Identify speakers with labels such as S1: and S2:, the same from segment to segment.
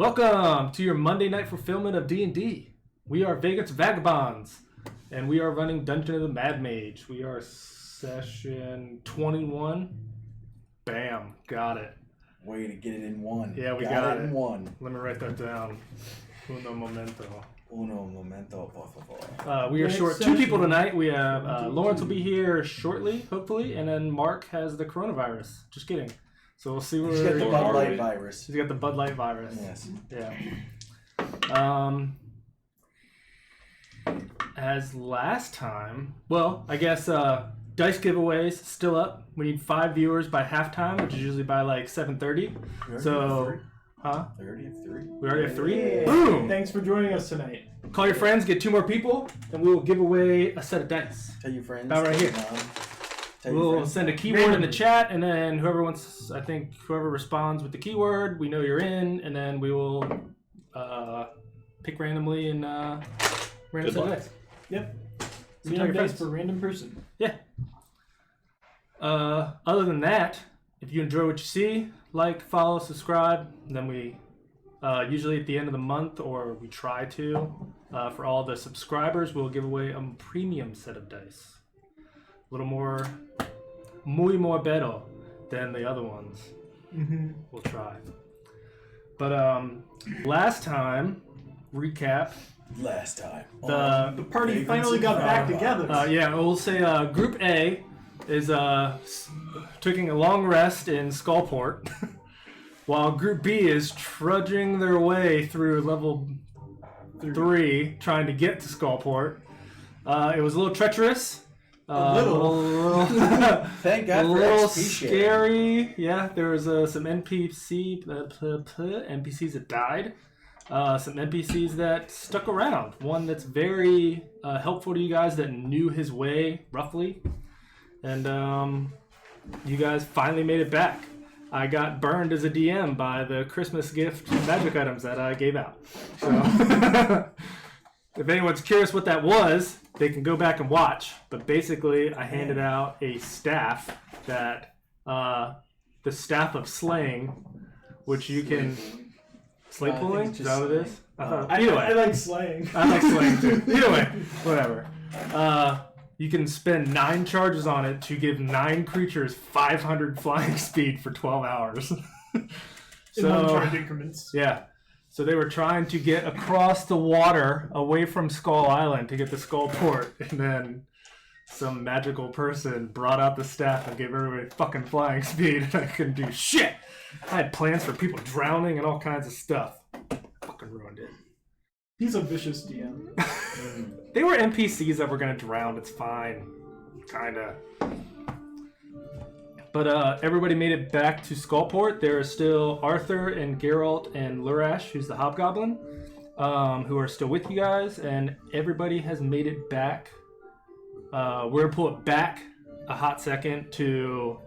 S1: Welcome to your Monday night fulfillment of D&D. We are Vegas Vagabonds, and we are running Dungeon of the Mad Mage. We are session 21. Bam, got it.
S2: Way to get it in one.
S1: Yeah, we got it
S2: in one.
S1: Let me write that down. Uno momento.
S2: Uno momento, por favor.
S1: We are short two people tonight. We have Lawrence will be here shortly, hopefully, and then Mark has the coronavirus. Just kidding. So we'll see where
S2: He's got the Bud Light virus.
S1: He's got the Bud Light virus.
S2: Yes.
S1: Yeah. As last time, well, I guess dice giveaways still up. We need 5 viewers by halftime, which is usually by like 7:30. So, huh?
S2: We already have 3.
S1: We already have 3.
S3: Yeah.
S1: Boom!
S3: Thanks for joining us tonight.
S1: Call your friends, get 2 more people, and we will give away a set of dice.
S2: Tell your friends.
S1: About right here. We'll send a keyword in the chat, and then whoever responds with the keyword, we know you're in, and then we will pick randomly and random set dice.
S3: Yep.
S1: So
S3: Random dice for random person.
S1: Yeah. Other than that, if you enjoy what you see, like, follow, subscribe, and then we usually at the end of the month, or we try to, for all the subscribers, we'll give away a premium set of dice. A little more, muy more better than the other ones.
S3: Mm-hmm.
S1: We'll try. But last time, recap.
S2: Last time.
S3: The party finally got back together.
S1: Yeah, we'll say Group A is taking a long rest in Skullport, while Group B is trudging their way through level 3, trying to get to Skullport. It was a little treacherous.
S3: A little.
S2: Thank God
S1: a
S2: for
S1: little
S2: XP
S1: scary. Yeah, there was some NPCs that died. Some NPCs that stuck around. One that's very helpful to you guys that knew his way roughly, and you guys finally made it back. I got burned as a DM by the Christmas gift magic items that I gave out. So. If anyone's curious what that was, they can go back and watch. But basically, I handed out a staff that, the staff of slaying, which you can... Slate pulling? Is that what it is? Either way.
S3: I like slaying.
S1: I like slaying too. Either way, whatever. You can spend 9 charges on it to give 9 creatures 500 flying speed for 12 hours.
S3: In 1 charge increments.
S1: Yeah. So they were trying to get across the water away from Skull Island to get to Skullport, and then some magical person brought out the staff and gave everybody fucking flying speed, and I couldn't do shit. I had plans for people drowning and all kinds of stuff. Fucking ruined it.
S3: He's a vicious DM.
S1: They were NPCs that were gonna drown. It's fine, kinda. But everybody made it back to Skullport. There are still Arthur and Geralt and Lurash, who's the Hobgoblin, who are still with you guys, and everybody has made it back. We're going to pull it back a hot second to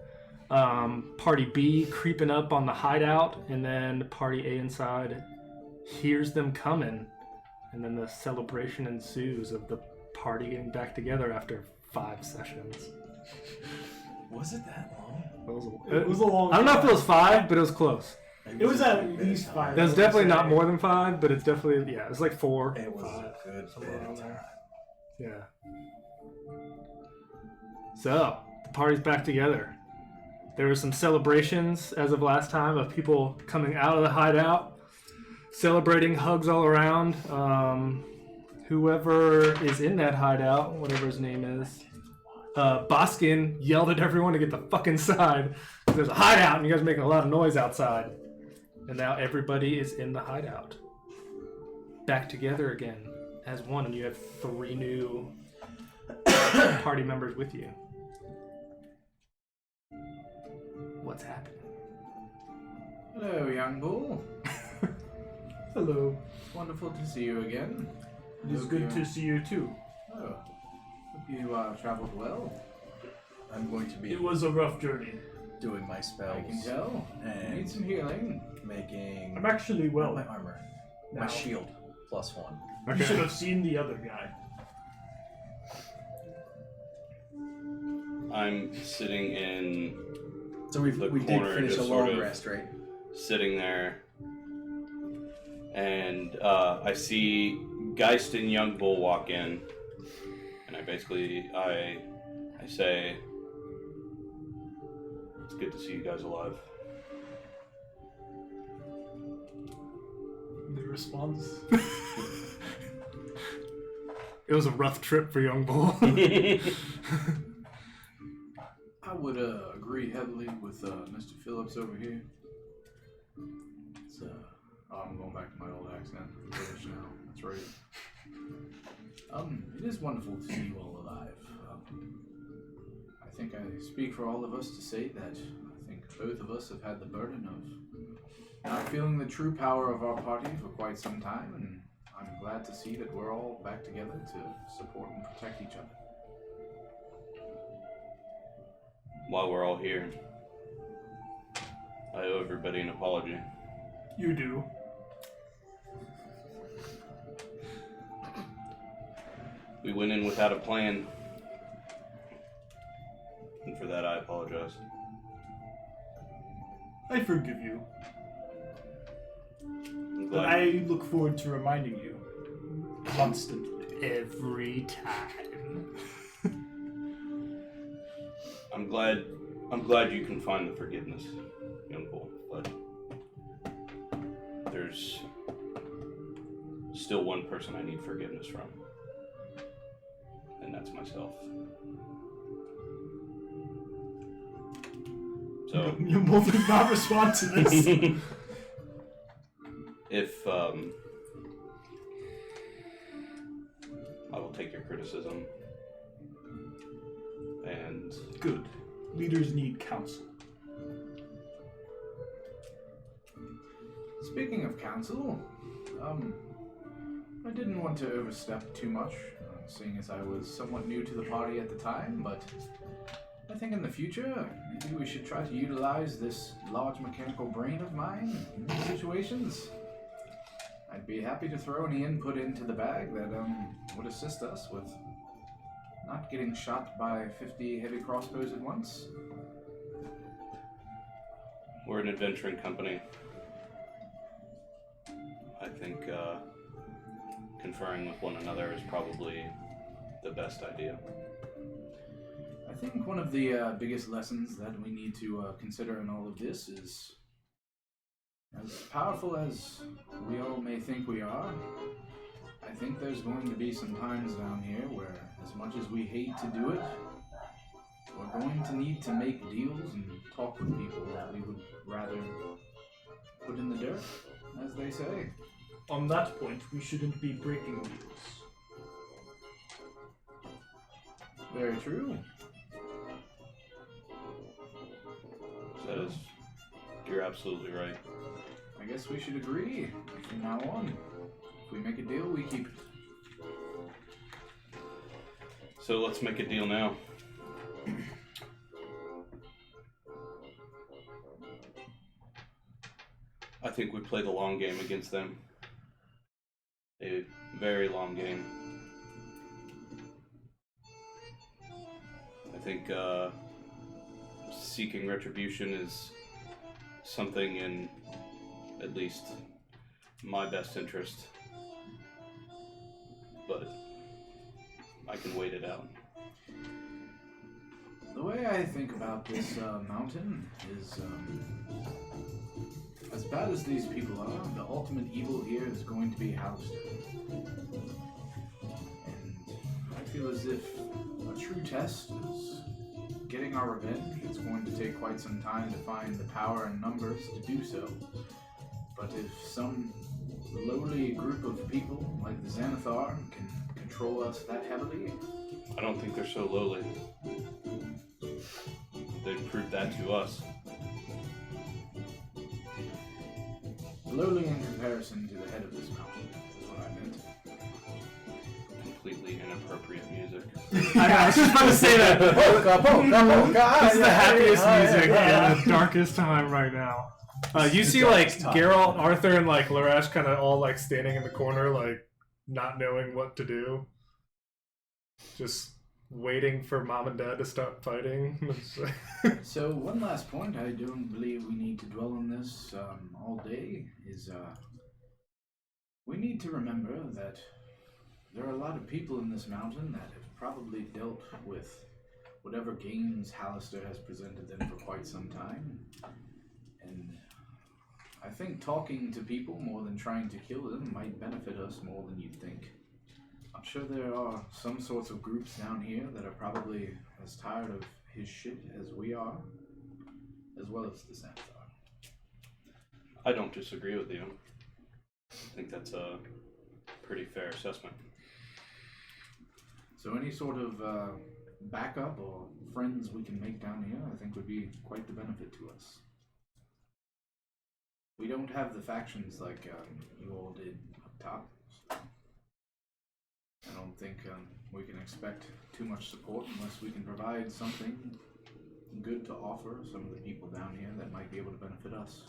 S1: Party B creeping up on the hideout, and then Party A inside hears them coming, and then the celebration ensues of the party getting back together after 5 sessions.
S2: Was it that long?
S3: It was a long
S1: I don't know if
S3: time.
S1: it was 5, but it was close.
S3: It was at least 5.
S1: It was definitely not more than 5, but it's definitely, yeah, it's like 4.
S2: It was
S1: 5,
S2: a good
S1: somewhere
S2: bit
S1: around
S2: of time.
S1: there. Yeah. So, the party's back together. There were some celebrations as of last time of people coming out of the hideout, celebrating, hugs all around. Whoever is in that hideout, whatever his name is, Boskin yelled at everyone to get the fuck inside. There's a hideout and you guys are making a lot of noise outside. And now everybody is in the hideout. Back together again as one, and you have 3 new party members with you. What's happening?
S4: Hello, young bull.
S3: Hello.
S4: Wonderful to see you again.
S3: It is good to see you too.
S4: Oh, hope you traveled well.
S2: I'm going to be
S3: It was a rough journey.
S2: doing my spells.
S4: I can tell.
S2: And
S4: Need some healing.
S2: making
S3: I'm actually well.
S2: my armor.
S3: now.
S2: My shield. +1.
S3: You should have seen the other guy.
S5: I'm sitting in,
S2: So we
S5: The
S2: did
S5: corner
S2: finish a
S5: just
S2: long
S5: sort of-
S2: rest, right?
S5: sitting there, and I see Geist and Young Bull walk in, and I say, "It's good to see you guys alive."
S1: The response. It was a rough trip for Young Bull.
S4: I would agree heavily with Mr. Phillips over here. It's, I'm going back to my old accent. British now. That's right. It is wonderful to see you all alive. I think I speak for all of us to say that I think both of us have had the burden of not feeling the true power of our party for quite some time, and I'm glad to see that we're all back together to support and protect each other.
S5: While we're all here, I owe everybody an apology.
S3: You do.
S5: We went in without a plan, and for that I apologize.
S3: I forgive you.
S5: I'm
S3: But
S5: glad,
S3: I look forward to reminding you constantly.
S1: Every time.
S5: I'm glad you can find the forgiveness, Young Bull, but there's still one person I need forgiveness from, and that's myself. So
S3: You both did not respond to this.
S5: if I will take your criticism, and
S3: Good. Leaders need counsel.
S4: Speaking of counsel, I didn't want to overstep too much, seeing as I was somewhat new to the party at the time, but I think in the future, maybe we should try to utilize this large mechanical brain of mine in these situations. I'd be happy to throw any input into the bag that would assist us with not getting shot by 50 heavy crossbows at once.
S5: we're an adventuring company. I think conferring with one another is probably the best idea.
S4: I think one of the biggest lessons that we need to consider in all of this is, as powerful as we all may think we are, I think there's going to be some times down here where, as much as we hate to do it, we're going to need to make deals and talk with people that we would rather put in the dirt, as they say.
S3: On that point, we shouldn't be breaking deals.
S4: Very true.
S5: That is, you're absolutely right.
S4: I guess we should agree from now on. If we make a deal, we keep it.
S5: So let's make a deal now. I think we play the long game against them. A very long game. I think seeking retribution is something in at least my best interest. But I can wait it out.
S4: The way I think about this mountain is, as bad as these people are, the ultimate evil here is going to be housed. And I feel as if a true test is getting our revenge. It's going to take quite some time to find the power and numbers to do so. But if some lowly group of people like the Xanathar can control us that heavily,
S5: I don't think they're so lowly. They've proved that to us.
S4: lowly in comparison to the head of this mountain, is what I meant.
S5: Completely inappropriate music.
S1: I was just about to say that. This is the happiest music in the darkest time right now. You see, like, Geralt, Arthur, and, like, Larash kind of all, like, standing in the corner, like, not knowing what to do. Just waiting for Mom and Dad to stop fighting.
S4: So, one last point, I don't believe we need to dwell on this all day, is We need to remember that there are a lot of people in this mountain that have probably dealt with whatever games Hallister has presented them for quite some time. And I think talking to people more than trying to kill them might benefit us more than you'd think. I'm sure there are some sorts of groups down here that are probably as tired of his shit as we are, as well as the Xanathar.
S5: I don't disagree with you. I think that's a pretty fair assessment.
S4: So any sort of backup or friends we can make down here, I think would be quite the benefit to us. We don't have the factions like you all did up top, so I don't think we can expect too much support unless we can provide something good to offer some of the people down here that might be able to benefit us.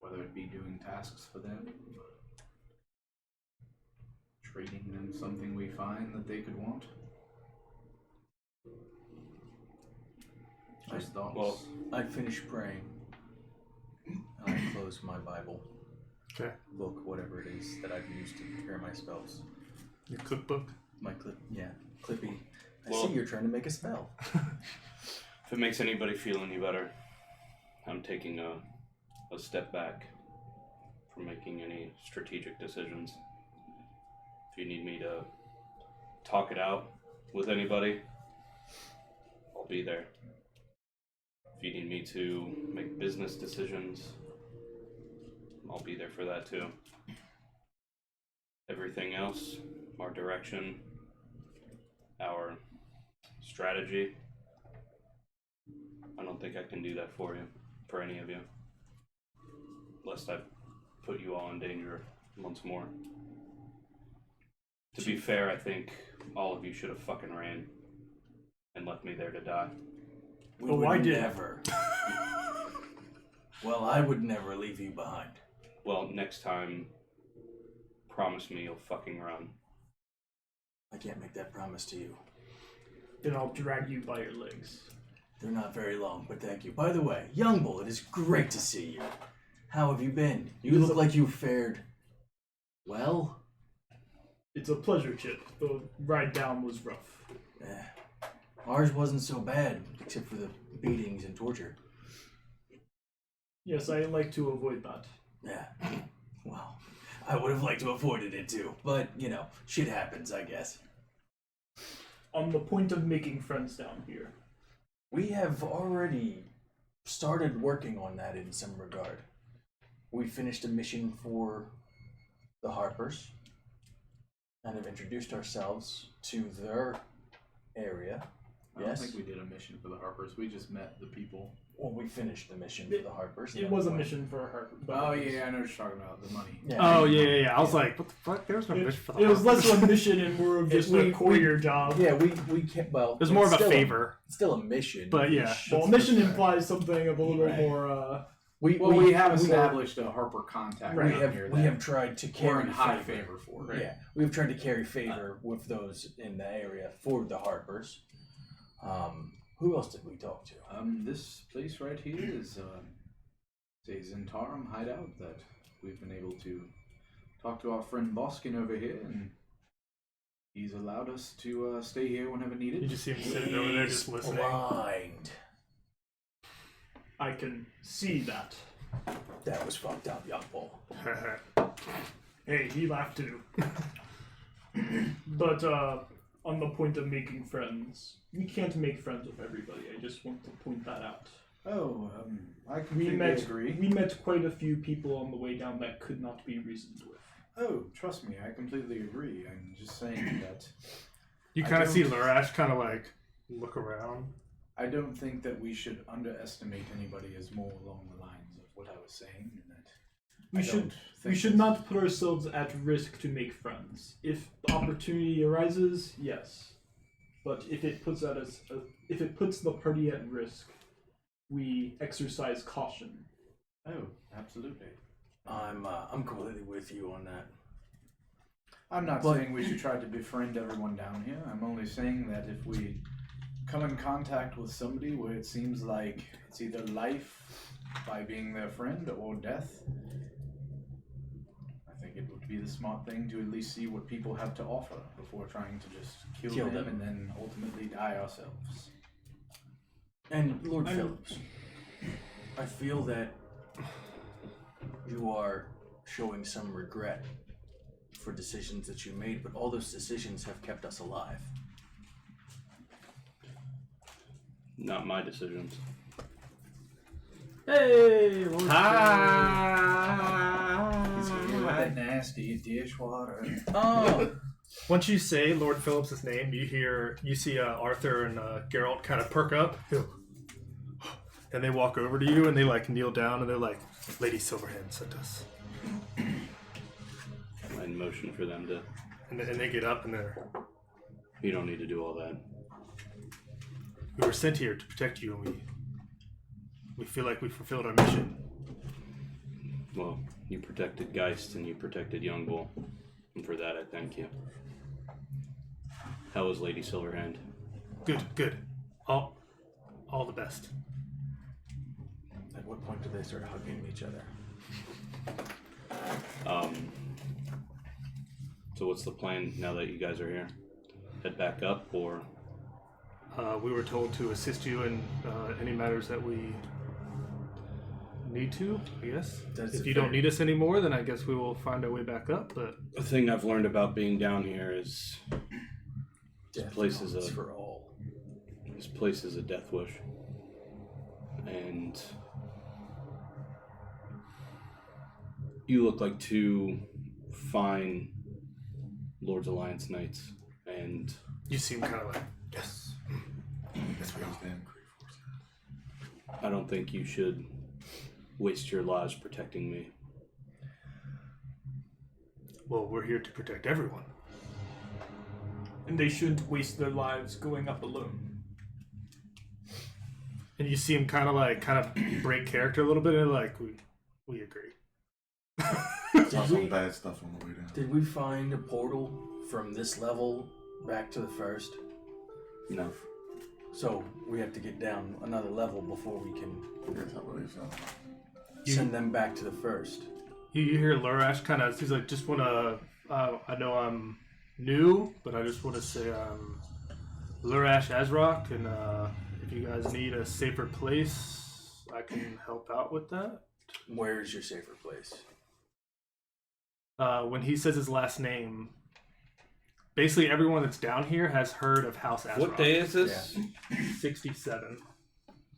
S4: Whether it be doing tasks for them, trading them something we find that they could want. Just thoughts.
S5: Well,
S2: I finish praying. And I close my Bible.
S1: Okay.
S2: Book, whatever it is that I've used to prepare my spells.
S1: Your cookbook.
S2: My Clippy. I
S5: Well-
S2: see you're trying to make a spell.
S5: If it makes anybody feel any better, I'm taking a step back from making any strategic decisions. If you need me to talk it out with anybody, I'll be there. If you need me to make business decisions, I'll be there for that too. Everything else, our direction, our strategy, I don't think I can do that for you, for any of you. Lest I put you all in danger once more. To be fair, I think all of you should have fucking ran and left me there to die.
S3: Oh, I did.
S2: Never. Well, I would never leave you behind.
S5: Well, next time, promise me you'll fucking run.
S2: I can't make that promise to you.
S3: Then I'll drag you by your legs.
S2: They're not very long, but thank you. By the way, young bull, it is great to see you. How have you been? You look like you fared well.
S3: It's a pleasure, Chip. The ride down was rough.
S2: Ours wasn't so bad, except for the beatings and torture.
S3: Yes, I like to avoid that.
S2: Yeah. Well, I would have liked to have avoided it too, but, shit happens, I guess.
S3: On the point of making friends down here.
S2: We have already started working on that in some regard. We finished a mission for the Harpers and have introduced ourselves to their area.
S4: I don't
S2: Yes.
S4: think we did a mission for the Harpers. We just met the people.
S2: Well, we finished the mission for the Harpers.
S3: It was a mission for her.
S4: Oh yeah, I know what you're talking about. The money.
S2: Yeah.
S1: Oh yeah. I was like, what the fuck? There was no mission for the
S3: It was less
S1: Harpers.
S3: of a mission and more of just a courier job.
S2: Yeah, we can't. Well,
S1: It was more of a
S2: still
S1: favor.
S2: It's still a mission,
S1: But yeah.
S3: Well, mission implies something of a little
S2: Right.
S3: more.
S4: We have established a Harper contact
S3: Right.
S4: around here.
S2: We
S4: that
S2: have tried to
S4: we're
S2: carry
S4: in high
S2: favor.
S4: favor for. Right?
S2: Yeah, we've tried to carry favor with those in the area for the Harpers. Who else did we talk to?
S4: This place right here is a Zentarum hideout that we've been able to talk to our friend Boskin over here, and he's allowed us to stay here whenever needed.
S1: You just see him sitting over there just listening.
S2: Blind.
S3: I can see that.
S2: That was fucked up, young bull.
S3: Hey, he laughed too. But on the point of making friends, we can't make friends with everybody. I just want to point that out.
S4: Oh, I
S3: We
S4: completely agree.
S3: We met quite a few people on the way down that could not be reasoned with.
S4: Oh, trust me, I completely agree. I'm just saying that
S1: You
S4: I
S1: kind of see
S4: don't-
S1: Lurash kind of like look around.
S4: I don't think that we should underestimate anybody as more along the lines of what I was saying. And that
S3: We
S4: I
S3: should
S4: don't
S3: we
S4: think
S3: should
S4: it's-
S3: not put ourselves at risk to make friends. If the opportunity arises, yes. But if it puts the party at risk, we exercise caution.
S4: Oh, absolutely.
S2: I'm completely with you on that.
S4: I'm not
S2: But-
S4: saying we should try to befriend everyone down here. I'm only saying that if we come in contact with somebody where it seems like it's either life by being their friend or death, be the smart thing to at least see what people have to offer before trying to just kill
S2: Kill
S4: them
S2: them.
S4: and then ultimately die ourselves.
S2: And Lord Phillips, I feel that you are showing some regret for decisions that you made, but all those decisions have kept us alive.
S5: Not my decisions.
S1: Hey, Lord
S4: He's here with that nasty dishwater.
S2: Oh,
S1: Once you say Lord Phillips' name, you see Arthur and Geralt kind of perk up, and they walk over to you and they like kneel down and they're like, "Lady Silverhand sent us,"
S5: I motion for them to.
S1: and they get up and they're,
S5: You don't need to do all that.
S1: "We were sent here to protect you, and we feel like we fulfilled our mission."
S5: Well, you protected Geist and you protected Youngbull, and for that I thank you. How was Lady Silverhand?
S1: Good. All the best.
S2: at what point do they start hugging each other?
S5: So what's the plan now that you guys are here? Head back up, or
S1: We were told to assist you in any matters that we need to, I guess. If you don't need us anymore, then I guess we will find our way back up, but...
S5: the thing I've learned about being down here is
S2: Death
S5: place is
S2: comes
S5: a-
S2: for all.
S5: this place is a death wish. And you look like two fine Lord's Alliance knights, and
S1: You seem kind of like, yes. Yes, we are.
S5: I don't think you should waste your lives protecting me.
S1: Well, we're here to protect everyone.
S3: And they shouldn't waste their lives going up alone.
S1: And you see him kind of break character a little bit, and like, we agree.
S6: Saw some bad stuff on the way down.
S2: Did we find a portal from this level back to the first?
S5: No.
S2: So we have to get down another level before we can
S6: Yes, I believe so.
S2: send them back to the first.
S1: You hear Lurash kind of, he's like, just want to, I know I'm new, but I just want to say I'm Lurash Azrock, and if you guys need a safer place, I can help out with that.
S2: Where is your safer place?
S1: When he says his last name, basically everyone that's down here has heard of House Azrock.
S5: What day is this?
S1: 67.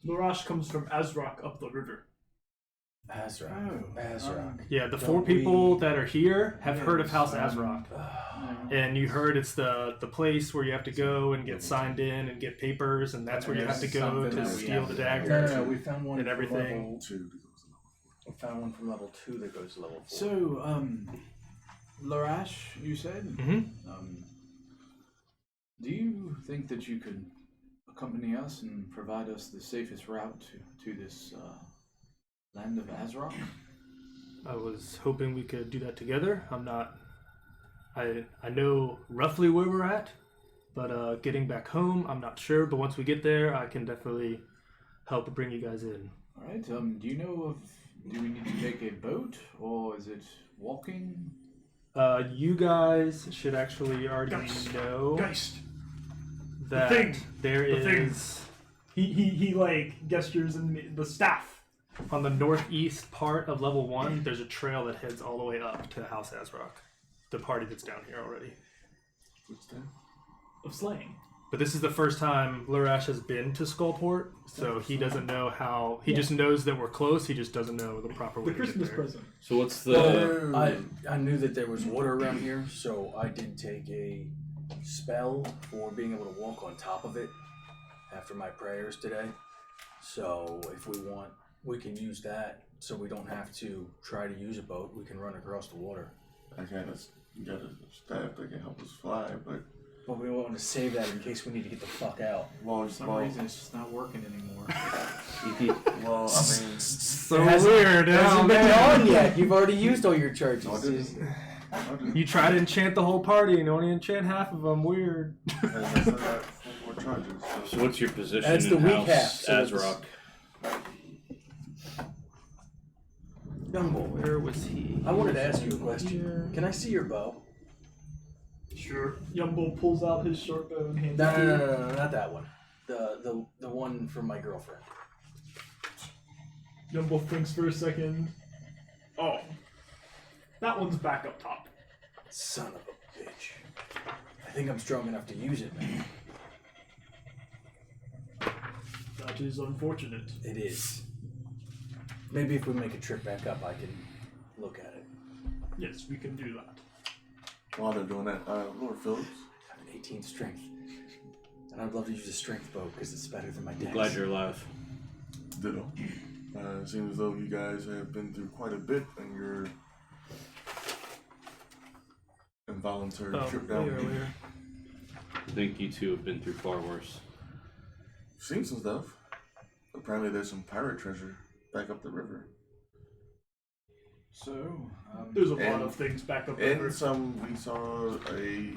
S3: Lurash comes from Azrock up the river.
S2: Azrock. Azrock.
S1: Yeah, the
S2: Don't
S1: four people
S2: we-
S1: that are here have heard of
S4: Yes,
S1: House Azrock. And you heard it's the place where you have to go and get signed in and get papers, and that's where you have to go
S4: Something
S1: to
S4: that we
S1: steal
S4: have
S1: the
S4: to-
S1: dagger.
S2: No, we found one
S1: And
S2: from
S1: everything.
S2: level-
S6: 2 that goes to level 4.
S2: We found one from level 2 that goes to level 4.
S4: So, Larash, you said?
S1: Mm-hmm.
S4: Do you think that you could accompany us and provide us the safest route to this land of Azrock?
S1: I was hoping we could do that together. I know roughly where we're at, but getting back home, I'm not sure. But once we get there, I can definitely help bring you guys in.
S4: All right. Do you know do we need to take a boat or is it walking?
S1: You guys should actually already know
S3: Geist!
S1: that
S3: thing!
S1: there
S3: The thing!
S1: is
S3: He like gestures in the staff.
S1: on the northeast part of level 1. There's a trail that heads all the way up to House Azrock, the party that's down here already.
S6: What's that?
S3: Of slaying.
S1: But this is the first time Lurash has been to Skullport, so he doesn't know how. He just knows that we're close. He just doesn't know the proper way
S3: The
S1: to get
S3: Christmas
S1: there.
S3: present.
S5: So what's the?
S2: I knew that there was water around here, so I did take a spell for being able to walk on top of it after my prayers today. So if we want, we can use that so we don't have to try to use a boat. We can run across the water.
S6: I got a staff that can help us fly, but
S2: But we want to save that in case we need to get the fuck out.
S4: For some reason, it's just not working anymore.
S6: well, I mean,
S1: So weird.
S2: It hasn't been on yet. You've already used all your charges.
S6: I didn't.
S1: You try to enchant the whole party and only enchant half of them. Weird.
S6: And I still got 4 more charges.
S5: So what's your position
S2: That's the
S5: in
S2: weak
S5: House
S2: half, so it's-
S5: Azrock?
S2: Dumble,
S1: Where was he?
S2: I wanted to ask you a question.
S1: Here.
S2: Can I see your bow?
S3: Sure. Yumbo pulls out his short bow and hands it
S2: No,
S3: to
S2: no,
S3: you.
S2: no, no, no, not that one. The one from my girlfriend.
S3: Yumbo thinks for a second. Oh. That one's back up top.
S2: Son of a bitch. I think I'm strong enough to use it now.
S3: That is unfortunate.
S2: It is. Maybe if we make a trip back up, I can look at it.
S3: Yes, we can do that.
S6: While they're doing that, Lord Phillips.
S2: I have an 18 strength. And I'd love to use a strength bow because it's better than my dex.
S5: Glad you're alive.
S6: Ditto. It seems as though you guys have been through quite a bit in your involuntary trip down
S1: where?
S6: here.
S5: I think you two have been through far worse.
S6: Seen some stuff. Apparently there's some pirate treasure back up the river.
S4: So,
S3: There's a lot
S6: And-
S3: of things back up
S6: And
S3: there.
S6: we saw a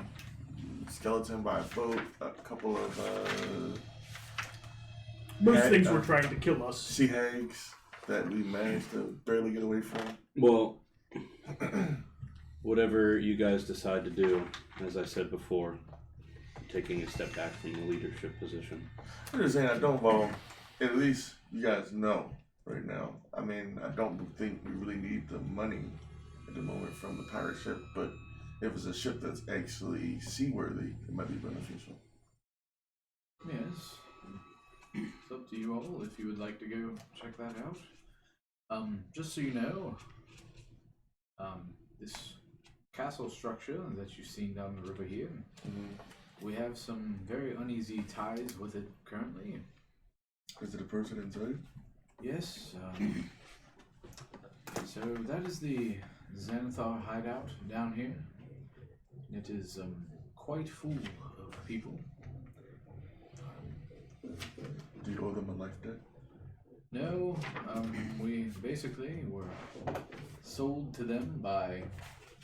S6: skeleton by a boat, a couple of
S3: Most
S6: Hey,
S3: things were trying to kill us.
S6: sea hags that we managed to barely get away from.
S5: Well, whatever you guys decide to do, as I said before, I'm taking a step back from the leadership position.
S6: I'm just saying, I don't know. At least you guys know right now. I mean, I don't think we really need the money at the moment from the pirate ship, but if it's a ship that's actually seaworthy, it might be beneficial.
S4: yes. It's up to you all if you would like to go check that out. Just so you know, this castle structure that you've seen down the river here, we have some very uneasy ties with it currently.
S6: Is it a person inside?
S4: Yes, so that is the Xanathar hideout down here. It is quite full of people.
S6: Do you owe them a life debt?
S4: No, we basically were sold to them by,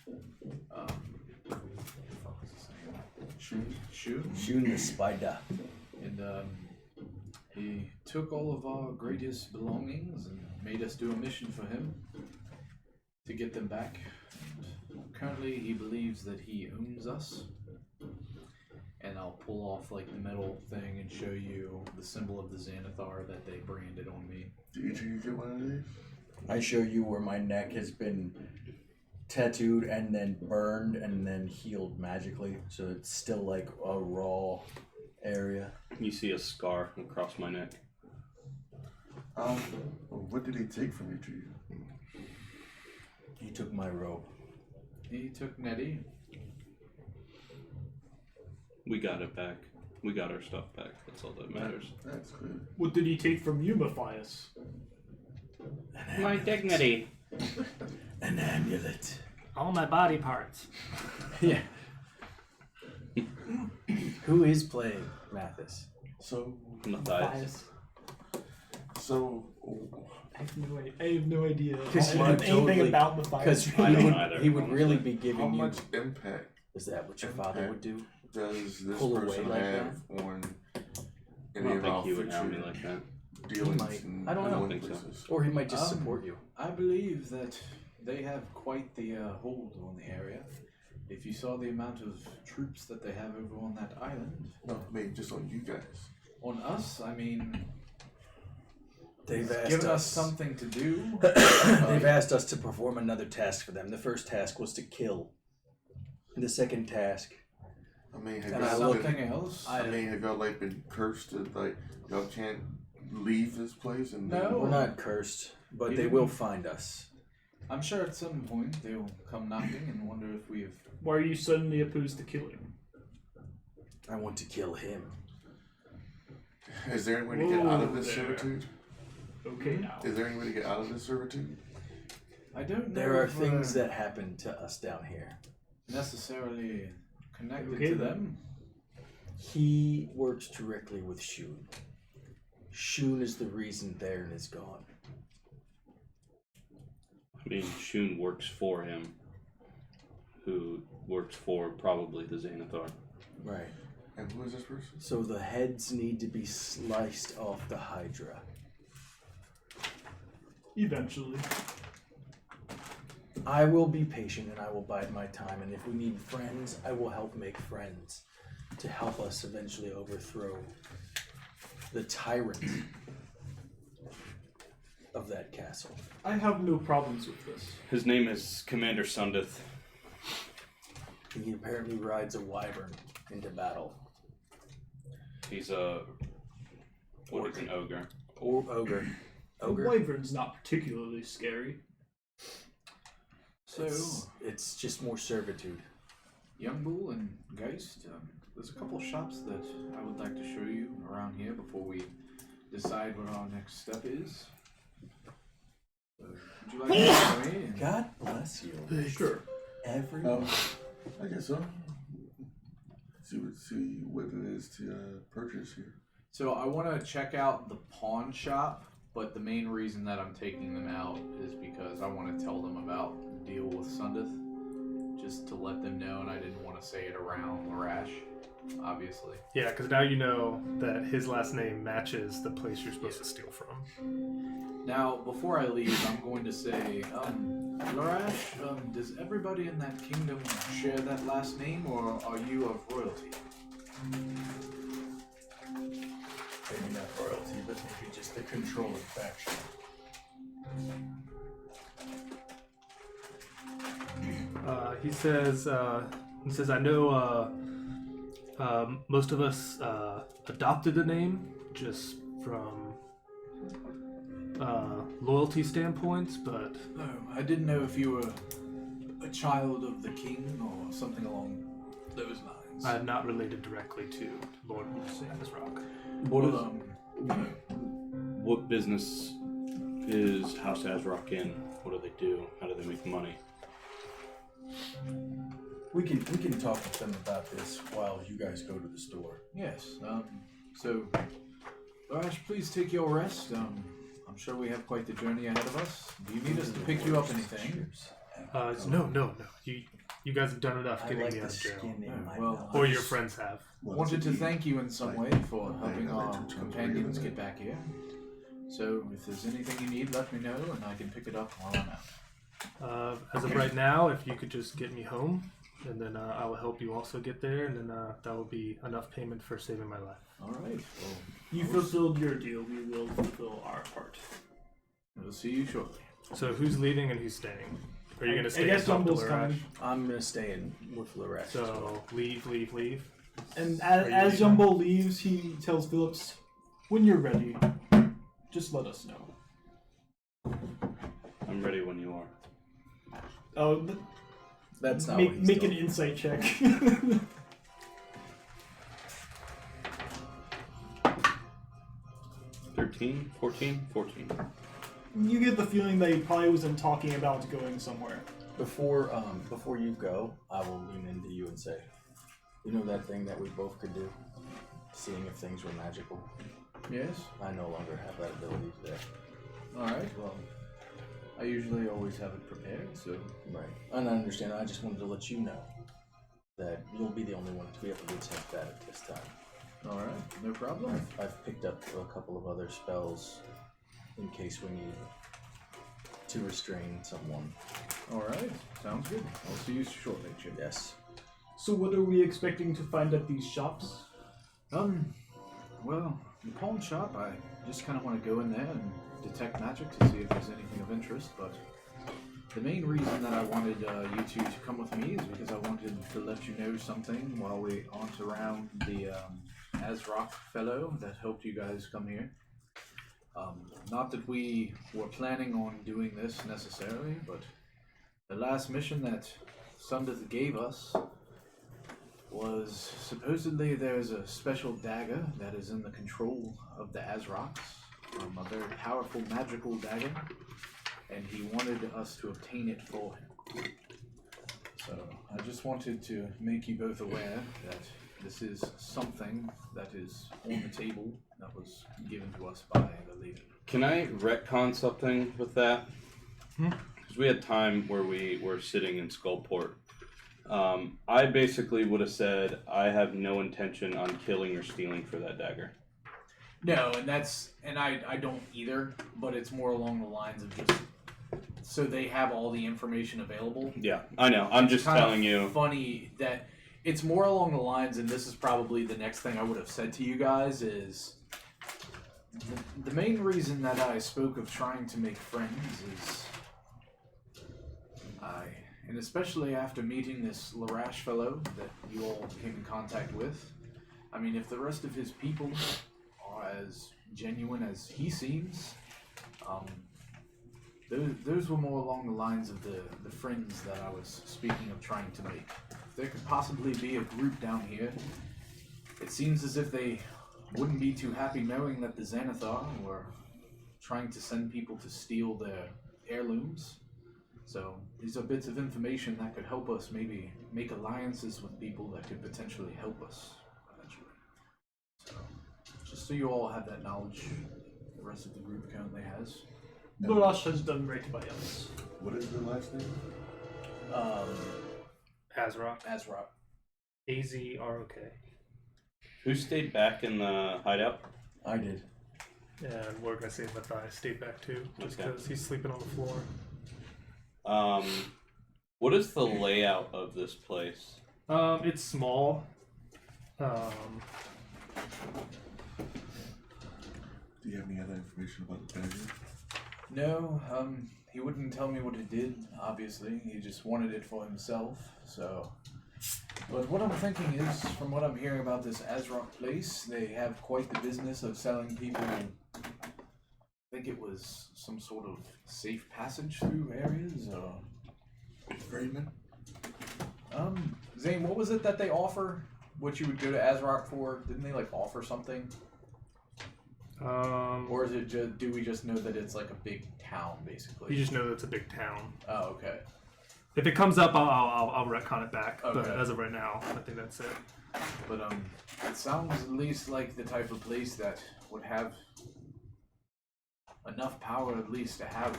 S4: what the fuck was his name? Shun.
S2: Shooting the spider.
S4: And he took all of our greatest belongings and made us do a mission for him to get them back. And currently, he believes that he owns us. And I'll pull off like the metal thing and show you the symbol of the Xanathar that they branded on me.
S6: Do each of you get one of these?
S2: I show you where my neck has been tattooed and then burned and then healed magically, so it's still like a raw area.
S5: You see a scar across my neck.
S6: What did he take from each of you?
S2: He took my robe.
S4: He took Nettie.
S5: We got it back. We got our stuff back. That's all that matters.
S6: That's good.
S3: What did he take from you, Matthias?
S5: My dignity.
S2: An amulet.
S1: All my body parts.
S2: Yeah. Who is playing Mathis?
S6: So,
S5: Matthias.
S3: I have no idea.
S2: Because
S3: I
S2: you
S3: don't
S2: would
S3: know anything
S2: totally-
S3: about Matthias.
S2: Because
S5: I don't either,
S2: he would
S5: honestly.
S2: really be
S6: how
S2: giving you.
S6: much impact
S2: Is that what your father would do?
S6: does this
S2: Pull away
S6: person
S2: like
S6: have on
S5: I
S6: any
S5: don't
S6: of our
S5: think he would have me
S6: future
S5: like that.
S6: dealings
S2: might.
S6: and
S2: I don't
S5: know.
S6: going
S5: I don't think so.
S6: places?
S2: Or he might just
S4: Um,
S2: support you.
S4: I believe that they have quite the hold on the area. If you saw the amount of troops that they have over on that island,
S6: No, I mean just on you guys.
S4: on us, I mean,
S2: They've
S4: it's
S2: asked
S4: given us
S2: us.
S4: something to do.
S2: They've asked us to perform another task for them. The first task was to kill. The second task.
S6: I mean, have
S2: And
S6: y'all
S2: I look-
S4: Something else.
S6: I mean, have y'all like been cursed to like y'all can't leave this place and
S4: No.
S2: We're not cursed, but
S4: You
S2: they
S4: didn't-
S2: will find us.
S4: I'm sure at some point they'll come knocking and wonder if we have.
S3: Why are you suddenly opposed to killing?
S2: I want to kill him.
S6: Is there any way to get out of this
S3: Whoa there.
S6: servitude?
S3: Okay, now.
S6: Is there any way to get out of this servitude?
S4: I don't know.
S2: There are
S4: if
S2: things
S4: we're
S2: that happen to us down here.
S4: necessarily connected
S3: Okay,
S4: to
S3: then.
S4: them.
S2: He works directly with Shun. Shun is the reason Theron is gone.
S5: I mean, Shun works for him, who works for probably the Xanathar.
S2: Right.
S6: And who is this person?
S2: So the heads need to be sliced off the Hydra.
S3: Eventually.
S2: I will be patient and I will bide my time. And if we need friends, I will help make friends to help us eventually overthrow the tyrant of that castle.
S3: I have no problems with this.
S5: His name is Commander Sundith.
S2: He apparently rides a wyvern into battle.
S5: He's an ogre.
S2: Or ogre.
S3: The wyvern's not particularly scary.
S4: So,
S2: It's just more servitude.
S4: Young Bull and Geist, there's a couple shops that I would like to show you around here before we decide what our next step is. Would you like to show me?
S2: God bless you.
S3: Sure.
S2: Everyone.
S6: I guess so. See what it is to purchase here.
S4: So I want to check out the pawn shop, but the main reason that I'm taking them out is because I want to tell them about the deal with Sundith, just to let them know, and I didn't want to say it around Larash, obviously.
S1: Yeah, because now you know that his last name matches the place you're supposed to steal from.
S4: Now, before I leave, I'm going to say, Larash, does everybody in that kingdom share that last name, or are you of royalty?
S2: Maybe not royalty, but maybe just the controlling faction.
S1: He says, I know most of us adopted the name just from loyalty standpoints, but
S4: No, I didn't know if you were a child of the king or something along those lines.
S1: I'm not related directly to Lord Azrock.
S5: What business is House Azrock in? What do they do? How do they make money?
S2: We can talk with them about this while you guys go to the store.
S4: Yes, so, Larash, please take your rest. I'm sure we have quite the journey ahead of us. Do you need us to pick you up anything?
S1: No. You guys have done enough
S2: I
S1: getting
S2: like
S1: me
S2: the
S1: out of jail.
S2: skin in my
S4: well,
S2: mouth.
S1: Or your friends have.
S4: Wanted to thank you in some way for helping our companions get back here. So, if there's anything you need, let me know, and I can pick it up while I'm out.
S1: As of right now, if you could just get me home, and then I will help you also get there, and then that will be enough payment for saving my life.
S4: All right. Well,
S3: You fulfilled your deal. We will fulfill our part.
S4: we'll see you shortly.
S1: So who's leaving and who's staying? Are you going to
S3: I
S1: stay
S3: guess
S1: and talk to
S3: Dumble's
S1: Larash?
S3: coming.
S2: I'm gonna stay in with Larash.
S1: So leave.
S3: And
S1: Are you
S3: as
S1: leaving?
S3: Jumbo leaves, he tells Phillips, "When you're ready, just let us know."
S5: I'm ready when you are.
S3: Oh,
S2: That's not
S3: make
S2: what he's
S3: make an
S2: doing.
S3: insight check.
S5: 13, 14, 14.
S3: You get the feeling that he probably wasn't talking about going somewhere.
S2: Before you go, I will lean into you and say, you know that thing that we both could do? Seeing if things were magical.
S4: Yes?
S2: I no longer have that ability today.
S4: Alright, well, I usually always have it prepared, so...
S2: Right. And I understand. I just wanted to let you know that you'll be the only one to be able to attempt that at this time.
S4: Alright, no problem.
S2: I've picked up a couple of other spells in case we need to restrain someone.
S4: Alright, sounds good. I'll see you shortly, Chip.
S2: Yes.
S3: So what are we expecting to find at these shops?
S4: Well, the pawn shop, I just kind of want to go in there and detect magic to see if there's anything of interest, but the main reason that I wanted you two to come with me is because I wanted to let you know something while we aren't around the Azrock fellow that helped you guys come here. Not that we were planning on doing this necessarily, but the last mission that Sundith gave us was supposedly there's a special dagger that is in the control of the Azrocks, a very powerful magical dagger, and he wanted us to obtain it for him. So I just wanted to make you both aware that this is something that is on the table that was given to us by the leader.
S5: Can I retcon something with that? Because we had time where we were sitting in Skullport. I basically would have said I have no intention on killing or stealing for that dagger.
S4: No, and I don't either, but it's more along the lines of just so they have all the information available.
S5: Yeah, I know. I'm just
S4: Kind of
S5: telling you.
S4: Funny that it's more along the lines, and this is probably the next thing I would have said to you guys is the main reason that I spoke of trying to make friends is and especially after meeting this Larash fellow that you all came in contact with, I mean, if the rest of his people are as genuine as he seems, those were more along the lines of the friends that I was speaking of trying to make. If there could possibly be a group down here, it seems as if they wouldn't be too happy knowing that the Xanathar were trying to send people to steal their heirlooms. So these are bits of information that could help us maybe make alliances with people that could potentially help us eventually. So just so you all have that knowledge, the rest of the group currently has.
S3: Larash has done right by us.
S6: What is your last name?
S1: Azrock.
S2: Azrock.
S1: A-Z-R-O-K.
S5: Who stayed back in the hideout?
S2: I did.
S1: And we're gonna say Matthias stayed back too, just
S5: Okay.
S1: because he's sleeping on the floor.
S5: What is the layout of this place?
S1: It's small.
S6: Do you have any other information about the badger?
S4: No, he wouldn't tell me what he did, obviously. He just wanted it for himself, so... But what I'm thinking is, from what I'm hearing about this Azrock place, they have quite the business of selling people... I think it was some sort of safe passage through areas, or...
S6: Freeman?
S4: Zane, what was it that they offer? What you would go to Azrock for? Didn't they, like, offer something? Or is it just, do we just know that it's like a big town, basically?
S1: You just know that it's a big town.
S4: Oh, okay.
S1: If it comes up, I'll retcon it back. But
S4: Okay.
S1: as of right now, I think that's it.
S4: But it sounds at least like the type of place that would have enough power, at least, to have.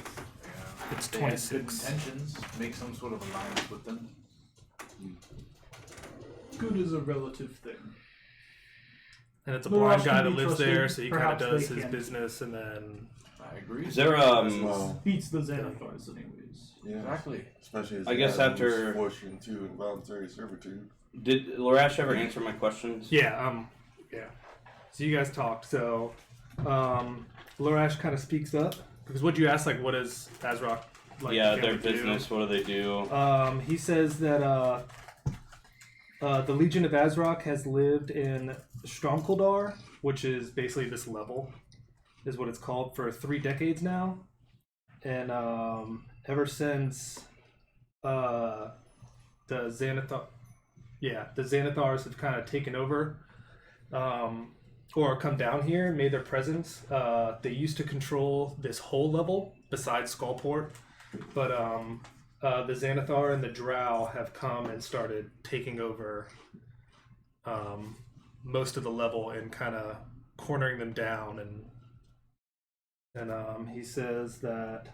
S1: It's
S4: if they had good
S1: 26.
S4: intentions. Make some sort of alliance with them.
S3: Good is a relative thing.
S1: And it's a
S3: Larash
S1: blind
S3: can
S1: guy
S3: be
S1: that lives
S3: trusted.
S1: there, so he kind of
S3: Perhaps
S1: does
S3: they
S1: his
S3: can.
S1: business, and then
S4: I agree.
S5: Is there
S6: Well,
S3: Beats the Xanathars, anyways.
S6: yeah.
S4: Exactly.
S6: Especially as
S5: I
S6: a
S5: guess
S6: guy who's
S5: after-
S6: forced into involuntary servitude.
S5: Did Larash ever answer my questions?
S1: yeah. So you guys talked. So Larash kind of speaks up because what you asked, like, what is Azrock like?
S5: Yeah,
S1: family
S5: their
S1: do?
S5: business. What do they do?
S1: He says that the Legion of Azrock has lived in Stromkuldar, which is basically this level, is what it's called, for 3 decades now. And ever since the Xanathars have kind of taken over, or come down here and made their presence. They used to control this whole level besides Skullport, but the Xanathar and the Drow have come and started taking over most of the level and kind of cornering them down. And he says that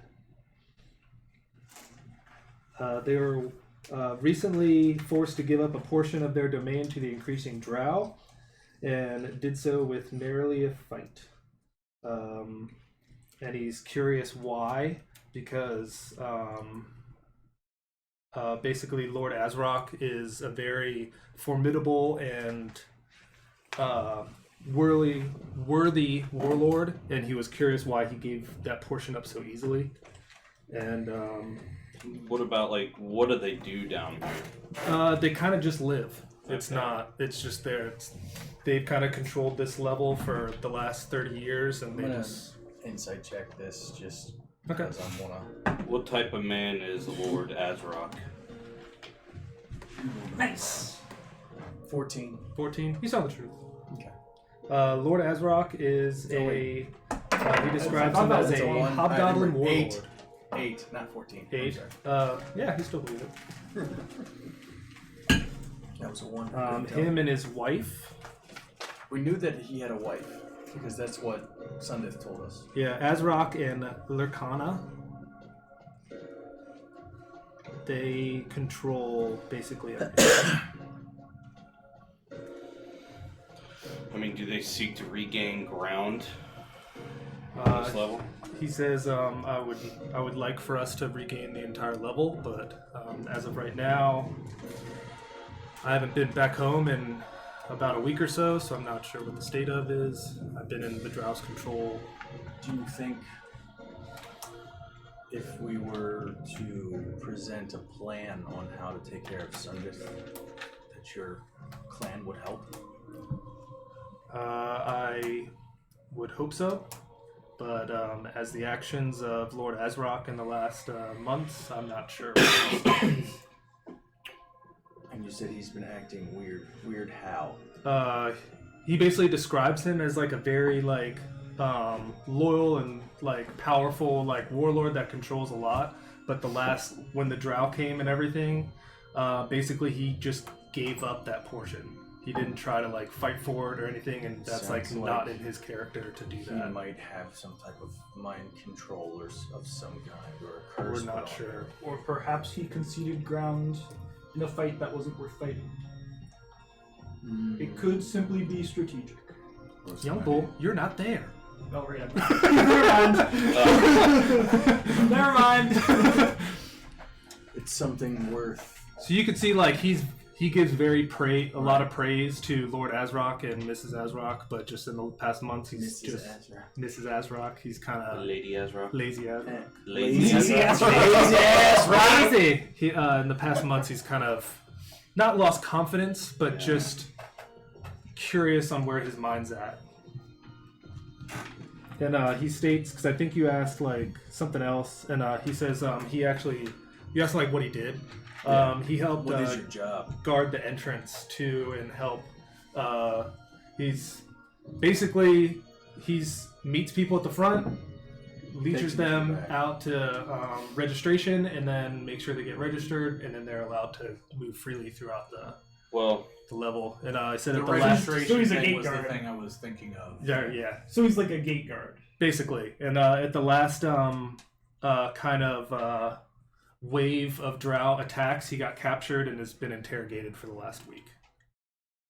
S1: they were recently forced to give up a portion of their domain to the increasing Drow, and did so with narrowly a fight. And he's curious why, because basically Lord Azrock is a very formidable and worthy warlord, and he was curious why he gave that portion up so easily. And
S5: What about, like, what do they do down here?
S1: they kind of just live. It's
S5: Okay.
S1: not. It's just there. They've kind of controlled this level for the last 30 years, and
S2: I'm
S1: they
S2: gonna
S1: just.
S2: insight check this just
S1: Okay.
S2: because I wanna.
S5: What type of man is Lord Azrock?
S1: Nice.
S2: 14.
S1: 14. He's telling the truth.
S2: Okay.
S1: Lord Azrock is
S2: Oh,
S1: he describes
S2: I
S1: him
S2: thought
S1: as
S2: that's
S1: a
S2: a one.
S1: hobgoblin
S2: Number
S1: warlord.
S2: 8, not 14. I'm
S1: 8.
S2: sorry.
S1: Yeah, he still believes it.
S2: That was a 1. I couldn't tell.
S1: Him and his wife.
S2: We knew that he had a wife because that's what Sundith told us.
S1: Yeah, Azrock and Lurkana. They control basically everything.
S5: I mean, do they seek to regain ground? this level?
S1: He says, I would like for us to regain the entire level, but as of right now, I haven't been back home in about a week or so, so I'm not sure what the state of is. I've been in the Drow's control.
S2: Do you think if we were to present a plan on how to take care of Sundith, that your clan would help?
S1: I would hope so, but as the actions of Lord Azrock in the last months, I'm not sure.
S2: And you said he's been acting weird. Weird how?
S1: He basically describes him as like a very like loyal and like powerful like warlord that controls a lot. But when the Drow came and everything, basically he just gave up that portion. He didn't try to like fight for it or anything, and that's like not in his character to do that.
S2: He might have some type of mind control or of some kind, or a curse.
S1: We're not sure.
S3: Or perhaps he conceded ground in a fight that wasn't worth fighting. It could simply be strategic.
S1: Young bull, you're not there.
S3: Oh, yeah. Never mind.
S2: It's something worth.
S1: So you can see like he gives a lot of praise to Lord Azrock and Mrs. Azrock, but just in the past months he's Mrs. Azrock. He's kind of
S5: Lady Azrock.
S1: lazy Azrock.
S5: Lazy
S1: Azrock. Lazy. He in the past months he's kind of not lost confidence, but just curious on where his mind's at. And he states, because I think you asked like something else, and he says you asked like what he did. He helped
S2: What is your job?
S1: guard the entrance to and help. He's basically meets people at the front, leaches them out to registration, and then makes sure they get registered, and then they're allowed to move freely throughout the level. And I said at the last
S3: So he's a gate
S4: was the
S3: guard.
S4: thing I was thinking of.
S1: yeah,
S3: So he's like a gate guard.
S1: basically. And at the last kind of wave of Drow attacks, he got captured and has been interrogated for the last week.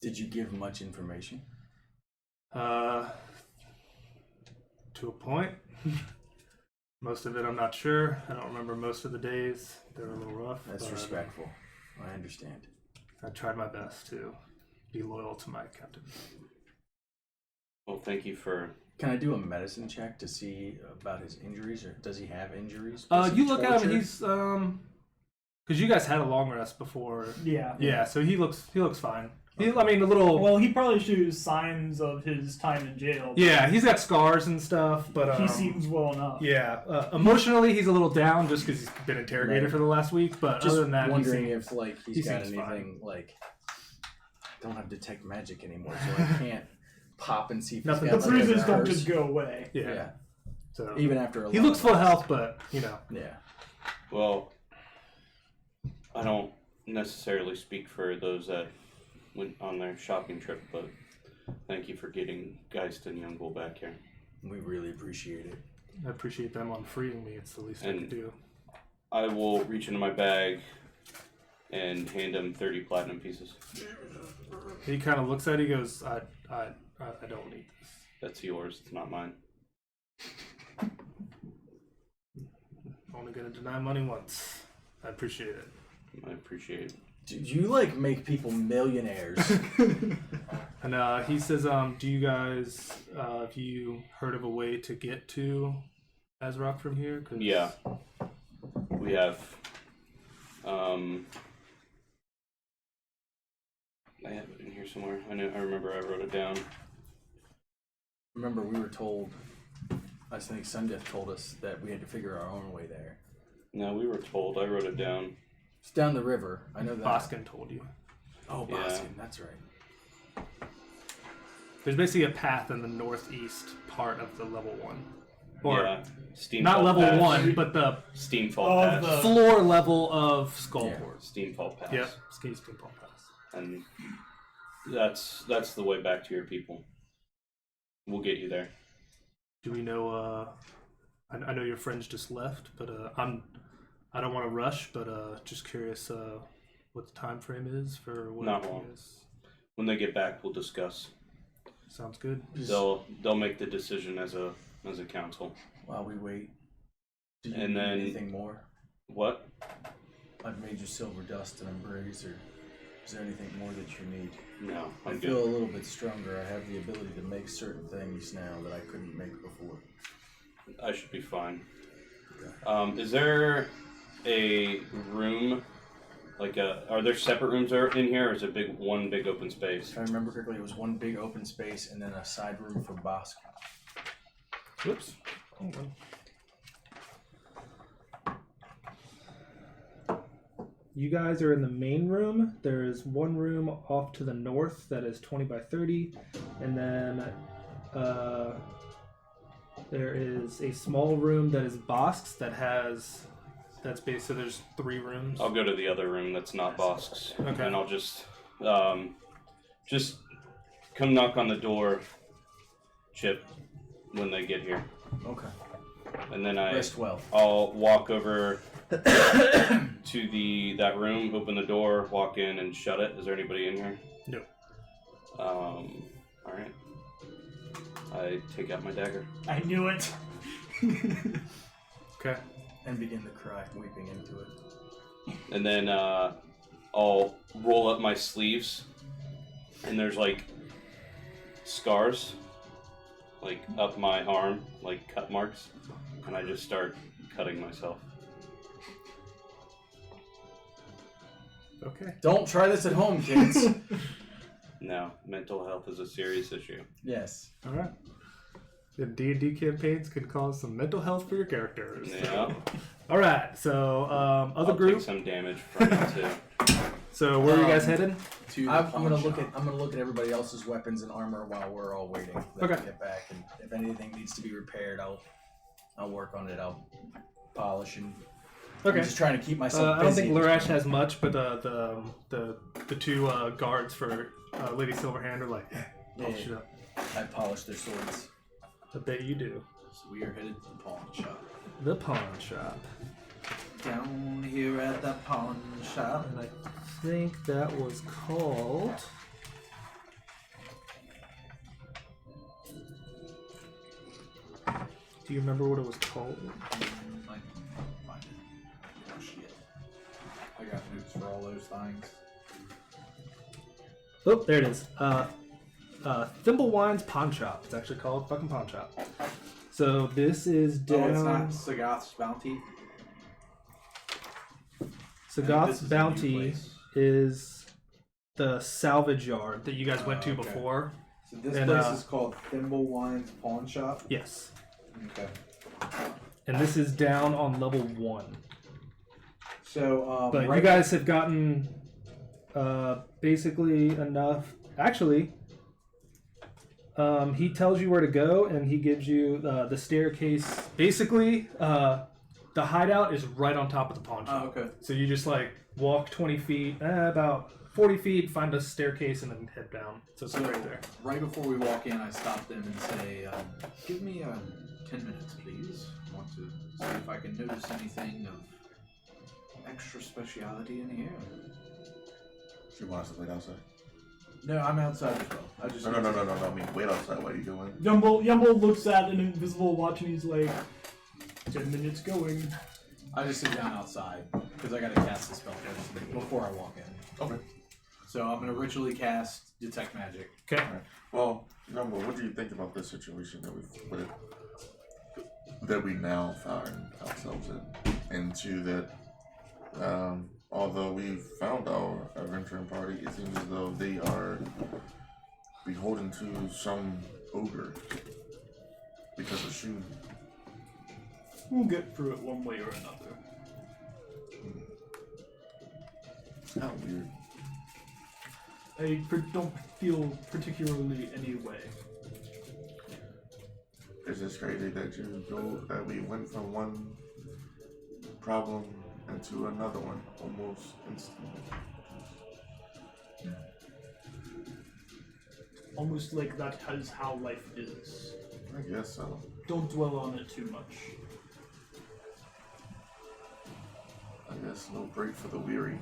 S2: Did you give much information?
S1: To a point. Most of it I'm not sure. I don't remember most of the days. They were a little rough.
S2: That's respectful. I understand.
S1: I tried my best to be loyal to my captain.
S5: Well, thank you for...
S2: Can I do a medicine check to see about his injuries, or does he have injuries?
S1: You look at him. He's because you guys had a long rest before.
S3: Yeah.
S1: Yeah. So he looks fine. A little.
S3: Well, he probably shows signs of his time in jail.
S1: Yeah, he's got scars and stuff, but
S3: he seems well enough.
S1: Yeah, emotionally he's a little down just because he's been interrogated for the last week. But
S2: just
S1: other than that,
S2: wondering if he's got
S1: anything
S2: fine. Like, I don't have detect magic anymore, so I can't pop and see if
S1: Nothing.
S3: The
S2: he's got
S3: bruises don't
S2: scars.
S3: just go away.
S1: Yeah. So
S2: Even after
S1: he looks full health, but
S2: Yeah.
S5: Well, I don't necessarily speak for those that went on their shopping trip, but thank you for getting Geist and Young Bull back here.
S2: We really appreciate it.
S1: I appreciate them on freeing me. It's the least I can do.
S5: I will reach into my bag and hand him 30 platinum pieces.
S1: He kind of looks at it. He goes, I don't need this.
S5: That's yours. It's not mine.
S1: Only gonna deny money once. I appreciate it.
S5: I appreciate it.
S2: Dude, you make people millionaires.
S1: And he says, do you guys, have you heard of a way to get to Azrock from here? 'Cause...
S5: Yeah. We have. I have it in here somewhere. I remember I wrote it down.
S2: Remember, we were told, I think Sundith told us that we had to figure our own way there.
S5: No, we were told. I wrote it down.
S2: It's down the river. I know that.
S1: Boskin told you.
S2: Oh,
S5: Yeah.
S2: Boskin, that's right.
S1: There's basically a path in the northeast part of the level 1. Or
S5: Steamfall
S1: not level
S5: Pass.
S1: 1, but the
S5: Steamfall Pass.
S1: floor level of Skullport.
S5: Steamfall Pass.
S1: Yep, Steamfall Pass.
S5: And that's the way back to your people. We'll get you there.
S1: Do we know, I know your friends just left, but I don't want to rush, but just curious what the time frame is for what
S5: Not long. When they get back, we'll discuss.
S1: Sounds good.
S5: They'll make the decision as a as a council.
S2: While we wait, do you
S5: And
S2: need
S5: then-
S2: anything more?
S5: What?
S2: I've made you silver dust and a brazier. Is there anything more that you need?
S5: No,
S2: I
S5: I'm
S2: feel
S5: good.
S2: a little bit stronger. I have the ability to make certain things now that I couldn't make before.
S5: I should be fine.
S2: Okay.
S5: Is there a room? Are there separate rooms in here, or is it one big open space?
S2: If I remember correctly, it was one big open space and then a side room for Bosk.
S1: Whoops. Hold on. You guys are in the main room. There is one room off to the north that is 20 by 30, and then there is a small room that is Bosk's that's based. So there's 3 rooms.
S5: I'll go to the other room that's not Bosk's,
S1: Okay.
S5: and I'll just come knock on the door, Chip, when they get here,
S2: Okay.
S5: and then
S2: Rest well.
S5: I'll walk over to that room, open the door, walk in, and shut it. Is there anybody in here?
S1: No.
S5: All right. I take out my dagger.
S3: I knew it.
S1: Okay.
S2: And begin to cry, weeping into it.
S5: And then I'll roll up my sleeves, and there's scars, up my arm, cut marks, and I just start cutting myself.
S1: Okay.
S2: Don't try this at home, kids.
S5: No, mental health is a serious issue.
S2: Yes.
S1: All right. The D&D campaigns can cause some mental health for your characters.
S5: Yeah.
S1: All right. So other
S5: I'll
S1: group.
S5: take some damage from it too.
S1: So where are you guys headed?
S4: To the
S2: I'm gonna
S4: pawn
S2: look
S4: shop.
S2: at everybody else's weapons and armor while we're all waiting for them
S1: Okay.
S2: to get back. And if anything needs to be repaired, I'll work on it. I'll polish and.
S1: Okay.
S2: I'm just trying to keep myself
S1: I don't
S2: busy.
S1: think Larash has much, but the 2 guards for Lady Silverhand are like,
S2: Yeah,
S1: polish it up.
S2: I polish their swords.
S1: I bet you do.
S4: So we are headed to the pawn shop.
S1: The pawn shop.
S4: Down here at the pawn shop.
S1: And I think that was called... Do you remember what it was called?
S4: I can find it. Oh shit. I got notes for all those things.
S1: Oh, there it is. Thimblewine's Pawn Shop. It's actually called fucking Pawn Shop. So this is down...
S4: Oh, it's not Sagoth's Bounty?
S1: Sagoth's
S4: This is a new
S1: Bounty
S4: place.
S1: is the salvage yard that you guys went to
S4: okay.
S1: before.
S7: So this
S1: And,
S7: place is called Thimblewine's Pawn Shop.
S1: Yes.
S7: Okay.
S1: And this is down on level 1.
S7: So,
S1: But
S7: right
S1: you guys have gotten basically enough. Actually, he tells you where to go, and he gives you the staircase. Basically, the hideout is right on top of the pawn shop.
S4: Oh, okay.
S1: So you just walk 20 feet, about 40 feet, find a staircase, and then head down. So it's
S4: So
S1: right there.
S4: right before we walk in, I stop them and say, give me 10 minutes, please. I want to see if I can notice anything of extra speciality in here.
S6: She wants to wait outside.
S2: No, I'm outside as well. I just
S6: No. I mean, wait outside. What are you doing?
S3: Yumble looks at an invisible watch and he's like, 10 minutes going.
S2: I just sit down outside because I gotta cast the spell first before I walk in.
S6: Okay.
S4: So I'm going to ritually cast Detect Magic.
S1: Okay.
S6: Well, number, what do you think about this situation that we now find ourselves into that? Although we've found our adventuring party, it seems as though they are beholden to some ogre because of Shun.
S3: We'll get through it one way or another.
S6: It's kind of weird.
S3: Don't feel particularly any way.
S6: It's just crazy that we went from one problem into another one almost instantly.
S3: Almost like that is how life is.
S6: I guess so.
S3: Don't dwell on it too much.
S6: I guess no break for the weary.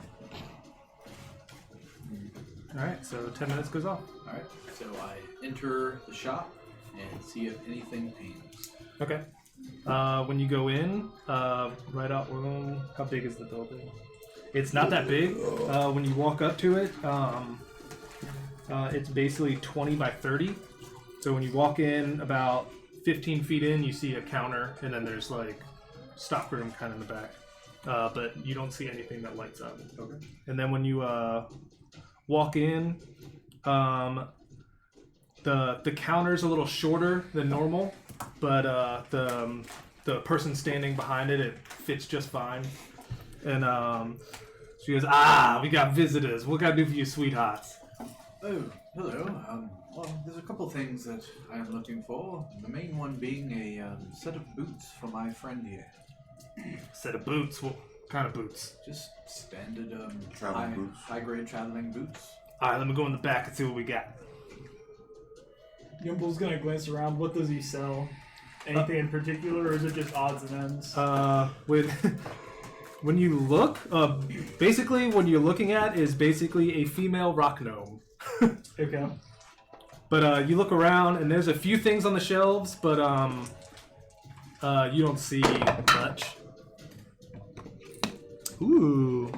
S1: All right. So 10 minutes goes off.
S4: Alright, so I enter the shop. and see if anything pings.
S1: Okay. When you go in, right out room. How big is the building? It's not that big. When you walk up to it, it's basically 20 by 30. So when you walk in about 15 feet in, you see a counter, and then there's like stockroom kind of in the back. But you don't see anything that lights up.
S6: Okay.
S1: And then when you walk in, the counter's a little shorter than normal, but the person standing behind it fits just fine. And she goes, we got visitors. What can I do for you, sweethearts?
S4: Oh, hello. Well, there's a couple things that I am looking for. The main one being a set of boots for my friend here.
S1: Set of boots? What kind of boots?
S4: Just standard
S6: Traveling boots.
S4: high-grade traveling boots.
S1: Alright, let me go in the back and see what we got.
S3: Yumble's gonna glance around. What does he sell? Anything in particular, or is it just odds and ends?
S1: When you look, basically what you're looking at is basically a female rock gnome.
S3: Okay.
S1: But you look around and there's a few things on the shelves, but you don't see much. Ooh.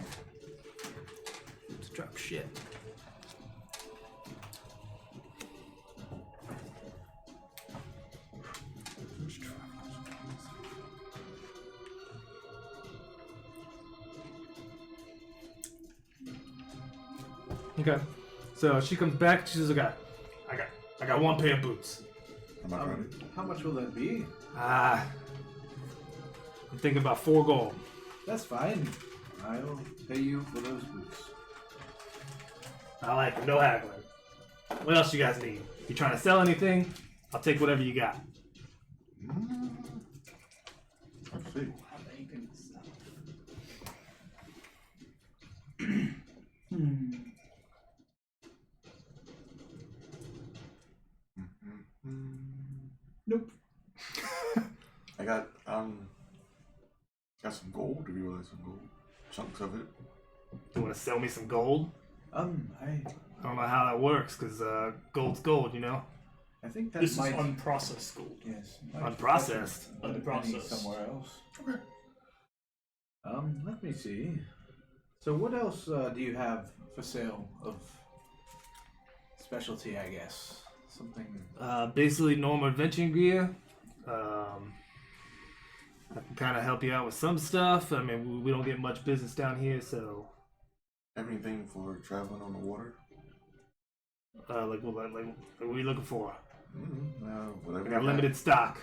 S1: Let's drop shit. Okay. So she comes back, she says, I got one pair of boots.
S6: Am I ready?
S4: How much will that be?
S1: I'm thinking about 4 gold.
S4: That's fine. I'll pay you for those boots.
S1: I like it, no haggling. What else you guys need? You trying to sell anything? I'll take whatever you got.
S6: Let's see.
S3: Nope.
S6: I got some gold. Do you realize some gold? Chunks of it.
S1: You want to sell me some gold?
S4: I
S1: I don't know how that works, because gold's gold, you know?
S4: think that
S3: This
S4: might...
S3: is unprocessed gold.
S4: Yes.
S1: Unprocessed.
S3: Unprocessed.
S4: Somewhere else.
S6: Okay.
S4: Let me see. So what else do you have for sale of specialty, I guess? Something...
S1: Basically normal adventuring gear. I can kind of help you out with some stuff. I mean, we don't get much business down here, so...
S6: Anything for traveling on the water?
S1: Like what are you looking for?
S6: Whatever.
S1: I got limited stock.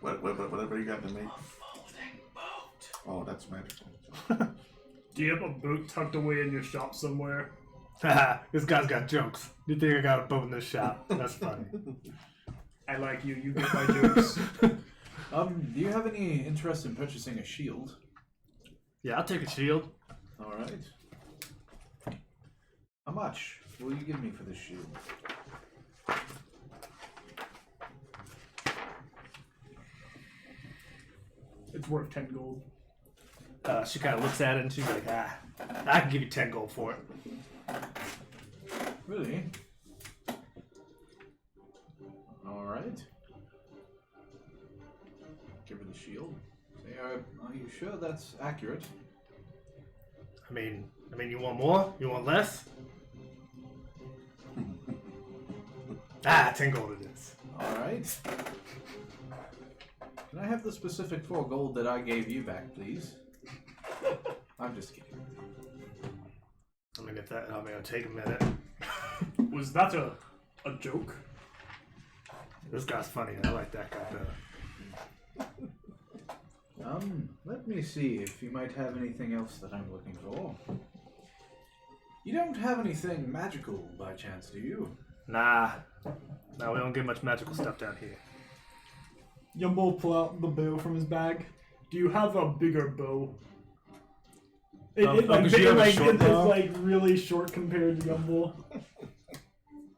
S6: Whatever you got to make.
S2: Folding boat.
S6: Oh, that's magical.
S3: Do you have a boat tucked away in your shop somewhere?
S1: This guy's got jokes. You think I got a boat in this shop? That's funny.
S3: I like you. You get my jokes.
S4: do you have any interest in purchasing a shield?
S1: Yeah, I'll take a shield.
S4: All right. How much will you give me for this shield?
S3: It's worth 10 gold.
S1: She kind of looks at it and she's like, I can give you 10 gold for it.
S4: Really? All right. Give her the shield. Say, are you sure that's accurate?
S1: I mean, you want more? You want less? 10 gold it is.
S4: All right. Can I have the specific 4 gold that I gave you back, please? I'm just kidding.
S1: It'll take a minute.
S3: Was that a joke?
S1: This guy's funny. I like that guy better.
S4: Let me see if you might have anything else that I'm looking for. You don't have anything magical by chance, do you?
S1: Nah. No, we don't get much magical stuff down here.
S3: Yumbo will pull out the bow from his bag. Do you have a bigger bow?
S1: Because you have a short
S3: it's
S1: bow?
S3: like really short compared to Yumbo.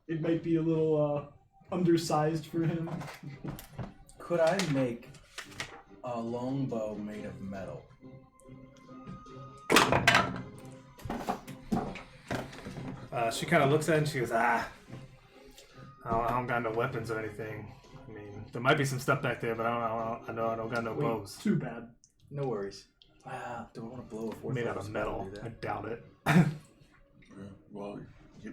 S3: It might be a little undersized for him.
S2: Could I make a longbow made of metal?
S1: She kind of looks at it and she goes, I don't got no weapons or anything. There might be some stuff back there, but I know I don't got no
S2: Wait.
S1: bows.
S3: Too bad.
S2: No worries. Wow, do I want to blow a fourth
S1: Made out
S2: level
S1: of
S2: spell to
S1: metal.
S2: do
S1: I
S2: that?
S1: doubt it.
S6: Yeah, well, you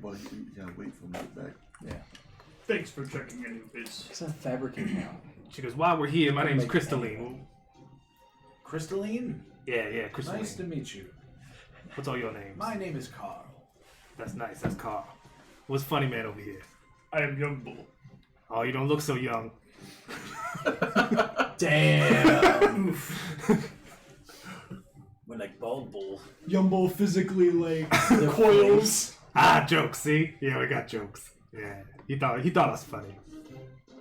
S6: gotta wait for him to get back.
S2: Yeah.
S3: Thanks for checking anyways.
S2: It's not fabricate now.
S1: She goes, while we're here, my
S2: Don't
S1: name's
S2: make
S1: Crystalline.
S4: Crystalline,
S1: Yeah, Crystalline.
S4: nice to meet you.
S1: What's all your names?
S4: My name is Carl.
S1: That's nice. That's Carl. What's funny man over here?
S3: I am Young Bull.
S1: Oh, you don't look so young.
S2: Damn. We're like bald bull.
S3: Young Bull physically like
S2: They're
S3: coils.
S1: Ah, jokes. See? Yeah, we got jokes. Yeah, he thought it was funny.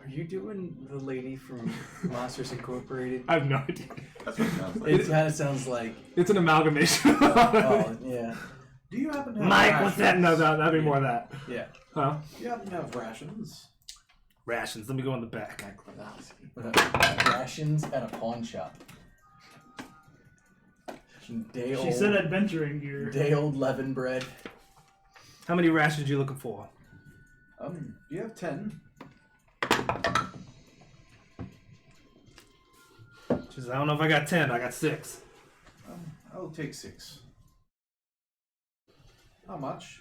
S2: Are you doing the lady from Monsters Incorporated?
S1: I have no idea.
S6: That's what it sounds like.
S2: It kind of sounds like.
S1: It's an amalgamation.
S2: Oh, yeah.
S4: Do you happen to have
S1: Mike,
S4: rations?
S1: what's that? No, that'd be more of that.
S2: Yeah.
S1: Huh?
S4: Do you happen to have rations?
S1: Rations. Let me go in the back.
S2: Rations at a pawn shop. Day
S3: She
S2: old,
S3: said adventuring gear.
S2: day old leaven bread.
S1: How many rations you looking for?
S4: Do you have 10?
S1: She says, I don't know if I got 10. I got 6.
S4: I'll take 6. How much?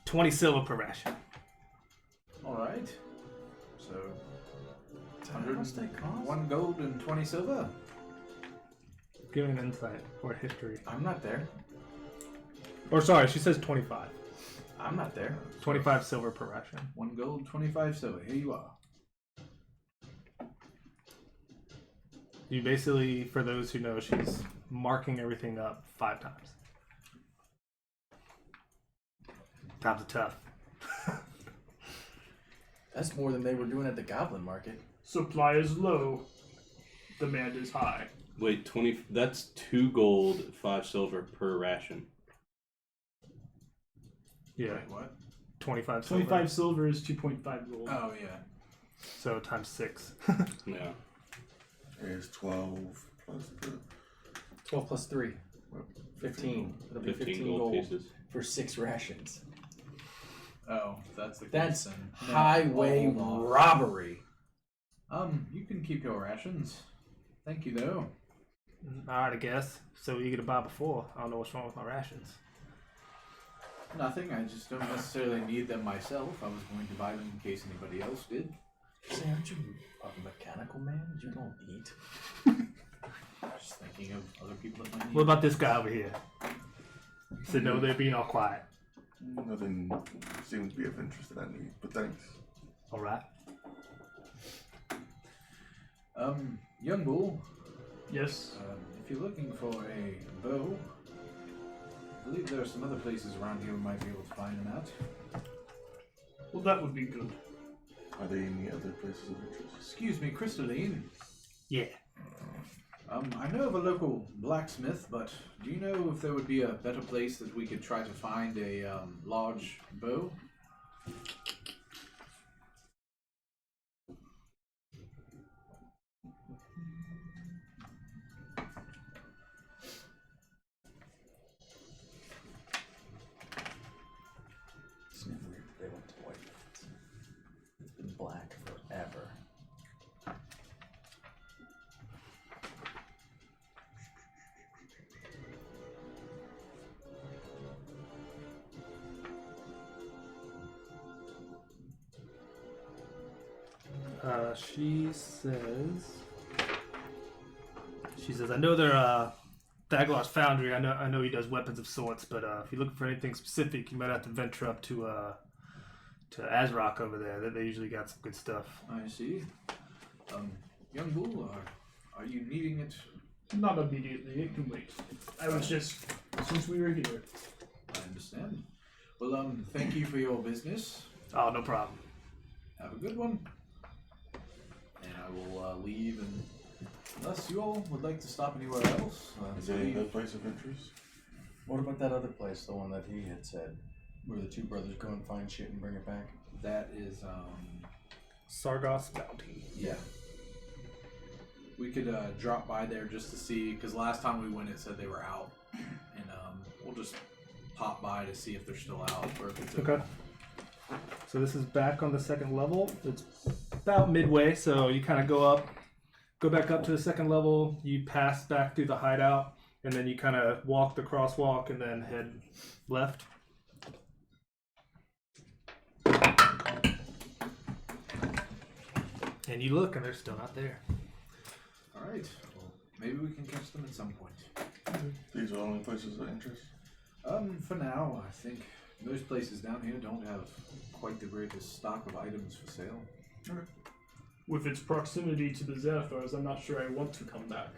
S1: 20 silver per ration.
S4: Alright. So,
S2: How much they cost?
S4: 1 gold and 20 silver?
S1: Give me an insight or history.
S2: I'm not there.
S1: Or sorry, she says 25.
S2: I'm not there.
S1: 25 silver per ration.
S4: 1 gold, 25 silver. Here you are.
S1: You basically, for those who know, she's marking everything up 5 times. Times are tough.
S2: That's more than they were doing at the Goblin Market.
S3: Supply is low. Demand is high.
S5: Wait, 20. That's 2 gold, 5 silver per ration.
S1: Yeah,
S4: Wait, what?
S1: 25 silver.
S3: 25 silver is 2.5 gold.
S4: Oh, yeah.
S1: So times 6.
S5: Yeah.
S6: It's 12 plus the
S2: 12 plus 3. 15. It'll be
S5: 15
S2: 15
S5: gold
S2: gold
S5: pieces.
S2: for 6 rations.
S4: Oh, if that's the case.
S2: That's
S4: then.
S2: highway
S4: Hold on.
S2: robbery.
S4: You can keep your rations. Thank you, though.
S1: Alright, I guess. So eager to buy before. I don't know what's wrong with my rations.
S4: Nothing. I just don't necessarily need them myself. I was going to buy them in case anybody else did.
S2: Say, aren't you a mechanical man? You don't eat.
S4: Just thinking of other people that might need.
S1: What about this guy over here? He said no, they're being all quiet.
S6: nothing seems to be of interest that I need, but thanks.
S1: Alright.
S4: Young bull,
S3: Yes.
S4: if you're looking for a bow, I believe there are some other places around here we might be able to find them at.
S3: Well, that would be good.
S6: Are there any other places of interest?
S4: Excuse me, Crystalline.
S1: Yeah.
S4: I know of a local blacksmith, but do you know if there would be a better place that we could try to find a large bow?
S2: It's never they went to white. It's been black forever.
S1: She says, I know they're Thaglar's foundry. I know he does weapons of sorts, but if you're looking for anything specific, you might have to venture up to Azrock over there. They usually got some good stuff.
S4: I see. Young bull, are you needing it?
S3: Not immediately. It can wait. I was just since we were here.
S4: I understand. Well, thank you for your business.
S1: Oh, no problem.
S4: Have a good one. And I will leave, and unless you all would like to stop anywhere else,
S6: Is there any other place of interest?
S2: What about that other place, the one that he had said, where the two brothers go and find shit and bring it back?
S4: that is,
S1: Sargos Bounty.
S4: yeah. We could drop by there just to see, because last time we went it said they were out, and we'll just pop by to see if they're still out or if it's
S1: Okay. So this is back on the second level. It's about midway, so you kind of go back up to the second level. You pass back through the hideout, and then you kind of walk the crosswalk, and then head left. And you look, and they're still not there.
S4: All right. Well, maybe we can catch them at some point.
S6: These are the only places of interest.
S4: For now, I think most places down here don't have quite the greatest stock of items for sale.
S3: With its proximity to the Xanathars, I'm not sure I want to come back.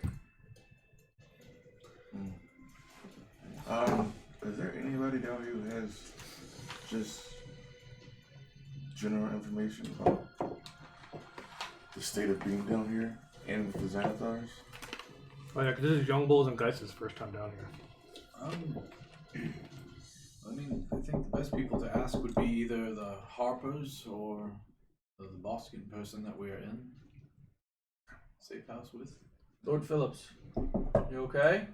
S6: Is there anybody down here who has just general information about the state of being down here and the Xanathars?
S1: Oh yeah, because this is Young Bulls and Geist's first time down here.
S4: I mean, I think the best people to ask would be either the Harpers or the Boskin person that we're in safe house with.
S2: Lord Phillips, you okay?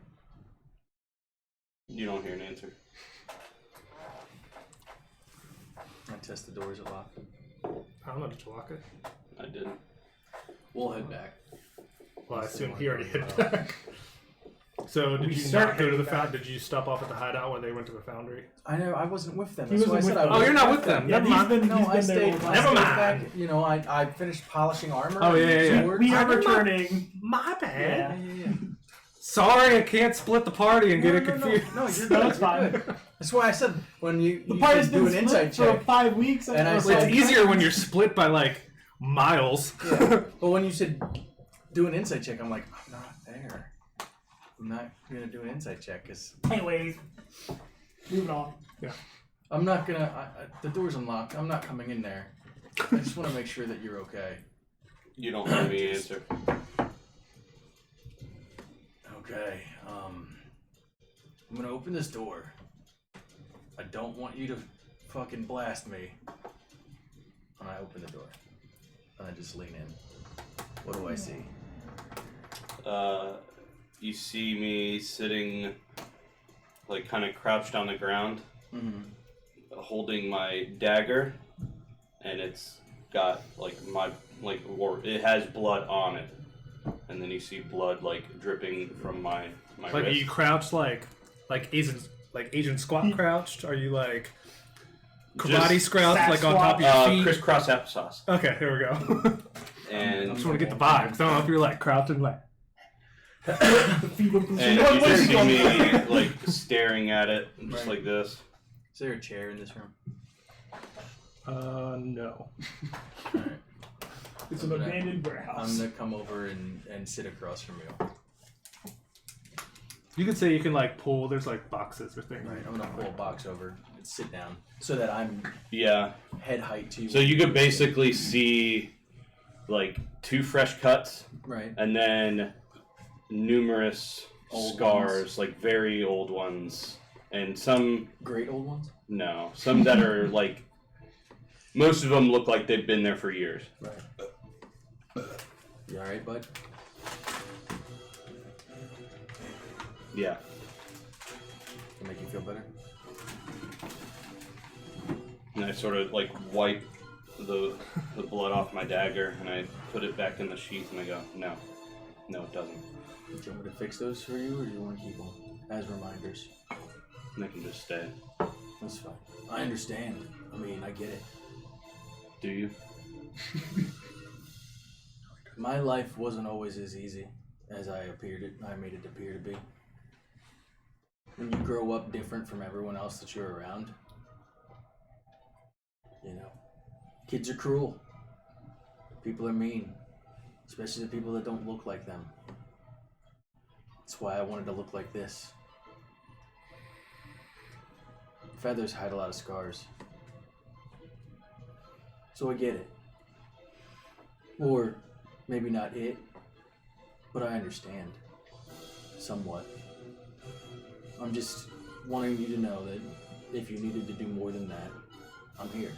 S5: You don't hear an answer.
S2: I test the doors a lot.
S1: I don't know, did you lock it?
S5: I didn't.
S2: We'll head back.
S1: Well, I assume he already hit back. So did
S3: We
S1: you
S3: start
S1: not go to the
S3: heading back.
S1: foundry? Did you stop off at the hideout when they went to the foundry?
S2: I know, I wasn't with them.
S3: He
S2: That's why I
S3: wasn't
S2: said
S3: with
S2: I
S3: them.
S1: Oh,
S2: was
S1: you're not with them.
S3: Yeah,
S1: Never mind.
S2: No, I
S3: he's been there
S2: stayed.
S3: all
S2: I
S1: Never
S3: the
S2: stayed
S3: time.
S1: mind.
S2: back. You know, I finished polishing armor.
S1: Oh, yeah, yeah, yeah.
S2: swords.
S3: We are
S2: Yeah,
S3: returning.
S1: My bad.
S2: yeah.
S1: Sorry, I can't split the party and get it confused.
S2: No, you're
S3: No,
S2: good.
S3: it's
S2: You're
S3: fine.
S2: good. That's why I said when you
S3: The party's
S2: should
S3: been
S2: do an insight
S3: split for
S2: check.
S3: 5 weeks.
S2: And I
S3: or
S2: said-
S3: so.
S1: It's easier when you're split by like miles.
S2: Yeah. But when you said do an insight check, I'm like, I'm not there. I'm not gonna do an insight check because
S3: Anyways, moving on.
S2: I'm not gonna. The door's unlocked. I'm not coming in there. I just want to make sure that you're okay.
S5: You don't have any answer.
S2: Okay. I'm gonna open this door. I don't want you to fucking blast me. And I open the door. And I just lean in. What do I see?
S5: You see me sitting, like, kind of crouched on the ground, holding my dagger, and it's got it has blood on it, and then you see blood like dripping from my
S1: Like, are
S5: wrist.
S1: you crouched like Asian squat crouched? Are you like karate
S5: Just
S1: crouched,
S3: sat
S1: like on top of your feet?
S5: crisscross applesauce,
S1: Okay, here we go.
S5: and
S1: I just want to get the vibe. 'Cause I don't know if you're like crouching like.
S3: The fever position.
S5: and
S3: What
S5: you
S3: is
S5: just see
S3: going
S5: me
S3: on?
S5: like staring at it, just like this.
S2: Is there a chair in this room?
S1: No.
S2: Alright.
S3: It's an abandoned
S2: I'm
S3: warehouse.
S2: gonna come over and sit across from you.
S1: You could say you can like pull. There's like boxes or things.
S2: Right. I'm gonna pull a box over and sit down so that I'm
S5: Yeah.
S2: head height to you.
S5: So you could basically see like 2 fresh cuts,
S2: Right.
S5: and then numerous
S2: Old
S5: scars,
S2: ones.
S5: like very old ones, and some
S2: Great old ones.
S5: some that are like most of them look like they've been there for years.
S2: Right. You alright, bud?
S5: Yeah.
S2: Can make you feel better?
S5: And I sort of like wipe the blood off my dagger, and I put it back in the sheath, and I go, no, it doesn't.
S2: Do you want me to fix those for you, or do you want to keep them as reminders?
S5: And they can just stay.
S2: That's fine. I understand. I mean, I get it.
S5: Do you?
S2: My life wasn't always as easy as I made it appear to be. When you grow up different from everyone else that you're around, you know, kids are cruel. People are mean, especially the people that don't look like them. That's why I wanted to look like this. Feathers hide a lot of scars. So I get it. Or maybe not it, but I understand. Somewhat. I'm just wanting you to know that if you needed to do more than that, I'm here.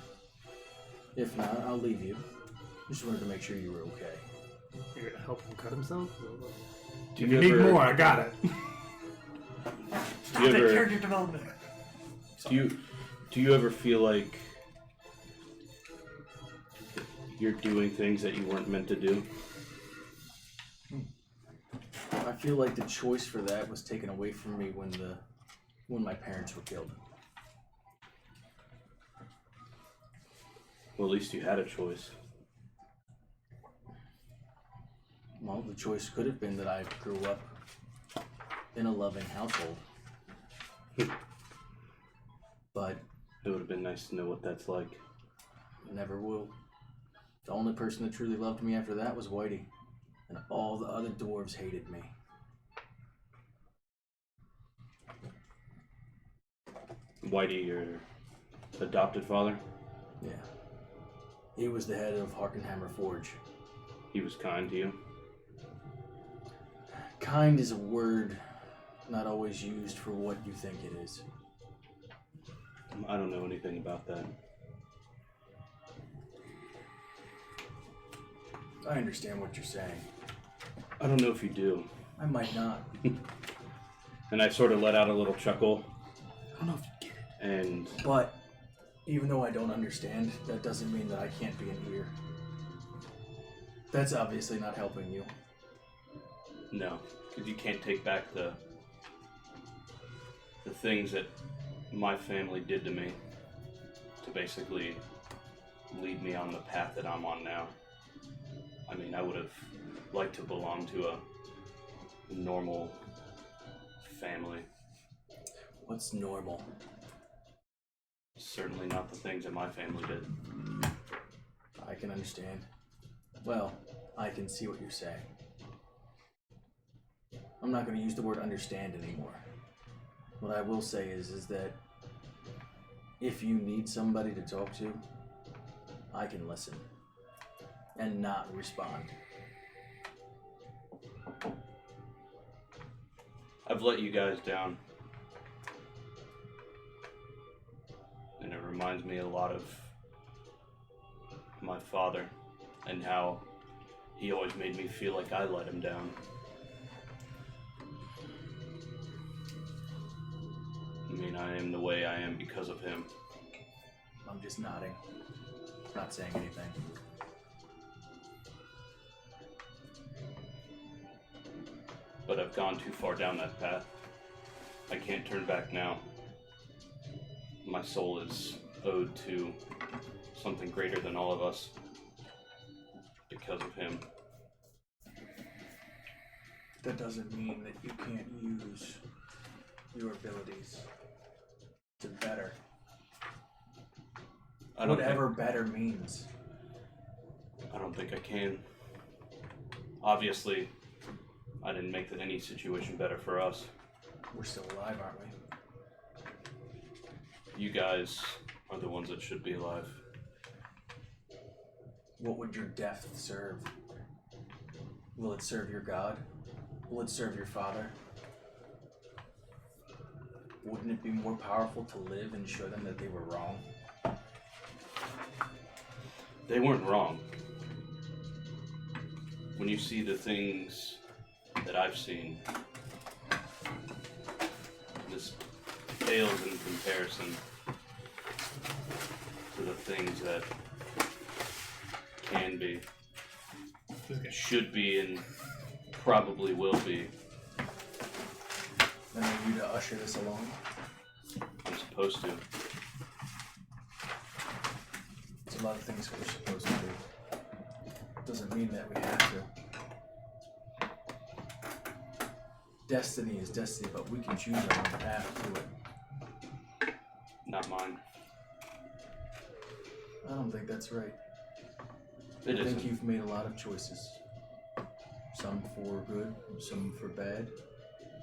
S2: If not, I'll leave you. Just wanted to make sure you were okay.
S1: You're gonna help him cut himself?
S5: Do
S1: If you need more, I got it.
S5: Do you ever?
S3: Character development.
S5: Do you ever feel like you're doing things that you weren't meant to do.
S2: I feel like the choice for that was taken away from me when my parents were killed.
S5: Well, at least you had a choice.
S2: Well, the choice could have been that I grew up in a loving household. But
S5: It would have been nice to know what that's like.
S2: never will. The only person that truly loved me after that was Whitey, and all the other dwarves hated me.
S5: Whitey, your adopted father,
S2: Yeah. He was the head of Harkenhammer Forge.
S5: he was kind to you.
S2: Kind is a word not always used for what you think it is.
S5: I don't know anything about that.
S2: I understand what you're saying.
S5: I don't know if you do.
S2: I might not.
S5: And I sort of let out a little chuckle,
S2: I don't know if you get it.
S5: and
S2: But even though I don't understand, that doesn't mean that I can't be an ear. That's obviously not helping you.
S5: no, because you can't take back the things that my family did to me to basically lead me on the path that I'm on now. I mean, I would have liked to belong to a normal family.
S2: What's normal?
S5: Certainly not the things that my family did.
S2: I can understand. Well, I can see what you're saying. I'm not going to use the word understand anymore. What I will say is that if you need somebody to talk to, I can listen and not respond.
S5: I've let you guys down. And it reminds me a lot of my father and how he always made me feel like I let him down. I mean, I am the way I am because of him.
S2: I'm just nodding, not saying anything.
S5: But I've gone too far down that path. I can't turn back now. My soul is owed to something greater than all of us because of him.
S2: That doesn't mean that you can't use your abilities to better. Whatever better means.
S5: I don't think I can. Obviously, I didn't make any situation better for us.
S2: We're still alive, aren't we?
S5: You guys are the ones that should be alive.
S2: What would your death serve? Will it serve your god? Will it serve your father? Wouldn't it be more powerful to live and show them that they were wrong?
S5: They weren't wrong. When you see the things that I've seen, this pales in comparison to the things that can be, should be, and probably will be.
S2: And are you to usher this along?
S5: I'm supposed to.
S2: There's a lot of things we're supposed to do. Doesn't mean that we have to. Destiny is destiny, but we can choose our own path to it.
S5: Not mine.
S2: I don't think that's right.
S5: It
S2: I think
S5: isn't.
S2: you've made a lot of choices. Some for good, some for bad.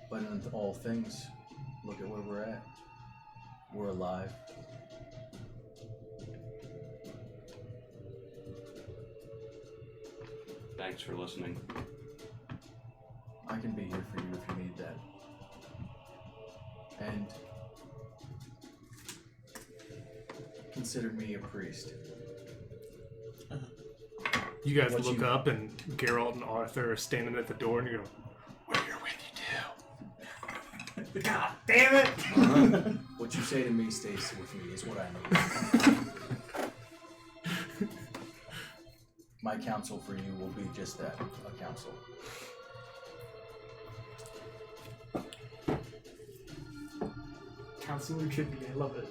S2: But in all things, look at where we're at. We're alive.
S5: Thanks for listening.
S2: I can be here for you if you need that. And consider me a priest.
S1: You guys
S2: What
S1: look
S2: you-
S1: up, and Geralt and Arthur are standing at the door, and you go, "We're here with you too." God damn it!
S2: What you say to me stays with me is what I mean. my counsel for you will be just that, a counsel.
S3: Counselor Chippy, I love it.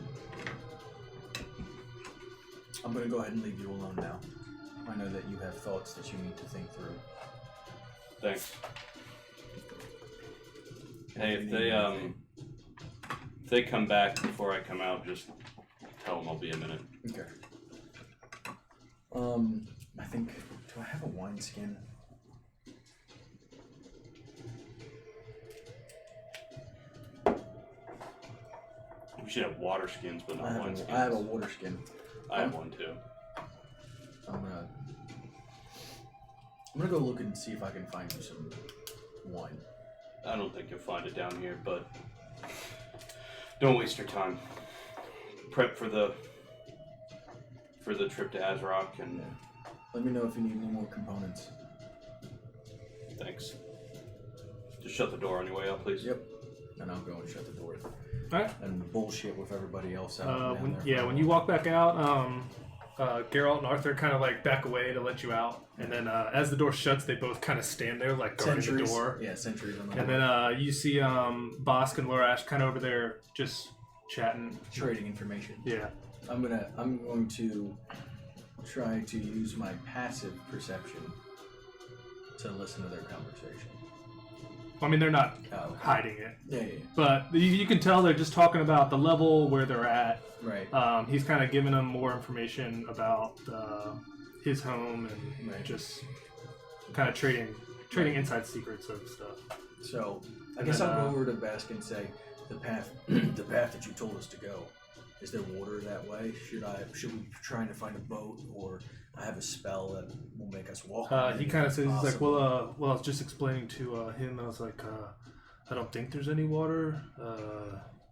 S2: I'm going to go ahead and leave you alone now. I know that you have thoughts that you need to think through.
S5: Thanks. Hey, if they come back before I come out, just tell them I'll be a minute.
S2: Okay. I think, do I have a wineskin?
S5: We should have water skins, but not wine skins.
S2: I have a water skin.
S5: I have one too.
S2: I'm gonna go look and see if I can find you some wine.
S5: I don't think you'll find it down here, but don't waste your time. Prep for the trip to Azrock, and
S2: let me know if you need any more components.
S5: thanks. Just shut the door on your way out, please.
S2: Yep. And I'll go and shut the door.
S1: Alright.
S2: And bullshit with everybody else out.
S1: When you walk back out, Geralt and Arthur kind of like back away to let you out, and then as the door shuts, they both kind of stand there like guarding the door.
S2: Yeah, sentries on the
S1: And
S2: door.
S1: then you see Bosk and Lorash kind of over there just chatting,
S2: Trading information.
S1: Yeah.
S2: I'm going to try to use my passive perception to listen to their conversation.
S1: I mean, they're not
S2: Oh,
S1: hiding it,
S2: yeah.
S1: but you can tell they're just talking about the level where they're at.
S2: Right.
S1: He's kind of giving them more information about his home and
S2: Right.
S1: just kind of trading inside secrets of stuff.
S2: So I
S1: And
S2: guess
S1: then,
S2: I'll go over to Bask and say, the path that you told us to go. Is there water that way? Should we be trying to find a boat, or I have a spell that will make us walk?
S1: He kind of says, he's like,
S2: possible?
S1: well, I was just explaining to him. I was like, I don't think there's any water.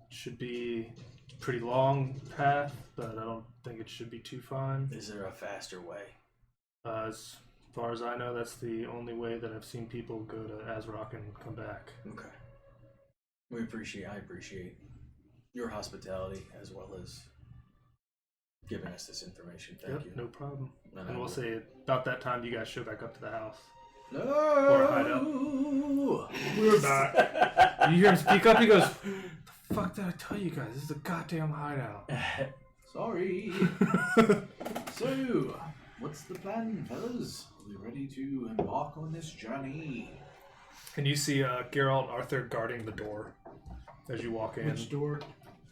S1: Should be a pretty long path, but I don't think it should be too fine.
S2: Is there a faster way?
S1: As far as I know, that's the only way that I've seen people go to Azrock and come back.
S2: Okay. I appreciate your hospitality as well as giving us this information. Thank you.
S1: No problem.
S2: And
S1: And we'll say about that time you guys show back up to the house.
S2: No.
S1: Or hideout. We're back. You hear him speak up, he goes, the fuck did I tell you guys? This is a goddamn hideout.
S4: Sorry. So, what's the plan, fellas? Are we ready to embark on this journey?
S1: And you see Geralt and Arthur guarding the door as you walk in.
S3: Which door?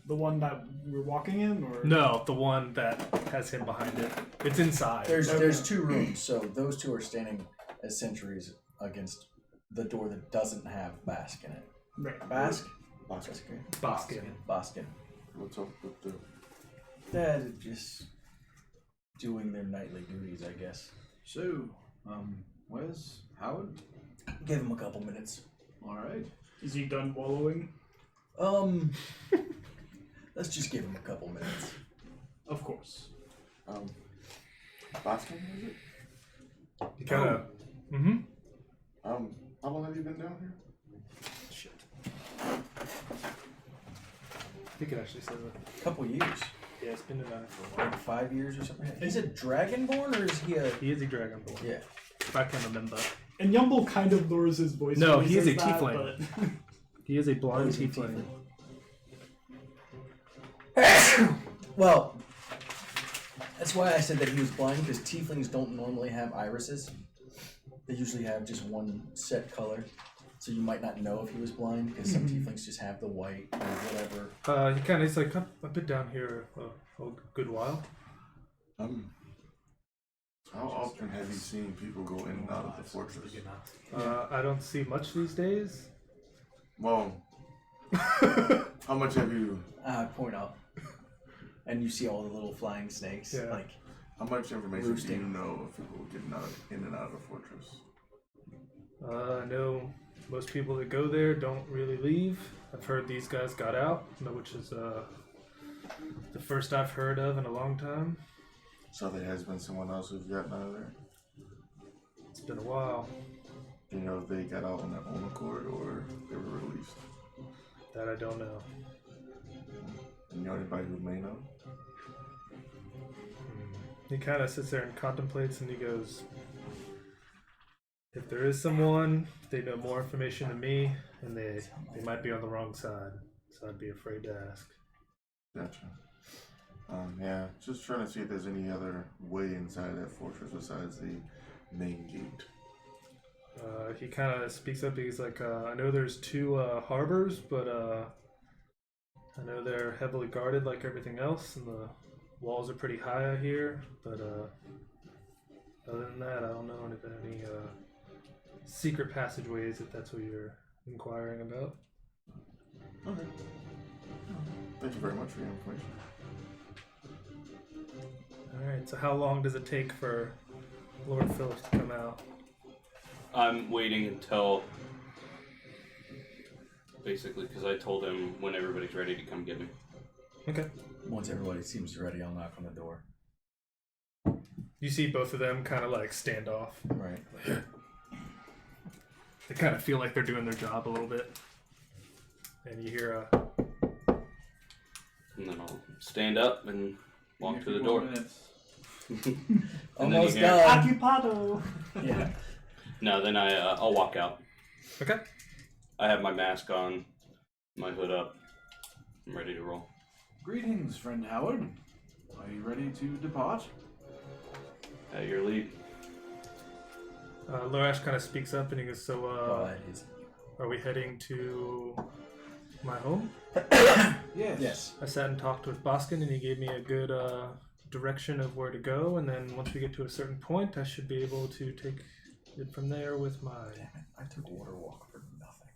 S3: The one that we're walking in, or
S1: No, the one that has him behind it. It's inside.
S2: There's two rooms, so those two are standing as sentries against the door that doesn't have Bask in it.
S3: Right.
S2: Bask?
S1: Boskin.
S2: Baskin.
S6: What's up with the...
S2: They're just doing their nightly duties, I guess.
S4: So, where's Howard?
S2: Give him a couple minutes.
S4: All right.
S3: Is he done wallowing?
S2: Let's just give him a couple minutes.
S3: Of course.
S6: Boston, is it?
S1: You kind of. Mm-hmm.
S6: How long have you been down here?
S1: Shit. I think it actually says it.
S2: Couple years.
S1: Yeah, it's been down there for a while.
S2: Like 5 years or something. Is it Dragonborn or is he a...
S1: He is a dragonborn.
S2: Yeah.
S1: If I can remember.
S3: And Yumble kind of lowers his voice.
S1: No,
S3: when
S1: he is
S3: says
S1: a
S3: that,
S1: tiefling.
S3: but-
S1: He is a blind
S2: He's a
S1: tiefling.
S2: Well, that's why I said that he was blind, because tieflings don't normally have irises. They usually have just one set color. So you might not know if he was blind, because some tieflings just have the white or whatever.
S1: He kind of, he's like, I've been down here a good while.
S6: How often have you seen people go in and out of the fortress?
S1: I don't see much these days.
S6: Well, how much have you...
S2: I point out. And you see all the little flying snakes.
S1: Yeah.
S2: Like,
S6: How much information
S2: Roosting.
S6: do you know of people getting in and out of the fortress?
S1: I know most people that go there don't really leave. I've heard these guys got out, which is the first I've heard of in a long time.
S6: So there has been someone else who's gotten out of there?
S1: It's been a while.
S6: Do you know if they got out on their own accord or they were released?
S1: That I don't know.
S6: And you know anybody who may know?
S1: He kind of sits there and contemplates, and he goes, if there is someone, they know more information than me, and they might be on the wrong side, so I'd be afraid to ask.
S6: Gotcha. Yeah, just trying to see if there's any other way inside that fortress besides the main gate.
S1: He kind of speaks up. He's like, I know there's 2 harbors, but I know they're heavily guarded like everything else, and the walls are pretty high out here. But other than that, I don't know if there are any secret passageways, if that's what you're inquiring about.
S6: Okay. Thank you very much for your information.
S1: Alright, so how long does it take for Lord Phillips to come out?
S5: I'm waiting until, basically, because I told him when everybody's ready to come get me.
S1: Okay.
S2: Once everybody seems ready, I'll knock on the door.
S1: You see both of them kind of like stand off.
S2: Right.
S1: They kind of feel like they're doing their job a little bit. And you hear
S5: And then I'll stand up and walk
S4: In a
S5: to the
S4: few
S5: door.
S4: more minutes.
S5: And
S2: Almost
S5: then you hear,
S2: done.
S3: Occupado!
S2: Yeah.
S5: No, then I'll walk out.
S1: Okay.
S5: I have my mask on, my hood up. I'm ready to roll.
S4: Greetings, friend Howard. Are you ready to depart?
S5: At your lead.
S1: Lorash kind of speaks up and he goes, so
S2: Well, that is.
S1: are we heading to my home?
S4: Yes.
S2: Yes.
S1: I sat and talked with Boskin and he gave me a good direction of where to go, and then once we get to a certain point I should be able to take it from there with my...
S2: Damn it, I took a water walk for nothing.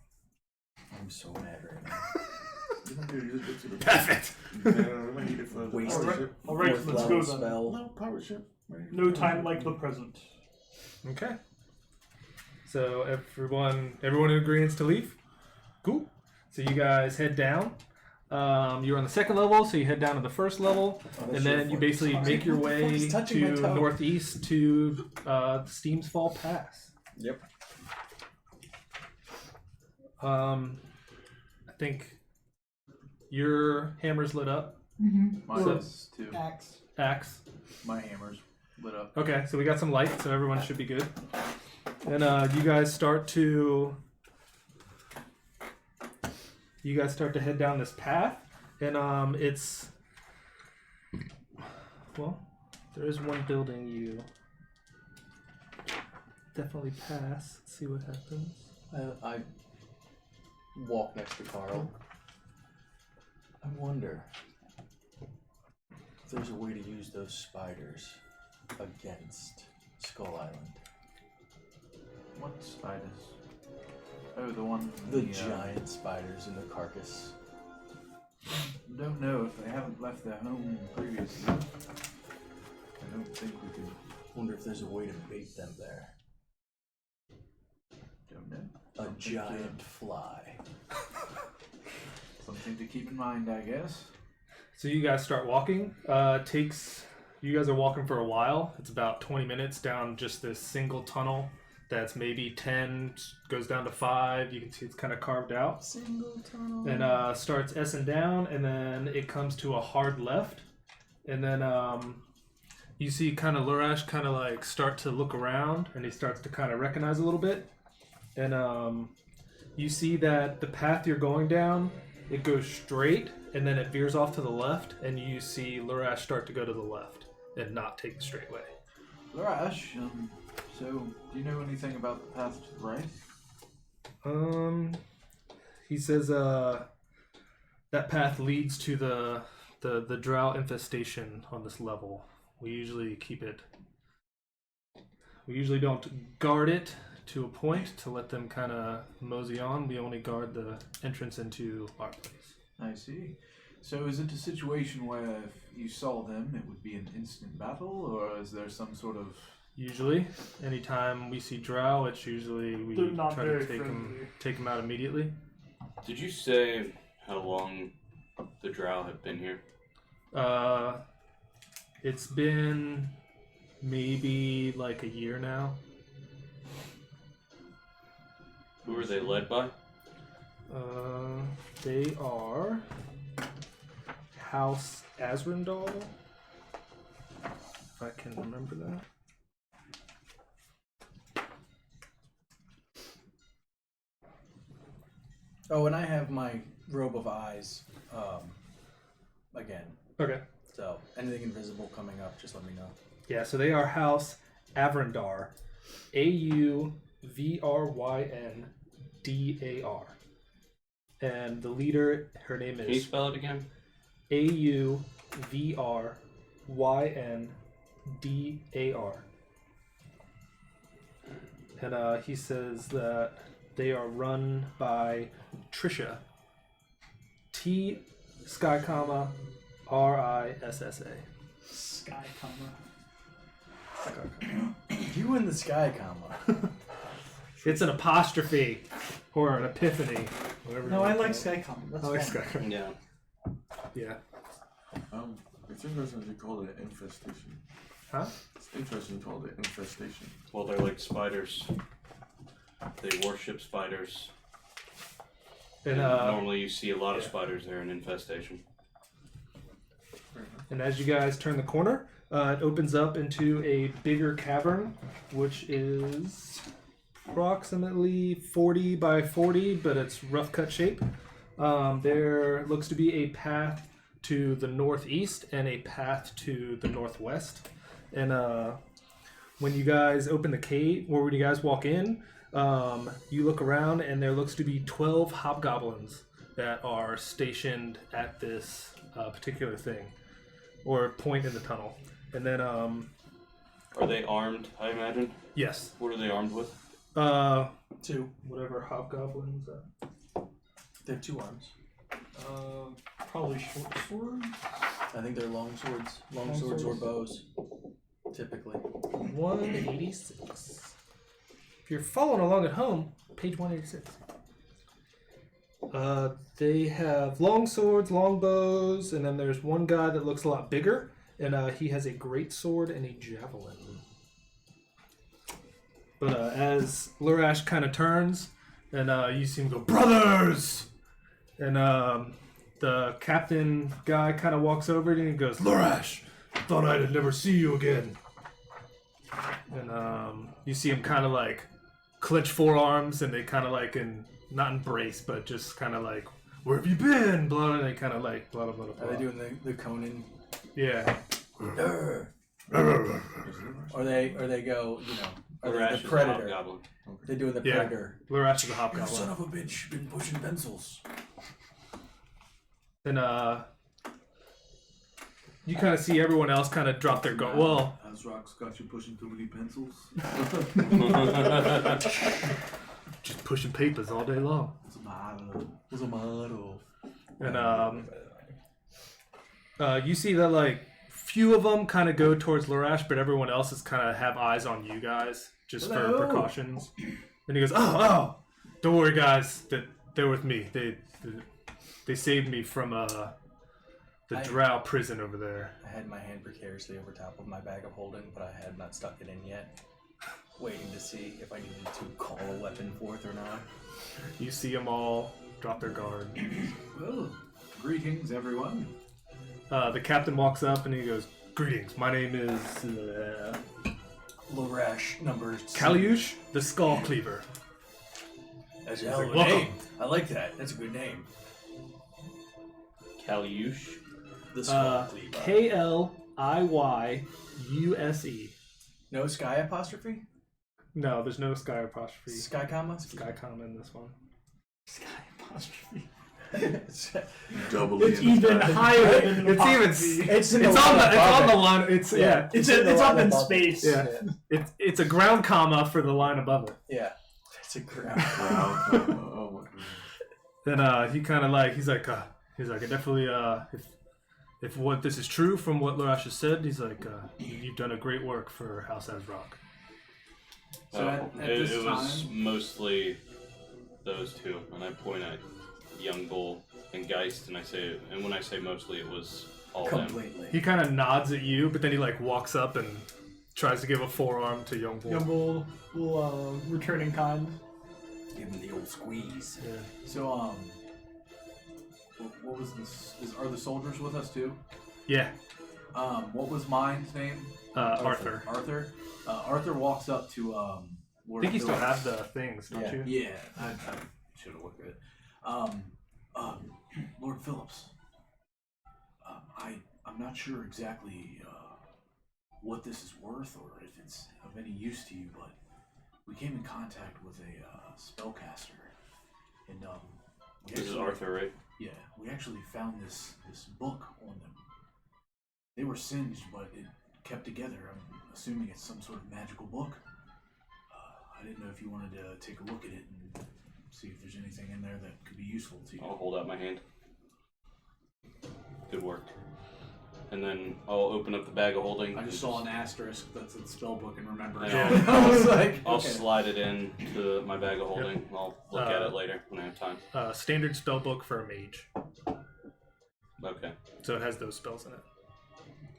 S2: I'm so mad right now.
S6: You don't do just get to the
S1: Perfect!
S6: we might need it for the
S2: Wasted.
S6: pirate ship.
S3: Alright,
S2: Fourth
S3: let's
S2: level
S3: go then.
S2: spell.
S6: No, pirate ship. Right?
S3: No time like the present.
S1: Okay. So everyone in agreement to leave? Cool. So you guys head down. You're on the 2nd level, so you head down to the 1st level, and then you basically make your way
S2: It's touching my
S1: to
S2: toe.
S1: northeast to Steam's Fall Pass.
S2: Yep.
S3: Mm-hmm.
S1: I think your hammer's lit up.
S4: Mine
S1: So-
S4: is too.
S1: Axe.
S4: My hammer's lit up.
S1: Okay, so we got some light, so everyone should be good. And you guys start to head down this path, and it's, well, there is one building you definitely pass. Let's see what happens.
S2: I walk next to Carl. I wonder if there's a way to use those spiders against Skull Island.
S4: What spiders? Oh, the one.
S2: The giant spiders in the carcass.
S4: Don't know if they haven't left their home previously. I don't think we could.
S2: Wonder if there's a way to bait them there.
S4: Don't know.
S2: A
S4: Something
S2: giant fly.
S4: Something to keep in mind, I guess.
S1: So you guys start walking. You guys are walking for a while. It's about 20 minutes down just this single tunnel that's maybe 10, goes down to 5. You can see it's kind of carved out.
S2: Single tunnel.
S1: And starts S-ing down, and then it comes to a hard left. And then you see kind of Lorash kind of like start to look around, and he starts to kind of recognize a little bit. And you see that the path you're going down, it goes straight, and then it veers off to the left, and you see Lorash start to go to the left and not take the straight way.
S4: Lorash, so do you know anything about the path to the right?
S1: He says that path leads to the drow infestation on this level. We usually don't guard it to a point to let them kind of mosey on. We only guard the entrance into our place.
S4: I see. So is it a situation where if you saw them, it would be an instant battle, or is there some sort of...
S1: Usually, anytime we see drow, it's usually we
S3: They're not
S1: try to
S3: very
S1: take them out immediately.
S5: Did you say how long the drow have been here?
S1: It's been maybe like a year now.
S5: Who are they led by?
S1: They are House Azrindal, if I can remember that.
S2: Oh, and I have my robe of eyes again.
S1: Okay.
S2: So anything invisible coming up, just let me know.
S1: Yeah, so they are House Avrindar. AuvrynDar. And the leader, her name
S5: Can you
S1: is
S5: spell it again?
S1: AuvrynDar. And he says that they are run by Trisha. T Sky comma Rissa.
S3: Sky comma.
S2: You in the sky, comma.
S1: It's an apostrophe or an epiphany. Whatever.
S3: No,
S1: you
S3: I
S1: want to
S3: like
S1: call
S3: sky comma.
S1: it.
S3: That's
S1: I like
S3: fine.
S1: Sky comma.
S5: Yeah.
S1: Yeah.
S6: It's interesting you call it infestation.
S1: Huh?
S6: It's interesting you call it infestation.
S5: Well, they're like spiders. They worship spiders.
S1: And
S5: normally you see a lot of
S1: yeah.
S5: spiders there in infestation.
S1: And as you guys turn the corner, it opens up into a bigger cavern, which is approximately 40 by 40, but it's rough cut shape. There looks to be a path to the northeast and a path to the northwest. And when you guys open the cave, or when you guys walk in, you look around and there looks to be 12 hobgoblins that are stationed at this particular thing, or point in the tunnel. And then,
S5: Are they armed, I imagine?
S1: yes.
S5: What are they armed with?
S2: 2.
S1: Whatever hobgoblins are.
S2: They have 2 arms.
S3: Probably short sword.
S2: I think they're long swords. Long swords or bows, typically.
S1: 186. If you're following along at home, page 186. They have long swords, long bows, and then there's one guy that looks a lot bigger, and he has a great sword and a javelin. But as Lurash kind of turns, and you see him go, "Brothers!" And the captain guy kind of walks over and he goes, "Lurash, thought I'd never see you again." And you see him kind of like clench forearms, and they kind of like not embrace, but just kind of like, "Where have you been?" Blah, and they kind of like blah blah blah. Blah.
S2: Are they doing the Conan?
S1: Yeah.
S2: Or they go, are they
S5: Rash
S2: the
S5: is a
S2: predator?
S5: hobgoblin.
S2: They're doing the
S1: Yeah.
S2: predator.
S1: Lurash is a
S2: You
S1: hobgoblin.
S2: son of a bitch, been pushing pencils.
S1: And you kind of see everyone else kind of drop their gun. Well,
S8: Azrock's got you pushing too many pencils.
S1: just pushing papers all day long.
S8: It's a model.
S2: Was a model.
S1: And you see that like few of them kind of go towards Lurash, but everyone else is kind of have eyes on you guys just for
S2: Hello.
S1: precautions. And he goes, "Oh, don't worry, guys. They're with me. They saved me from the drow prison over there."
S2: I had my hand precariously over top of my bag of holding, but I had not stuck it in yet. Waiting to see if I needed to call a weapon forth or not.
S1: You see them all drop their guard.
S4: Well, greetings, everyone.
S1: The captain walks up and he goes, "Greetings. My name is
S2: Lurash number
S1: Kaliush, the Skull Cleaver."
S2: That's a hell of a
S1: Welcome.
S2: name. I like that. That's a good name.
S5: Kaliush.
S2: The Skull Cleaver.
S1: KliYuse.
S2: No sky apostrophe?
S1: No, there's no sky apostrophe.
S2: Sky comma?
S1: Sky comma in this one.
S3: Sky apostrophe.
S6: Doubly
S3: It's
S6: in the
S3: even
S6: sky.
S3: higher than an
S1: It's even.
S3: apostrophe.
S1: It's
S2: in the
S1: on
S2: line
S1: the. It's
S2: above
S1: on
S2: it.
S1: the line. It's yeah.
S3: It's
S2: in the
S3: up
S2: line
S3: in
S2: above it.
S3: space.
S1: Yeah. It's a ground comma for the line above it.
S2: Yeah. It's a ground.
S6: Wow. Oh my god.
S1: Then he kind of like he's like I definitely if what this is true from what Lurash has said, he's like you've done a great work for House Azrock.
S4: So at
S5: it
S4: this
S5: was
S4: time-
S5: mostly those two, and I point at Young Bull and Geist, and when I say mostly, it was all them.
S2: Completely.
S1: He kind of nods at you, but then he like walks up and tries to give a forearm to Young Bull.
S3: Young Bull will return in kind.
S2: Give him the old squeeze.
S1: Yeah.
S4: So, what was this? Are the soldiers with us too?
S1: Yeah.
S4: What was mine's name?
S1: Arthur.
S4: Arthur. Arthur walks up to
S1: I think you still have the things, don't
S2: Yeah.
S1: you?
S4: Yeah, I should have looked at it. Lord Phillips. I'm not sure exactly what this is worth or if it's of any use to you, but we came in contact with a spellcaster, and
S5: This is Arthur, right?
S4: Yeah, we actually found this book on them. They were singed, but it kept together. I'm assuming it's some sort of magical book. I didn't know if you wanted to take a look at it and see if there's anything in there that could be useful to you.
S5: I'll hold out my hand. Good work. And then I'll open up the bag of holding.
S4: I just saw an asterisk that's in the spell book and remembered.
S5: Yeah.
S4: I was like,
S5: I'll
S4: okay.
S5: slide it in to my bag of holding. I'll look at it later when I have time.
S1: Standard spell book for a mage.
S5: Okay.
S1: So it has those spells in it.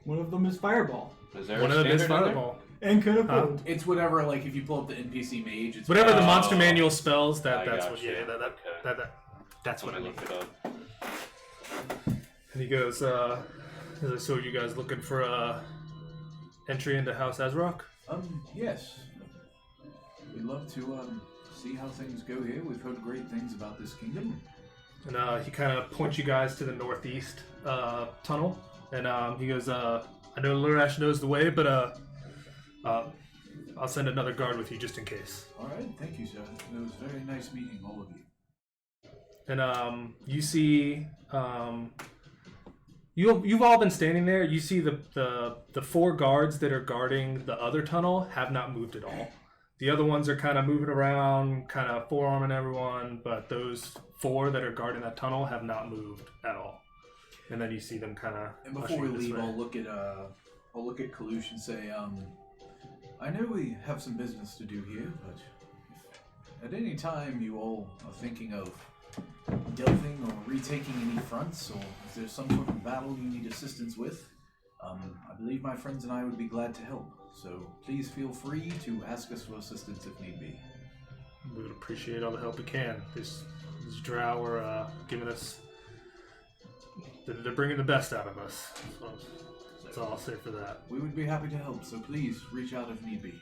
S3: One of them is Fireball.
S5: Is there
S1: One
S5: a
S1: of them is
S5: standard in there?
S1: Fireball.
S3: And Catapult.
S4: It's whatever, like if you pull up the NPC Mage, it's
S1: Whatever the
S5: Oh.
S1: monster manual spells,
S5: I
S1: that's
S5: got
S1: what.
S5: you.
S1: Yeah,
S5: Okay.
S1: that's what I
S5: Let me
S1: mean.
S5: look it up.
S1: And he goes, he's like, so you guys looking for entry into House Azrock?
S4: Yes. We'd love to see how things go here. We've heard great things about this kingdom.
S1: And he kind of points you guys to the northeast tunnel. And he goes, I know Lurash knows the way, but I'll send another guard with you just in case.
S4: All right, thank you, sir. It was very nice meeting all of you.
S1: And you see, you've all been standing there. You see the four guards that are guarding the other tunnel have not moved at all. The other ones are kind of moving around, kind of forearming everyone, but those four that are guarding that tunnel have not moved at all. And then you see them kind of.
S4: And before we leave, I'll look at Kalush and say, I know we have some business to do here, but if at any time you all are thinking of delving or retaking any fronts, or if there's some sort of battle you need assistance with, I believe my friends and I would be glad to help. So please feel free to ask us for assistance if need be.
S1: We would appreciate all the help we can. These drow are giving us. They're bringing the best out of us. So that's all I'll say for that.
S4: We would be happy to help, so please reach out if need be.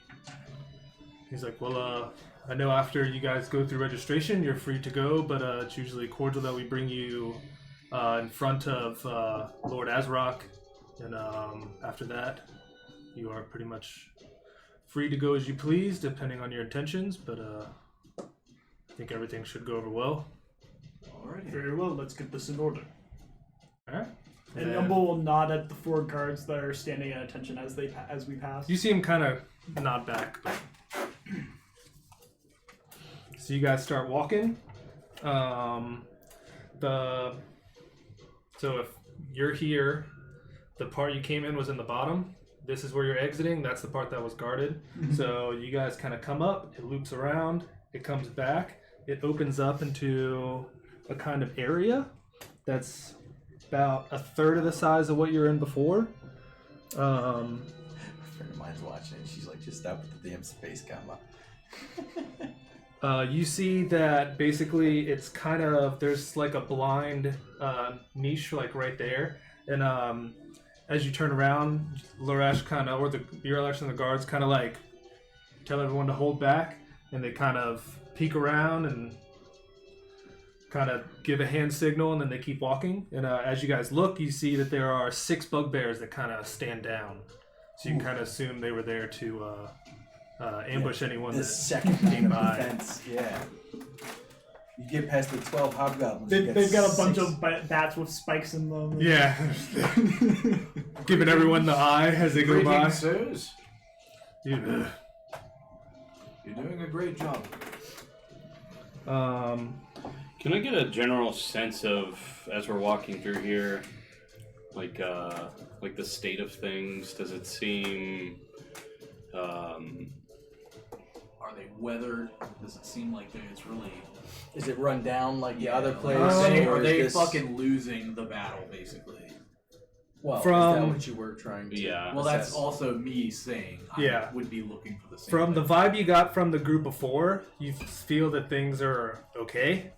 S1: He's like, well, I know after you guys go through registration, you're free to go, but it's usually cordial that we bring you in front of Lord Azrock, and after that, you are pretty much free to go as you please, depending on your intentions, but I think everything should go over well.
S4: Alrighty.
S3: Very well, let's get this in order.
S1: Alright.
S3: And Umbo will nod at the four guards that are standing at attention as we pass.
S1: You see him kind of nod back, but... So you guys start walking. So if you're here, the part you came in was in the bottom. This is where you're exiting. That's the part that was guarded. So you guys kind of come up. It loops around. It comes back. It opens up into a kind of area that's about a third of the size of what you were in before.
S2: A friend of mine's watching it. She's like, just stop with the damn space comma.
S1: You see that basically it's kind of, there's like a blind niche like right there. And as you turn around, Lurash kind of, or the Lurash and the guards kind of like tell everyone to hold back. And they kind of peek around and kind of give a hand signal, and then they keep walking. And as you guys look, you see that there are 6 bugbears that kind of stand down. So you can kind of assume they were there to ambush anyone
S2: The
S1: that
S2: second
S1: came by.
S2: defense, yeah. You get past the 12 hobgoblins.
S3: They've got a bunch of bats with spikes in them.
S1: Yeah. Giving everyone the eye as they go by.
S4: Greetings, sirs.
S1: Dude,
S4: You're doing a great job.
S5: Can I get a general sense of, as we're walking through here, like the state of things? Does it seem
S4: Are they weathered? Does it seem like it's really...
S2: Is it run down like the other place?
S4: Are
S2: or
S4: they
S2: is this...
S4: fucking losing the battle, basically?
S2: Well,
S1: From-
S2: is that what you were trying to
S5: Yeah.
S4: Well, that's
S2: assess?
S4: also me saying
S1: Yeah.
S4: I would be looking for the same
S1: from the
S4: thing.
S1: vibe you got from the group before, you feel that things are okay.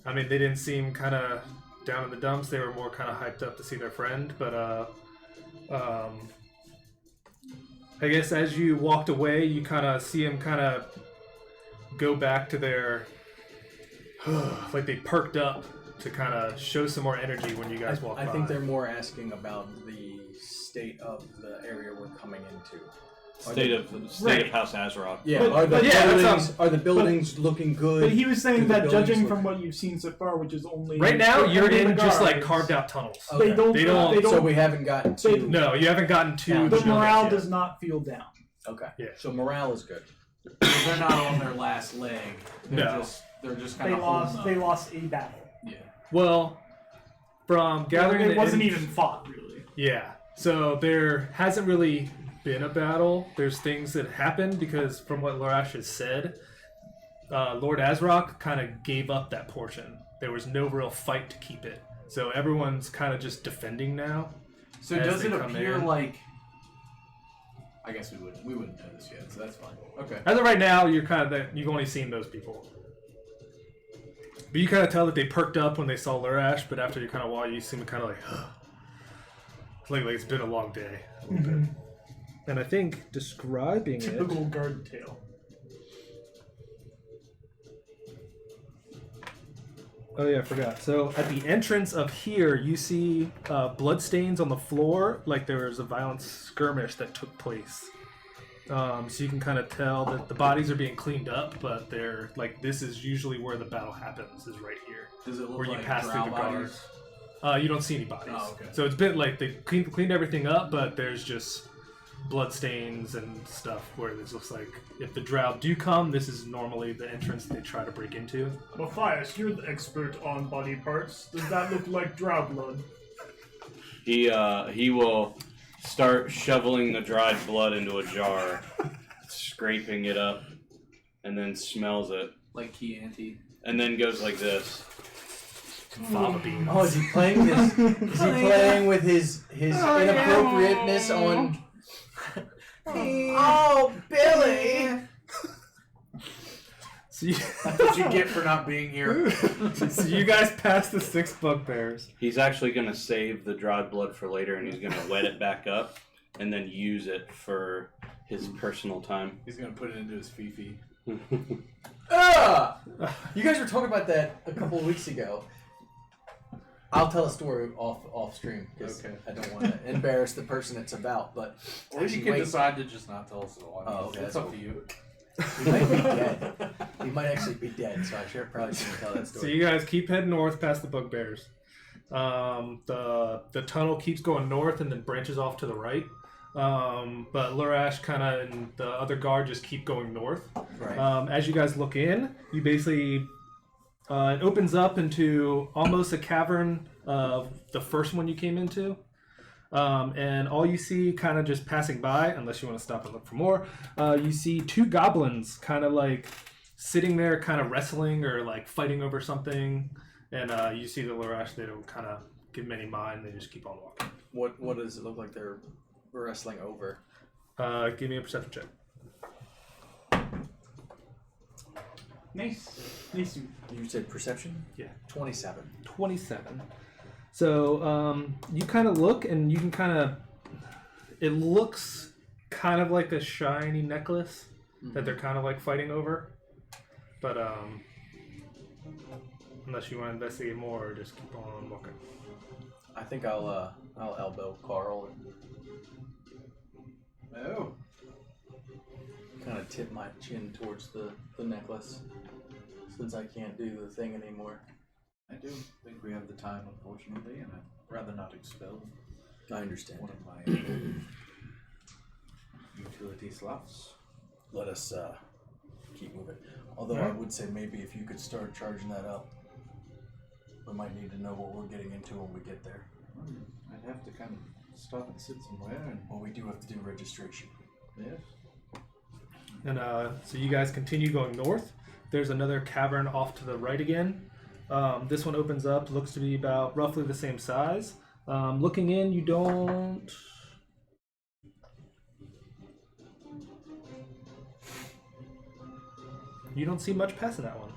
S1: I mean, they didn't seem kind of down in the dumps. They were more kind of hyped up to see their friend. But I guess as you walked away, you kind of see them kind of go back to their like they perked up to kind of show some more energy when you guys walk by.
S2: I think they're more asking about the state of the area we're coming into.
S5: State of House Azrock.
S2: Yeah, are the buildings looking good?
S3: But he was saying
S2: Do the
S3: that
S2: buildings
S3: judging
S2: look-
S3: from what you've seen so far, which is only
S1: Right now, you're
S3: the
S1: in just like
S3: guards,
S1: carved out tunnels.
S2: Okay.
S3: They don't.
S2: So we haven't gotten to.
S1: No, you haven't gotten to
S2: Yeah,
S1: the
S3: the
S1: buildings
S3: morale
S1: yet.
S3: does not feel down.
S2: Okay.
S1: Yeah.
S2: So morale is good.
S4: They're not on their last leg.
S1: No.
S4: They're just
S3: They
S4: kind of
S3: lost. They lost a battle.
S4: Yeah.
S1: Well, from gathering
S3: It wasn't
S1: in-
S3: even fought really.
S1: Yeah. So there hasn't really been a battle. There's things that happened because from what Larash has said, Lord Azrock kind of gave up that portion. There was no real fight to keep it. So everyone's kind of just defending now.
S4: So
S1: as
S4: does
S1: they
S4: it
S1: come
S4: appear
S1: in.
S4: like? I guess we wouldn't know this yet, so that's fine. Okay.
S1: As of right now, you've only seen those people. But you kind of tell that they perked up when they saw Larash, but after you kind of walk, you seem kind of like it's been a long day. A little bit. And I think describing it.
S3: Typical guard tale.
S1: Oh yeah, I forgot. So at the entrance of here, you see bloodstains on the floor, like there was a violent skirmish that took place. So you can kind of tell that the bodies are being cleaned up, but they're like this is usually where the battle happens, is right here,
S4: Does it look
S1: where you
S4: like
S1: pass through the
S4: drow
S1: guards.
S4: bodies?
S1: You don't see any bodies.
S4: Oh, okay.
S1: So it's been like they cleaned everything up, but there's just bloodstains and stuff where it looks like if the drow do come, this is normally the entrance they try to break into.
S3: Matthias, you're the expert on body parts. Does that look like drow blood?
S5: He will start shoveling the dried blood into a jar, scraping it up, and then smells it,
S4: Like Chianti.
S5: and then goes like this.
S1: Fava beans.
S2: Oh, is he playing this? Is he playing with his inappropriateness on? Oh, Billy!
S1: So you,
S7: That's what you get for not being here.
S1: so you guys pass the 6 bugbears.
S5: He's actually gonna save the dried blood for later, and he's gonna wet it back up, and then use it for his personal time.
S4: He's gonna put it into his fifi.
S2: You guys were talking about that a couple of weeks ago. I'll tell a story off stream because
S4: Okay.
S2: I don't want to embarrass the person it's about. But
S4: Or you
S2: actually,
S4: can
S2: wait,
S4: decide to just not tell us at all. I mean,
S2: Oh, okay,
S4: it's
S2: that's
S4: up
S2: cool.
S4: to you.
S2: he might be dead. He might actually be dead. So I probably shouldn't tell that
S1: So
S2: story.
S1: you guys keep heading north past the bugbears. The tunnel keeps going north and then branches off to the right. But Larash kind of and the other guard just keep going north.
S2: Right.
S1: As you guys look in, you basically it opens up into almost a cavern of the first one you came into. And all you see kind of just passing by, unless you want to stop and look for more, you see 2 goblins kind of like sitting there kind of wrestling or like fighting over something. And you see the Larash, they don't kind of give them any mind, they just keep on walking.
S2: What does it look like they're wrestling over?
S1: Give me a perception check.
S3: Nice. Nice.
S2: You said perception?
S1: Yeah.
S2: 27.
S1: 27. So you kind of look and you can kind of, it looks kind of like a shiny necklace that they're kind of like fighting over. But unless you want to investigate more or just keep on walking.
S2: I think I'll elbow Carl and
S4: Oh.
S2: kind of tip my chin towards the necklace since I can't do the thing anymore.
S4: I do think we have the time, unfortunately, and I'd rather not expel
S2: I understand.
S4: one of my utility slots.
S2: Let us keep moving. Although I would say maybe if you could start charging that up, we might need to know what we're getting into when we get there.
S4: I'd have to kind of stop and sit somewhere, and
S2: Well, we do have to do registration.
S4: yes.
S1: And so you guys continue going north. There's another cavern off to the right again. This one opens up, looks to be about roughly the same size. Looking in, you don't... You don't see much passing that one.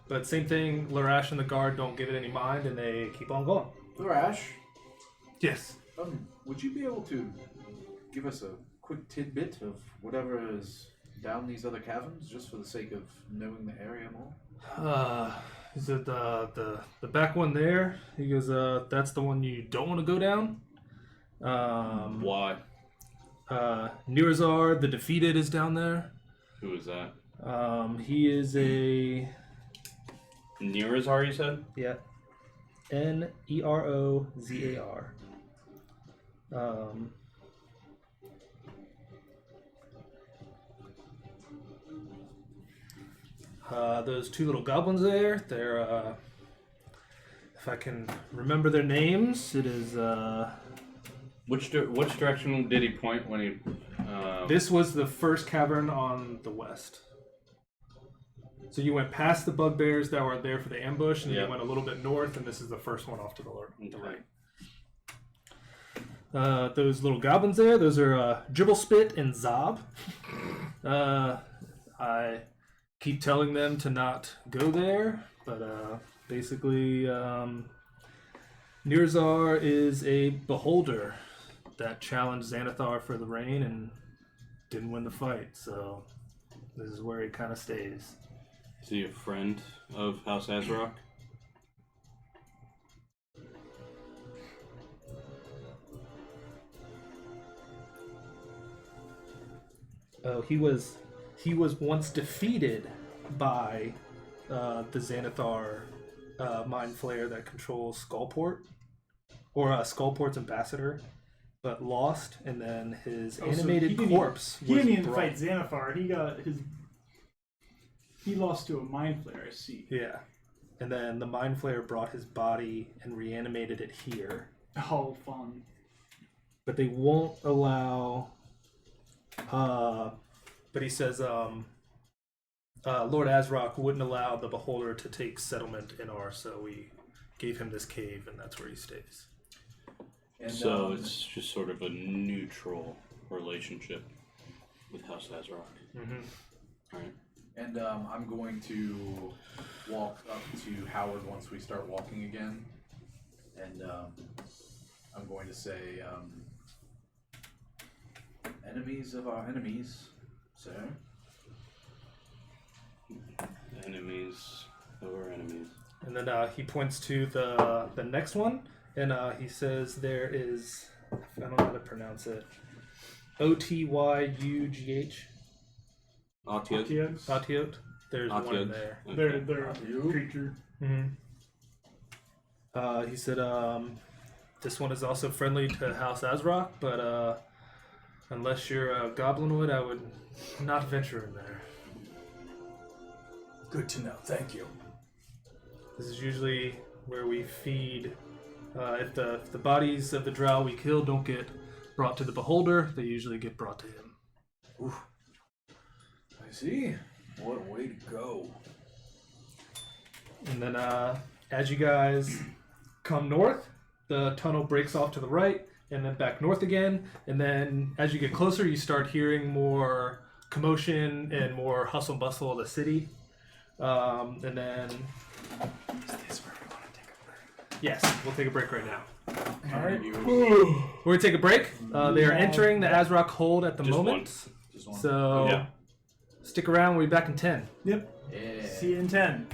S1: But same thing, Larash and the guard don't give it any mind and they keep on going.
S4: Thrash,
S1: Yes.
S4: would you be able to give us a quick tidbit of whatever is down these other caverns just for the sake of knowing the area more?
S1: Is it the back one there? He goes, that's the one you don't want to go down.
S5: Why?
S1: Nirazar, the defeated, is down there.
S5: Who is that?
S1: He is a
S5: Nirazar, you said?
S1: yeah, Nerozar. Those two little goblins there, they're, if I can remember their names, it is,
S5: Which direction did he point when he...
S1: this was the first cavern on the west. So you went past the bugbears that were there for the ambush, and then you went a little bit north, and this is the first one off to the right. Those little goblins there, those are Dribblespit and Zob. I keep telling them to not go there, but basically, Nirazar is a beholder that challenged Xanathar for the reign and didn't win the fight, so this is where he kind of stays.
S5: Is he a friend of House Azrock?
S1: Oh, he was once defeated by the Xanathar mind flayer that controls Skullport, or Skullport's ambassador, but lost, and then his animated corpse
S3: He
S1: was
S3: didn't even
S1: brought.
S3: fight Xanathar. He lost to a mind flayer. I see.
S1: Yeah, and then the mind flayer brought his body and reanimated it here,
S3: Oh, fun.
S1: but they won't allow. But he says, Lord Azrock wouldn't allow the beholder to take settlement in ours, so we gave him this cave, and that's where he stays.
S2: And,
S5: So it's just sort of a neutral relationship with House Azrock.
S1: Mm-hmm.
S5: Right.
S4: And I'm going to walk up to Howard once we start walking again. And I'm going to say, enemies of our enemies, sir.
S5: Enemies of our enemies.
S1: And then he points to the next one, and he says there is, I don't know how to pronounce it, Otyugh.
S5: Atiot?
S1: Otyot. There's one in
S5: Atiot.
S1: there.
S5: Okay.
S3: They're a creature.
S1: Mm-hmm. He said this one is also friendly to House Azrock, but unless you're a goblinoid, I would not venture in there.
S2: good to know. Thank you.
S1: This is usually where we feed. If the bodies of the drow we kill don't get brought to the beholder, they usually get brought to him.
S2: Oof. I see. What a way to go.
S1: And then as you guys come north, the tunnel breaks off to the right and then back north again. And then as you get closer, you start hearing more commotion and more hustle and bustle of the city. And then... Is this where we want to take a break? Yes, we'll take a break right now.
S3: Alright.
S1: We're going to take a break. They are entering the Azrock hold at the
S5: Just
S1: moment.
S4: Just one.
S1: So
S5: Yeah.
S1: stick around. We'll be back in 10.
S3: Yep.
S4: Yeah.
S3: See you in 10.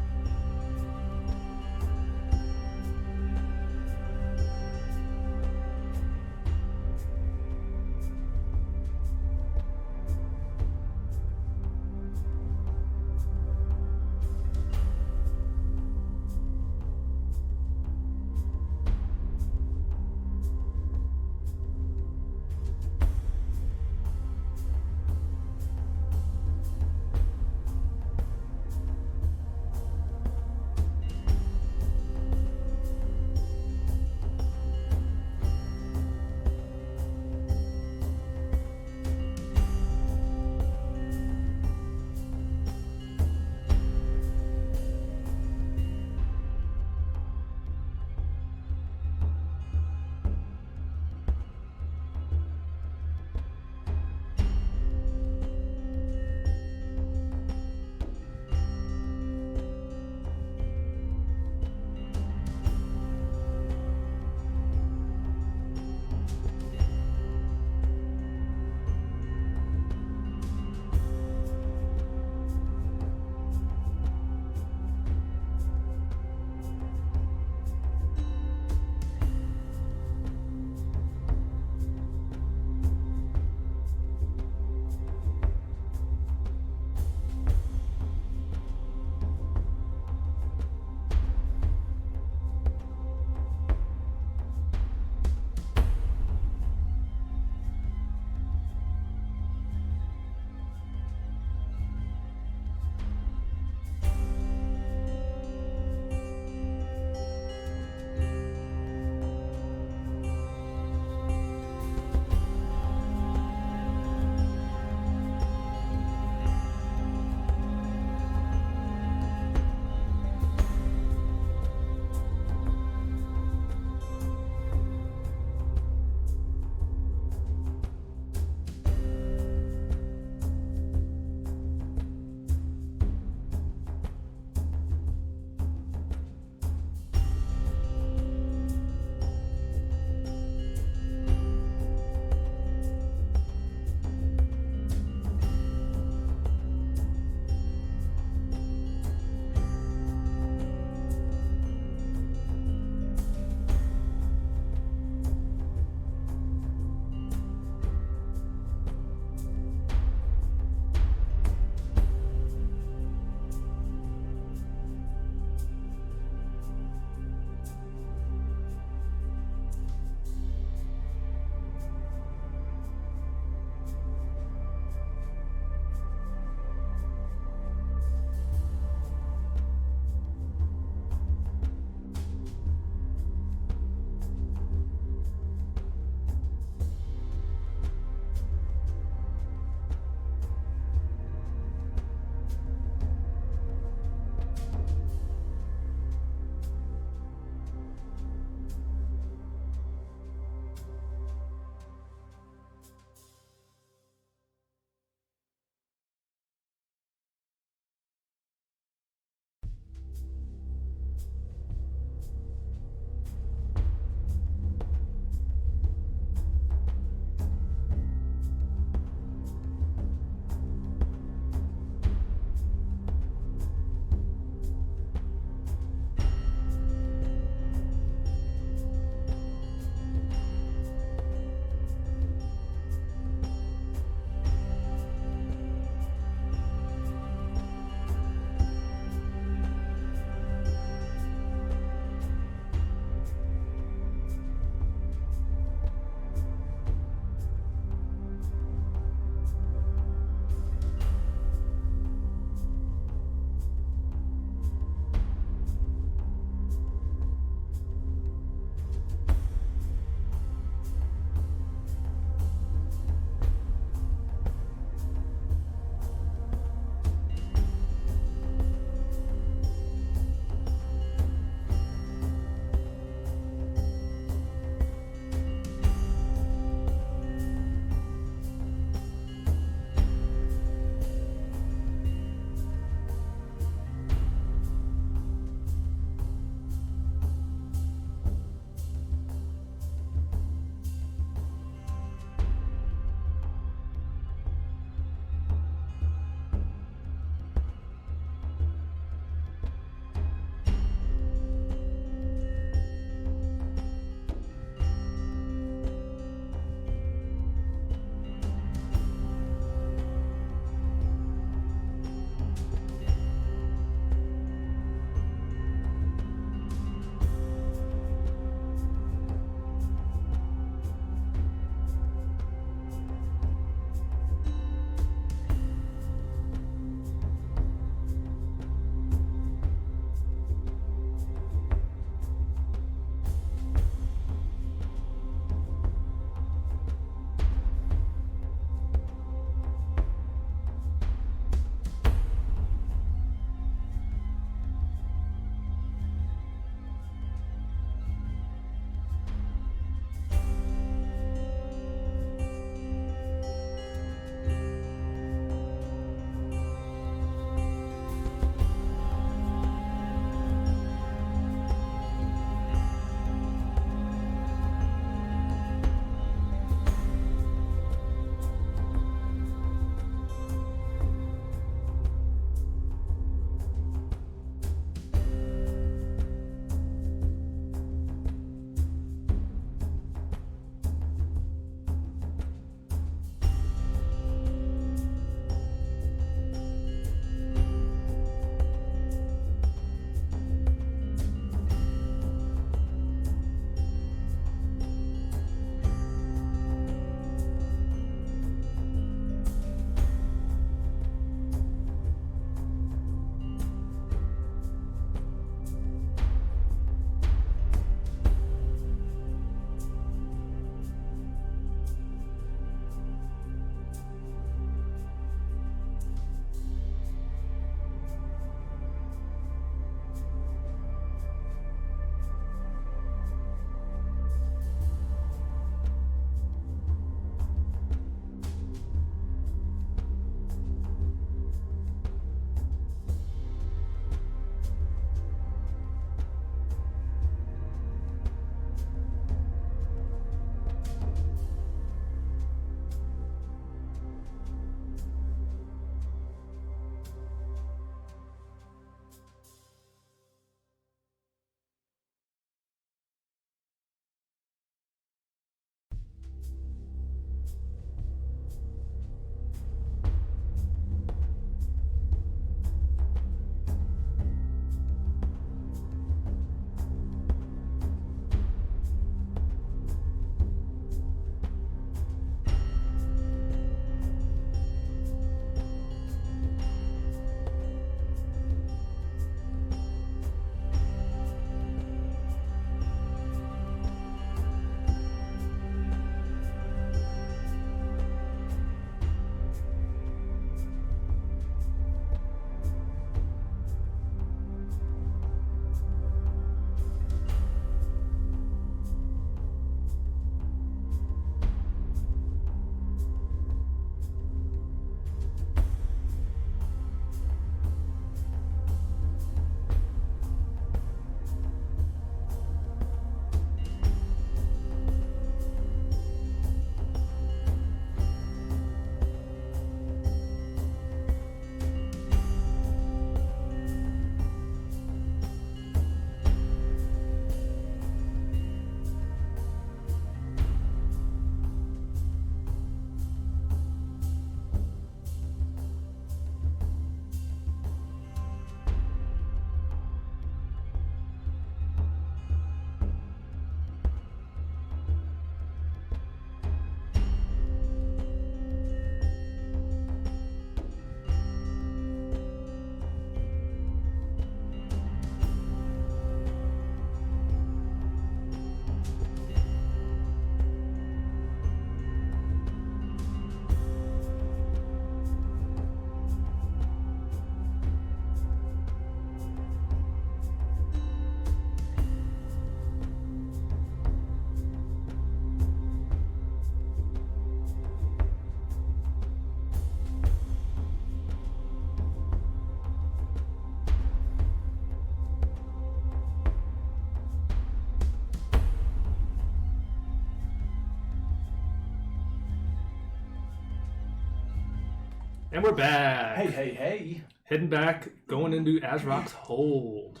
S1: And we're back.
S2: Hey.
S1: Heading back, going into Azrok's hold.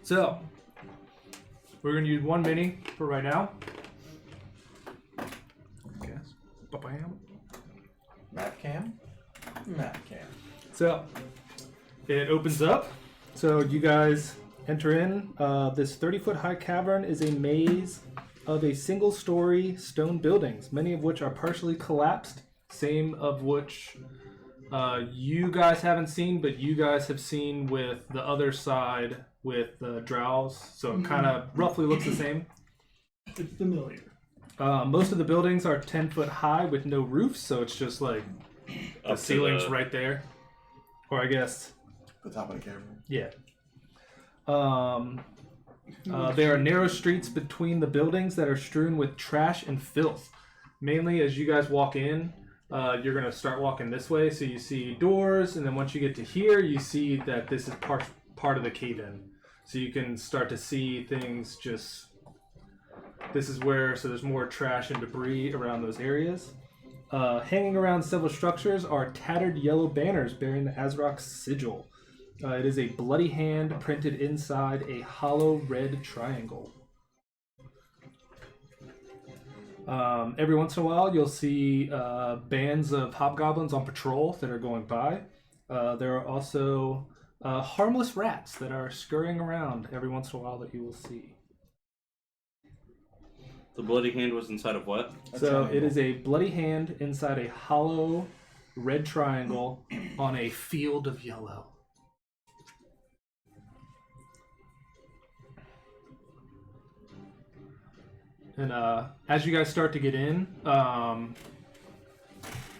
S1: So, we're going to use one mini for right now. Guess. Ba-bam.
S2: Map cam.
S1: So, it opens up. So, you guys enter in. This 30-foot high cavern is a maze of a single-story stone buildings, many of which are partially collapsed, same of which you guys haven't seen, but you guys have seen with the other side with the drows, so it kind of roughly looks the same.
S3: It's familiar.
S1: Most of the buildings are 10 foot high with no roofs, so it's just like the
S5: Up to
S1: ceiling's
S5: the-
S1: right there. Or I guess,
S6: The top of the cavern.
S1: yeah. There are narrow streets between the buildings that are strewn with trash and filth. Mainly as you guys walk in, you're going to start walking this way, so you see doors, and then once you get to here, you see that this is part of the cave-in. So you can start to see things just... This is where, so there's more trash and debris around those areas. Hanging around several structures are tattered yellow banners bearing the Azrok sigil. It is a bloody hand printed inside a hollow red triangle. Every once in a while, you'll see bands of hobgoblins on patrol that are going by. There are also harmless rats that are scurrying around every once in a while that you will see.
S5: The bloody hand was inside of what?
S1: So it is a bloody hand inside a hollow red triangle on a field of yellow. And as you guys start to get in,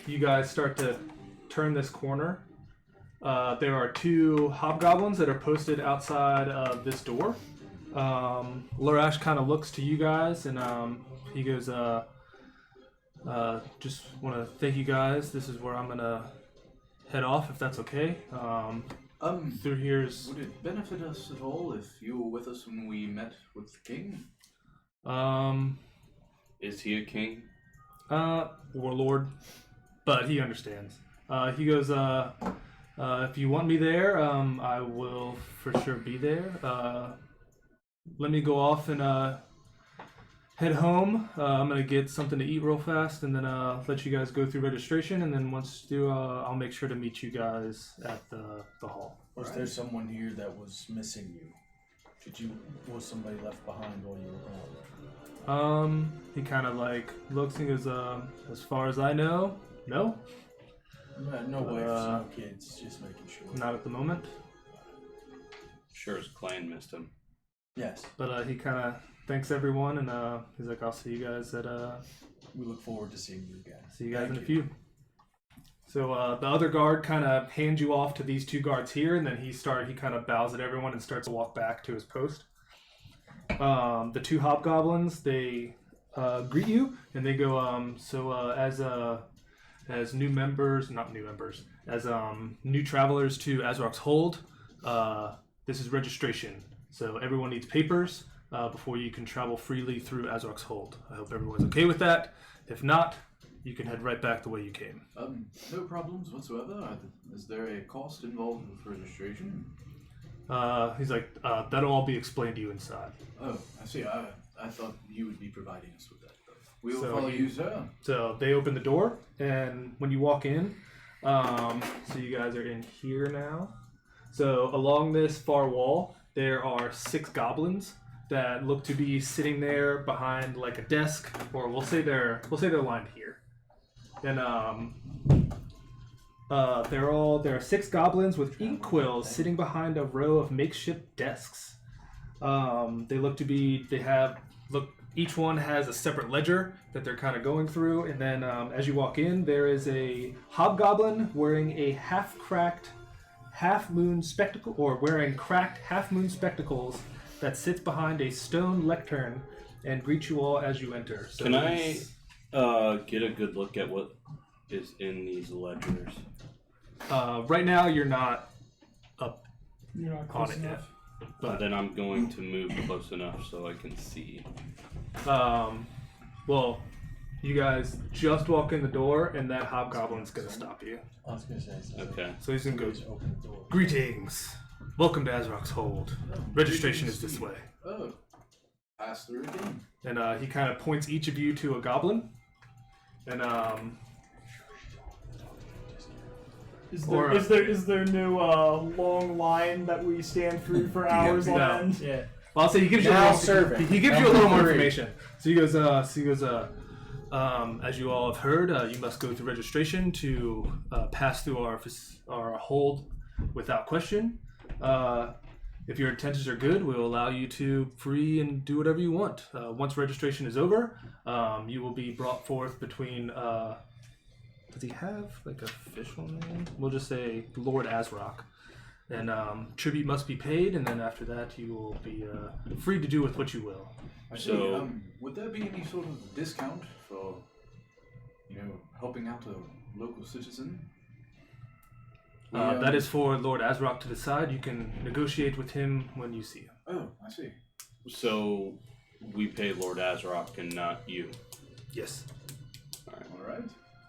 S1: you guys start to turn this corner. There are two hobgoblins that are posted outside of this door. Larash kind of looks to you guys and he goes, just want to thank you guys. This is where I'm going to head off, if that's okay. Through here's...
S4: Would it benefit us at all if you were with us when we met with the king?
S5: Is he a king?
S1: Warlord, but he understands. He goes, if you want me there, I will for sure be there. Let me go off and head home. I'm gonna get something to eat real fast, and then let you guys go through registration. And then once you do, I'll make sure to meet you guys at the hall.
S2: Was there someone here that was missing you? Was somebody left behind while you were gone?
S1: He kind of like looks and goes, as far as I know, no,
S2: No wife, no kids, just making sure.
S1: not at the moment.
S5: Sure his clan missed him.
S2: Yes.
S1: But he kind of thanks everyone, and he's like, I'll see you guys at
S2: We look forward to seeing you again.
S1: see you guys
S2: Thank
S1: in a few. So the other guard kind of hands you off to these two guards here, and then he kind of bows at everyone and starts to walk back to his post. The two hobgoblins, they greet you, and they go, as new members, not new members, as new travelers to Azrok's Hold, this is registration. So everyone needs papers before you can travel freely through Azrok's Hold. I hope everyone's okay with that. If not, you can head right back the way you came.
S4: No problems whatsoever. Is there a cost involved with registration?
S1: He's like, that'll all be explained to you inside.
S4: Oh, I see. I thought you would be providing us with that. We will
S1: So
S4: follow you, sir.
S1: So they open the door, and when you walk in, so you guys are in here now. So along this far wall, there are 6 goblins that look to be sitting there behind like a desk, or we'll say they're lined here. And there are 6 goblins with inkwells sitting behind a row of makeshift desks. They look to be each one has a separate ledger that they're kind of going through, and then as you walk in, there is a hobgoblin wearing a half-cracked half-moon spectacle, or wearing cracked half-moon spectacles, that sits behind a stone lectern and greets you all as you enter. So
S5: Can I get a good look at what is in these ledgers?
S1: right now, you're not up
S3: You're not
S1: on
S3: close
S1: it yet.
S3: enough.
S1: But
S5: Then I'm going to move close enough so I can see.
S1: well, You guys just walk in the door, and that hobgoblin's gonna stop you.
S2: I was gonna say.
S5: Okay.
S1: So he's gonna go.
S2: Just open the door.
S1: Greetings. Welcome to Azrock's Hold. Registration is this way.
S4: Oh, pass through again.
S1: And he kind of points each of you to a goblin. And
S3: Is there no long line that we stand through for hours on
S1: no.
S3: end?
S2: Yeah.
S1: well, I'll say he gives you
S2: Now
S1: a little,
S2: serving.
S1: he gives you a little more
S2: Number three.
S1: information. So he goes, as you all have heard, you must go through registration to pass through our hold without question. If your intentions are good, we'll allow you to free and do whatever you want. Once registration is over, you will be brought forth between. Does he have like a official name? We'll just say Lord Azrock. And tribute must be paid, and then after that, you will be free to do with what you will.
S5: So-
S4: would there be any sort of discount for, helping out a local citizen?
S1: That is for Lord Azrock to decide. You can negotiate with him when you see him.
S4: Oh, I see.
S5: So we pay Lord Azrock and not you.
S1: Yes.
S4: All right.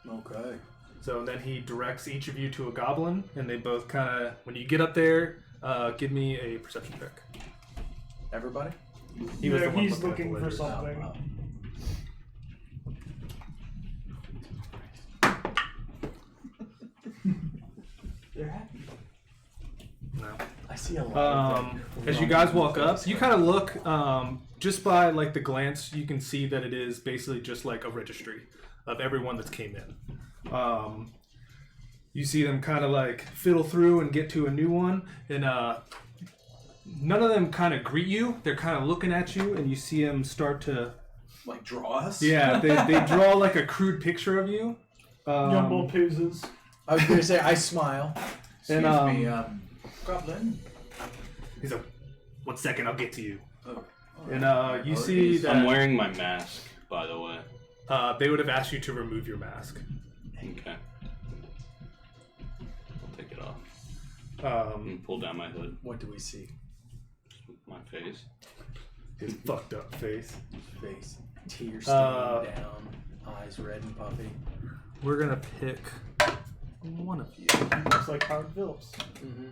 S2: Okay.
S1: So then he directs each of you to a goblin, and they both kind of, when you get up there, give me a perception check.
S2: Everybody?
S1: He was the one
S3: he's
S1: looking
S3: looking
S1: at the
S3: for
S1: ledgers.
S3: something.
S2: They're happy.
S1: No.
S2: I see a lot.
S1: As you guys walk up, you kind of look, just by like the glance, you can see that it is basically just like a registry of everyone that's came in. You see them kind of like fiddle through and get to a new one, and none of them kind of greet you. They're kind of looking at you, and you see them start to.
S4: Like draw us?
S1: Yeah, they draw like a crude picture of you.
S3: Jumble poses.
S2: I was gonna say I smile.
S4: Excuse
S1: And,
S4: me, Goblin.
S1: He's like, 1 second, I'll get to you.
S4: Oh.
S1: And you see that
S5: I'm wearing my mask, by the way.
S1: they would have asked you to remove your mask.
S5: Okay. I'll take it off
S1: Um,
S5: and pull down my hood.
S2: What do we see?
S5: My face.
S1: his fucked up face.
S2: Face. Tears
S1: Uh,
S2: streaming down. Eyes red and puffy.
S1: We're gonna pick one of you.
S3: Looks like Howard Phillips.
S2: Mm-hmm.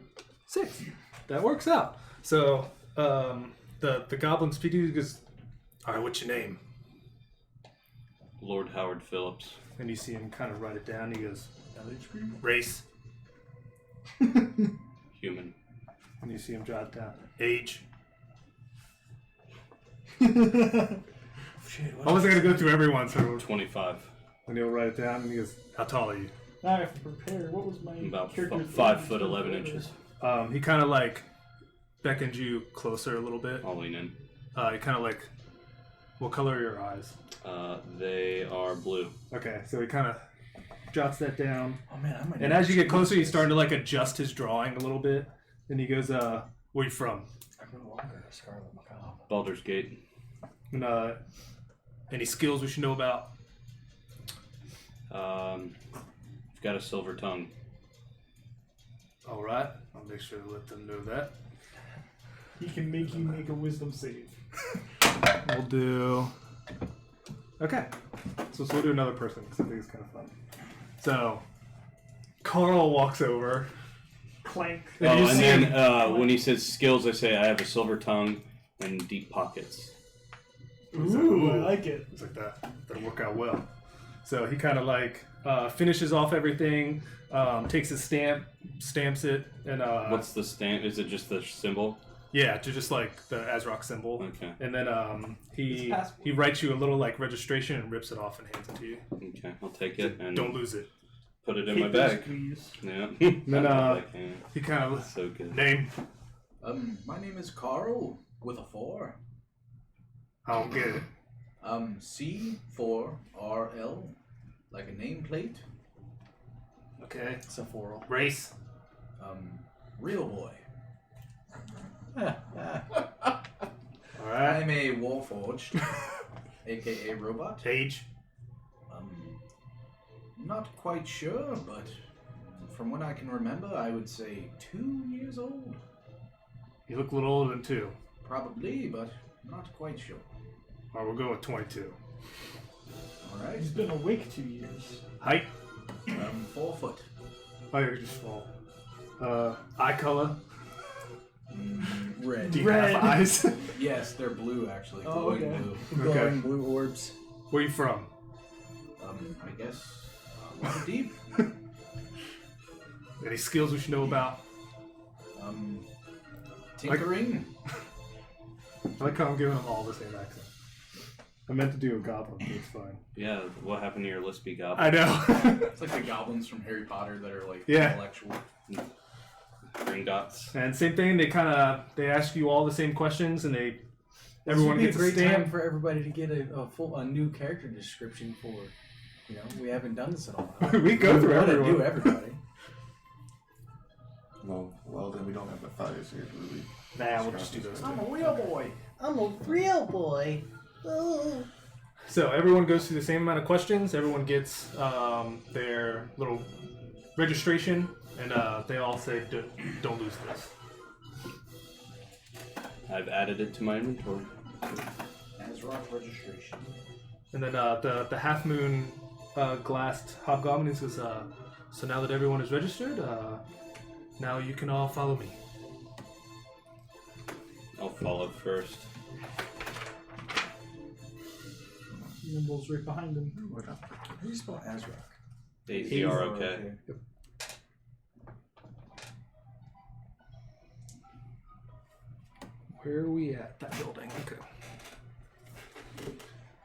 S1: 6. That works out. So the goblin speaks to you. He goes, "All right, what's your name?"
S5: Lord Howard Phillips.
S1: And you see him kind of write it down. He goes, "Race."
S5: Human.
S1: And you see him jot it down. Age.
S2: Shit,
S1: I wasn't gonna go through everyone, so
S5: 25.
S1: and he'll write it down. And he goes, "How tall are you?"
S3: Now I have to prepare. What was my
S5: About
S3: character's
S5: 5
S3: age?
S5: foot 11 inches.
S1: He kind of like beckons you closer a little bit.
S5: I'll lean in.
S1: He kind of like, what color are your eyes?
S5: They are blue.
S1: Okay, so he kind of jots that down.
S2: Oh man, I'm
S1: And as you get closer, he's starting to like adjust his drawing a little bit. And he goes, "Where you from?"
S2: I'm no longer a Scarlet Macabre.
S5: Baldur's Gate.
S1: And any skills we should know about?
S5: I've got a silver tongue.
S1: All right, I'll make sure to let them know that.
S3: He can make you make a wisdom save.
S1: We'll do. Okay, so we'll do another person because I think it's kind of fun. So, Carl walks over.
S3: Clank.
S1: And you
S5: and
S1: see
S5: then
S1: him-
S5: when he says skills, I say I have a silver tongue and deep pockets.
S3: Ooh, I like it.
S1: It's like that. That'll work out well. So he kind of like finishes off everything, takes his stamp, stamps it, and
S5: What's the stamp? Is it just the symbol?
S1: yeah, to just like the Azrock symbol.
S5: Okay.
S1: And then he
S3: His passport.
S1: he writes you a little like registration and rips it off and hands it to you.
S5: Okay, I'll take it and
S1: Don't lose it.
S5: put it in my
S3: Keep those,
S5: bag.
S3: please.
S5: Yeah.
S1: Then
S5: Like, yeah,
S1: he kind of
S5: so good.
S1: name.
S4: My name is Carl with a 4.
S1: I don't get it.
S4: C4RL, like a nameplate.
S1: Okay.
S2: It's a floral.
S1: Race.
S4: Real boy.
S1: All right.
S4: I'm a warforged, aka robot.
S1: Age.
S4: Not quite sure, but from what I can remember, I would say 2 years old.
S1: You look a little older than 2.
S4: Probably, but not quite sure.
S1: All right, we'll go with 22.
S4: Alright.
S3: He's been awake 2 years.
S1: Height.
S4: 4 foot.
S1: Oh, you're just small. Eye color.
S2: Red.
S1: Do you
S3: Red.
S1: have eyes?
S4: Yes, they're blue actually.
S3: Oh,
S4: Glowing
S3: okay.
S4: blue.
S2: Glowing blue orbs.
S1: Where you from?
S4: I guess Waterdeep.
S1: Any skills we should know about?
S4: Tinkering.
S1: I like how I'm giving them all the same accent. I meant to do a goblin, but it's fine.
S5: Yeah, what happened to your lispy goblin?
S1: I know.
S4: It's like the goblins from Harry Potter that are like
S1: Yeah.
S4: intellectual.
S5: Gringotts.
S1: And same thing. They ask you all the same questions, and everyone
S2: This
S1: gets
S2: would
S1: a
S2: be a great time
S1: stamp.
S2: for everybody to get a new character description for. We haven't done this in a while.
S1: We go through
S2: want to
S1: everyone.
S2: do everybody.
S6: Well, then we don't have the fires here to really.
S1: Nah, we'll just do those.
S2: I'm a real boy. I'm a real boy. Oh.
S1: So everyone goes through the same amount of questions. Everyone gets their little registration, and they all say, "Don't lose this."
S5: I've added it to my inventory.
S4: As rock registration.
S1: And then the half moon glassed hobgoblin says, "So now that everyone is registered, now you can all follow me."
S5: I'll follow first.
S3: Nimble's right behind him.
S2: How do you spell Azrock?
S5: AZROK.
S1: Where are we at? That building. Okay.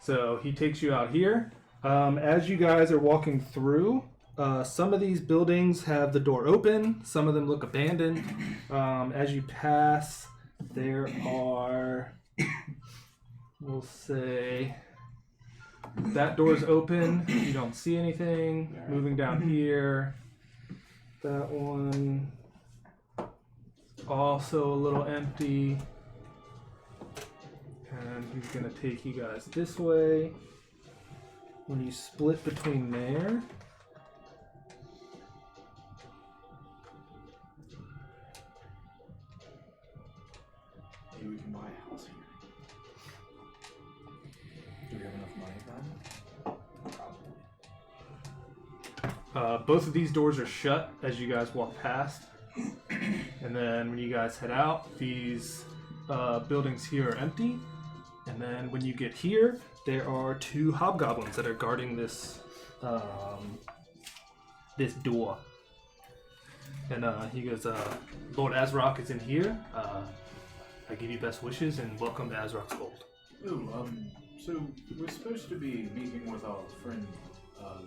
S1: So he takes you out here. As you guys are walking through, some of these buildings have the door open. Some of them look abandoned. As you pass, there are, we'll say, that door's open. You don't see anything. Moving down here, that one also a little empty. And he's gonna take you guys this way. When you split between there,
S4: Maybe we can buy a house here.
S2: Do we have enough money for that?
S1: both of these doors are shut as you guys walk past. And then when you guys head out, these buildings here are empty. And then when you get here, there are 2 hobgoblins that are guarding this this door. And he goes, "Lord Azrock is in here. I give you best wishes and welcome to Azrock's Gold."
S4: Ooh, so we're supposed to be meeting with our friend,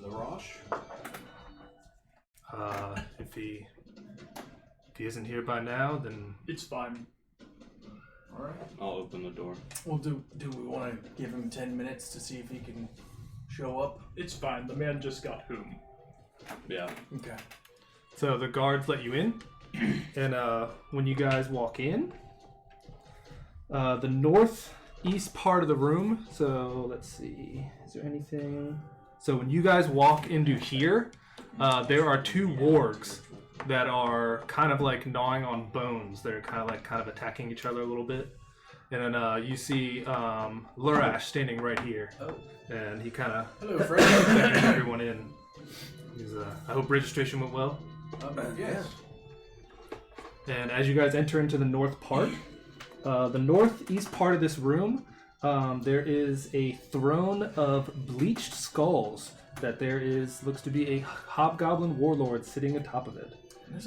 S4: Laroche.
S1: If he isn't here by now, then
S3: It's fine.
S4: Alright.
S5: I'll open the door.
S2: Well, do we want to give him 10 minutes to see if he can show up?
S3: It's fine. The man just got home.
S5: Yeah.
S2: Okay.
S1: so the guards let you in. And when you guys walk in, the northeast part of the room. So let's see. Is there anything? So when you guys walk into here, there are 2 wargs that are kind of like gnawing on bones. They're kind of attacking each other a little bit. And then you see Lurash standing right here.
S2: Oh.
S1: And he kind of
S4: Hello, friend.
S1: beckoning everyone in. He's, I hope registration went well.
S4: Yes.
S1: And as you guys enter into the north part, the northeast part of this room, there is a throne of bleached skulls that looks to be a hobgoblin warlord sitting atop of it,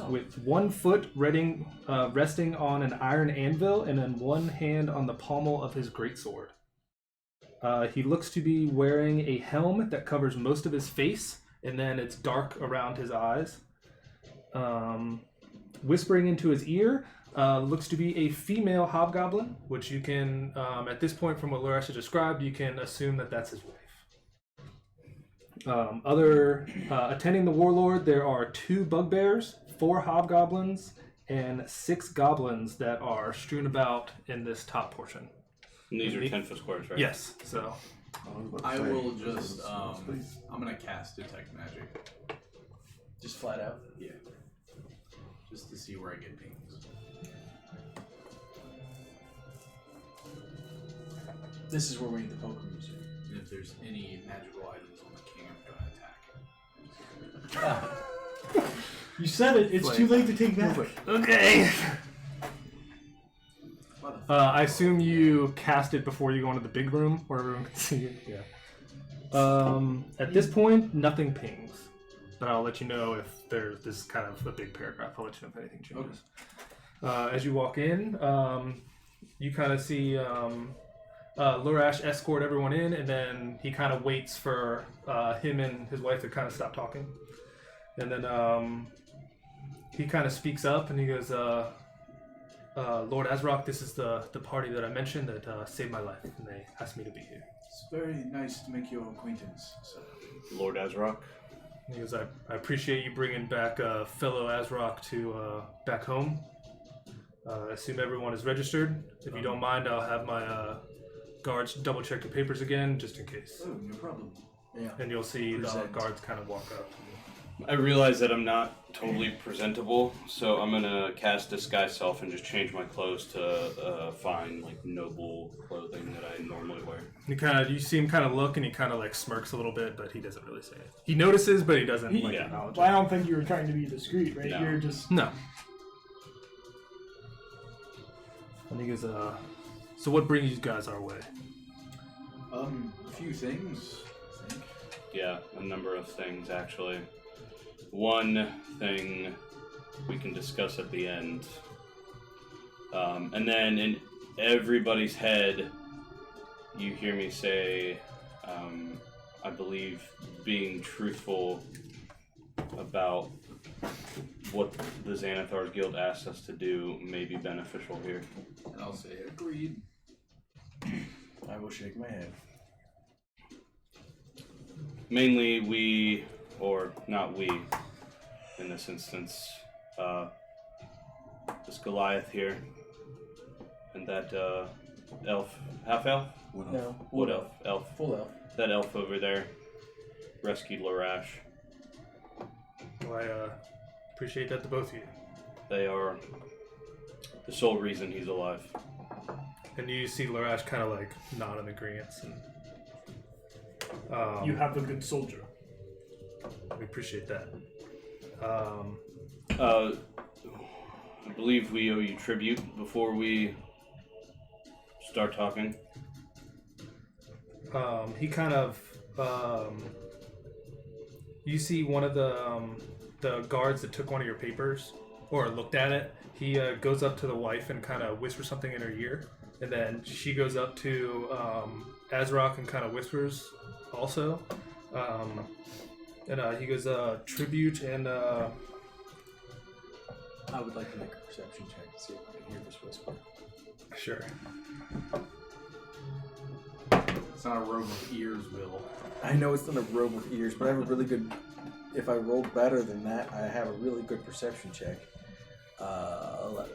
S1: with 1 foot resting on an iron anvil and then 1 hand on the pommel of his greatsword. He looks to be wearing a helm that covers most of his face, and then it's dark around his eyes. Whispering into his ear looks to be a female hobgoblin, which you can, at this point from what Lurash has described, you can assume that that's his wife. Attending the warlord, there are 2 bugbears, 4 hobgoblins, and 6 goblins that are strewn about in this top portion.
S5: And these are 10-foot squares, right?
S1: Yes, so
S4: I will just, I'm gonna cast Detect Magic.
S2: Just flat out.
S4: Yeah. Just to see where I get pings.
S2: This is where we need the poker music.
S4: If there's any magical items on the king are going to attack.
S3: You said it. It's too late to take back.
S1: Okay.
S8: What
S1: I assume you cast it before you go into the big room where everyone can see it. Yeah. At this point, nothing pings, but I'll let you know if there's this is kind of a big paragraph. I'll let you know if anything changes. As you walk in, you kind of see Lurash escort everyone in, and then he kind of waits for him and his wife to kind of stop talking, and then he kind of speaks up and he goes, Lord Azrock, this is the party that I mentioned that saved my life, and they asked me to be here.
S4: It's very nice to make your acquaintance, sir.
S5: Lord Azrock.
S1: He goes, I appreciate you bringing back fellow Azrock to back home. I assume everyone is registered. If you don't mind, I'll have my guards double check the papers again, just in case.
S4: Oh, no problem.
S2: Yeah.
S1: And you'll see the
S2: Present.
S1: guards kind of walk up.
S5: I realize that I'm not totally presentable, so I'm gonna cast Disguise Self and just change my clothes to fine, like, noble clothing that I normally wear.
S1: You see him kind of look, and he kind of like smirks a little bit, but he doesn't really say it. He notices, but he doesn't like
S5: Yeah.
S1: acknowledge
S3: Well, I
S1: it.
S3: don't think you were trying to be discreet, right?
S5: No.
S3: You're just.
S1: No. And he goes, so what brings you guys our way?
S4: A few things, I think.
S5: Yeah, a number of things, actually. One thing we can discuss at the end. And then in everybody's head, you hear me say, I believe being truthful about what the Xanathar's Guild asks us to do may be beneficial here.
S4: And I'll say, agreed.
S2: I will shake my head.
S5: Mainly we, or not we, in this instance, this Goliath here, and that elf, half elf?
S2: No.
S5: Wood elf, elf.
S2: Full elf.
S5: That elf over there rescued Larash.
S1: Well, I appreciate that to both of you.
S5: They are the sole reason he's alive.
S1: And you see Larash kind of like nod in agreement. And,
S3: You have a good soldier.
S1: we appreciate that.
S5: I believe we owe you tribute before we start talking.
S1: He kind of, you see one of the guards that took one of your papers or looked at it. He goes up to the wife and kind of whispers something in her ear, and then she goes up to Azrock and kind of whispers also. And he goes, tribute and
S2: I would like to make a perception check to see if I can hear this whisper.
S1: sure.
S4: It's not a robe of ears, Will.
S2: I know it's not a robe with ears, but I have a really good. If I roll better than that, I have a really good perception check. 11.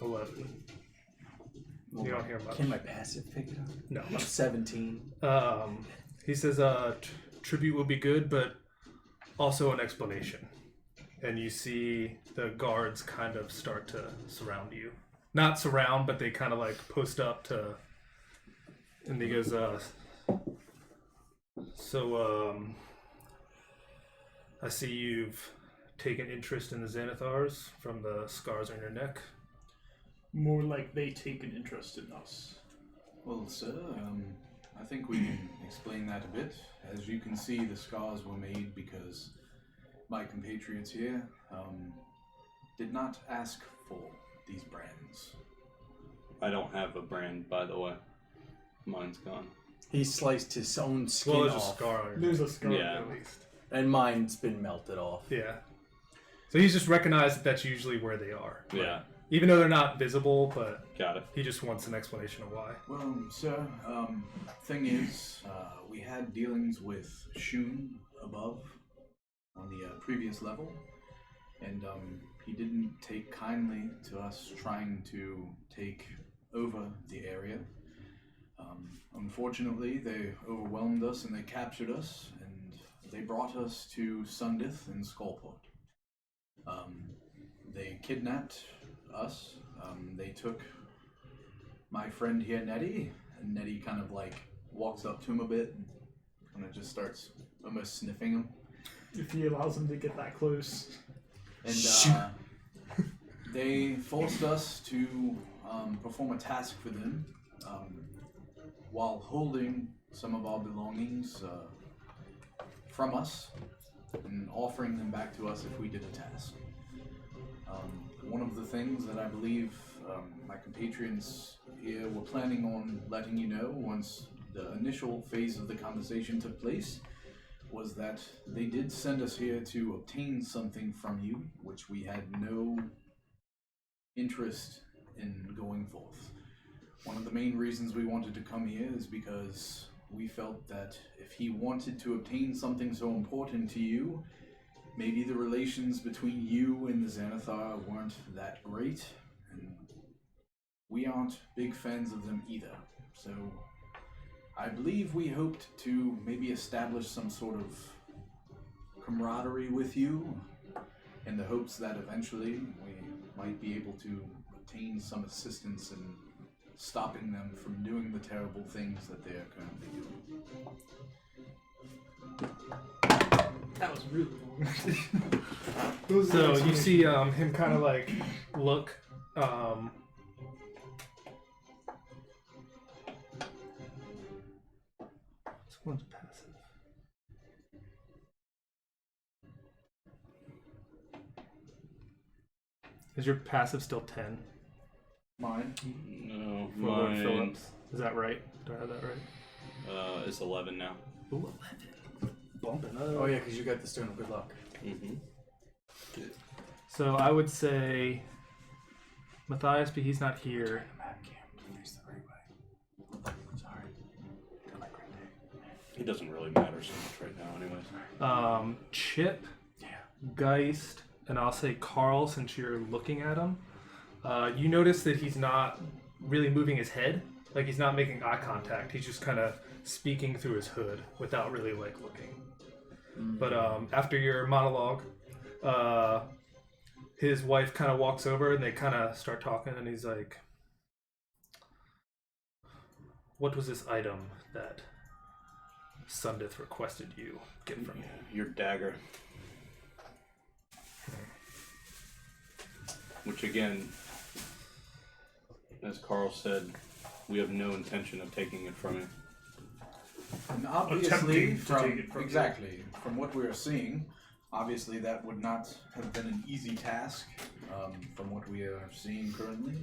S1: 11. You don't hear much.
S2: Can my passive pick it up?
S1: No.
S2: 17.
S1: He says, tribute will be good, but also an explanation. And you see the guards kind of start to surround you. Not surround, but they kind of like post up to... And he goes, I see you've taken interest in the Xanathars from the scars on your neck.
S3: More like they take an interest in us.
S4: Well, sir, I think we can explain that a bit. As you can see, the scars were made because my compatriots here did not ask for these brands.
S5: I don't have a brand, by the way. Mine's gone.
S2: He sliced his own skin
S1: Well, there's a
S2: off,
S1: scar on your
S3: There's a scar
S5: Yeah.
S3: at least.
S2: and mine's been melted off.
S1: Yeah. So he's just recognized that that's usually where they are.
S5: Yeah,
S1: Even though they're not visible, but
S5: got it.
S1: he just wants an explanation of why.
S4: Well, sir, thing is, we had dealings with Shun above on the previous level, and he didn't take kindly to us trying to take over the area. Unfortunately, they overwhelmed us and they captured us, and they brought us to Sundith and Skullport. They kidnapped us. They took my friend here, Nettie, and Nettie kind of like walks up to him a bit and and it just starts almost sniffing him.
S3: If he allows him to get that close.
S4: And they forced us to perform a task for them while holding some of our belongings from us and offering them back to us if we did a task. One of the things that I believe my compatriots here were planning on letting you know once the initial phase of the conversation took place was that they did send us here to obtain something from you, which we had no interest in going forth. One of the main reasons we wanted to come here is because we felt that if he wanted to obtain something so important to you, maybe the relations between you and the Xanathar weren't that great, and we aren't big fans of them either. So I believe we hoped to maybe establish some sort of camaraderie with you in the hopes that eventually we might be able to obtain some assistance in stopping them from doing the terrible things that they are currently doing.
S3: That was really long.
S1: So you see him kind of like look. Someone's passive. Is your passive still 10?
S4: Mine?
S5: No,
S1: For Lord
S5: mine.
S1: Phillips. Is that right? Do I have that right?
S5: It's 11 now.
S1: Ooh, 11. Bumping up.
S2: Oh yeah, because you got the stone of good luck.
S5: Mm-hmm.
S1: So I would say Matthias, but he's not here.
S5: It doesn't really matter so much right now, anyways.
S1: Chip, Geist, and I'll say Carl, since you're looking at him. You notice that he's not really moving his head. Like, he's not making eye contact. He's just kind of speaking through his hood without really, like, looking. But after your monologue, his wife kind of walks over and they kind of start talking, and he's like, what was this item that Sundith requested you get from me?
S5: Your dagger. Which again, as Carl said, we have no intention of taking it from you.
S4: And obviously,
S3: Attempting to
S4: from
S3: take it from
S4: exactly from what we are seeing, obviously that would not have been an easy task. From what we are seeing currently,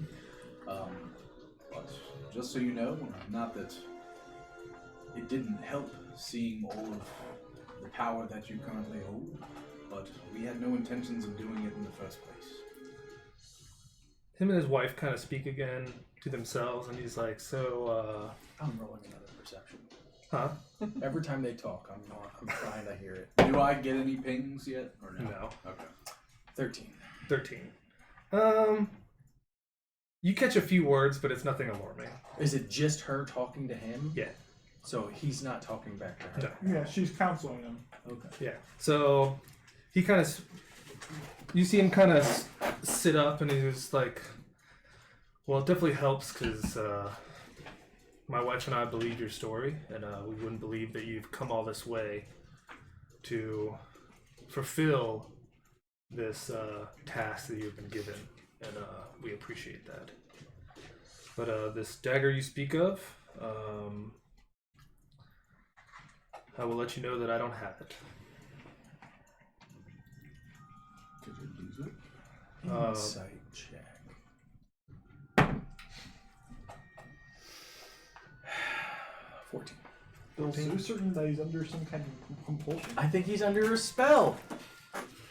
S4: but just so you know, not that it didn't help seeing all of the power that you currently hold, but we had no intentions of doing it in the first place.
S1: Him and his wife kind of speak again to themselves, and he's like, so,
S2: I'm rolling another perception.
S1: huh?
S2: Every time they talk, I'm trying to hear it.
S4: Do I get any pings yet, or no?
S1: No.
S4: Okay.
S2: 13.
S1: 13. You catch a few words, but it's nothing alarming.
S2: Is it just her talking to him?
S1: Yeah.
S2: So he's not talking back to her?
S1: No.
S3: Yeah, she's counseling him.
S2: Okay.
S1: Yeah. So he kind of, you see him kind of sit up, and he's like, well, it definitely helps because my wife and I believe your story, and we wouldn't believe that you've come all this way to fulfill this task that you've been given, and we appreciate that. But this dagger you speak of, I will let you know that I don't have it.
S6: Did you lose it?
S2: Insight check. 14.
S3: Feels so certain that he's under some kind of compulsion.
S2: I think he's under a spell,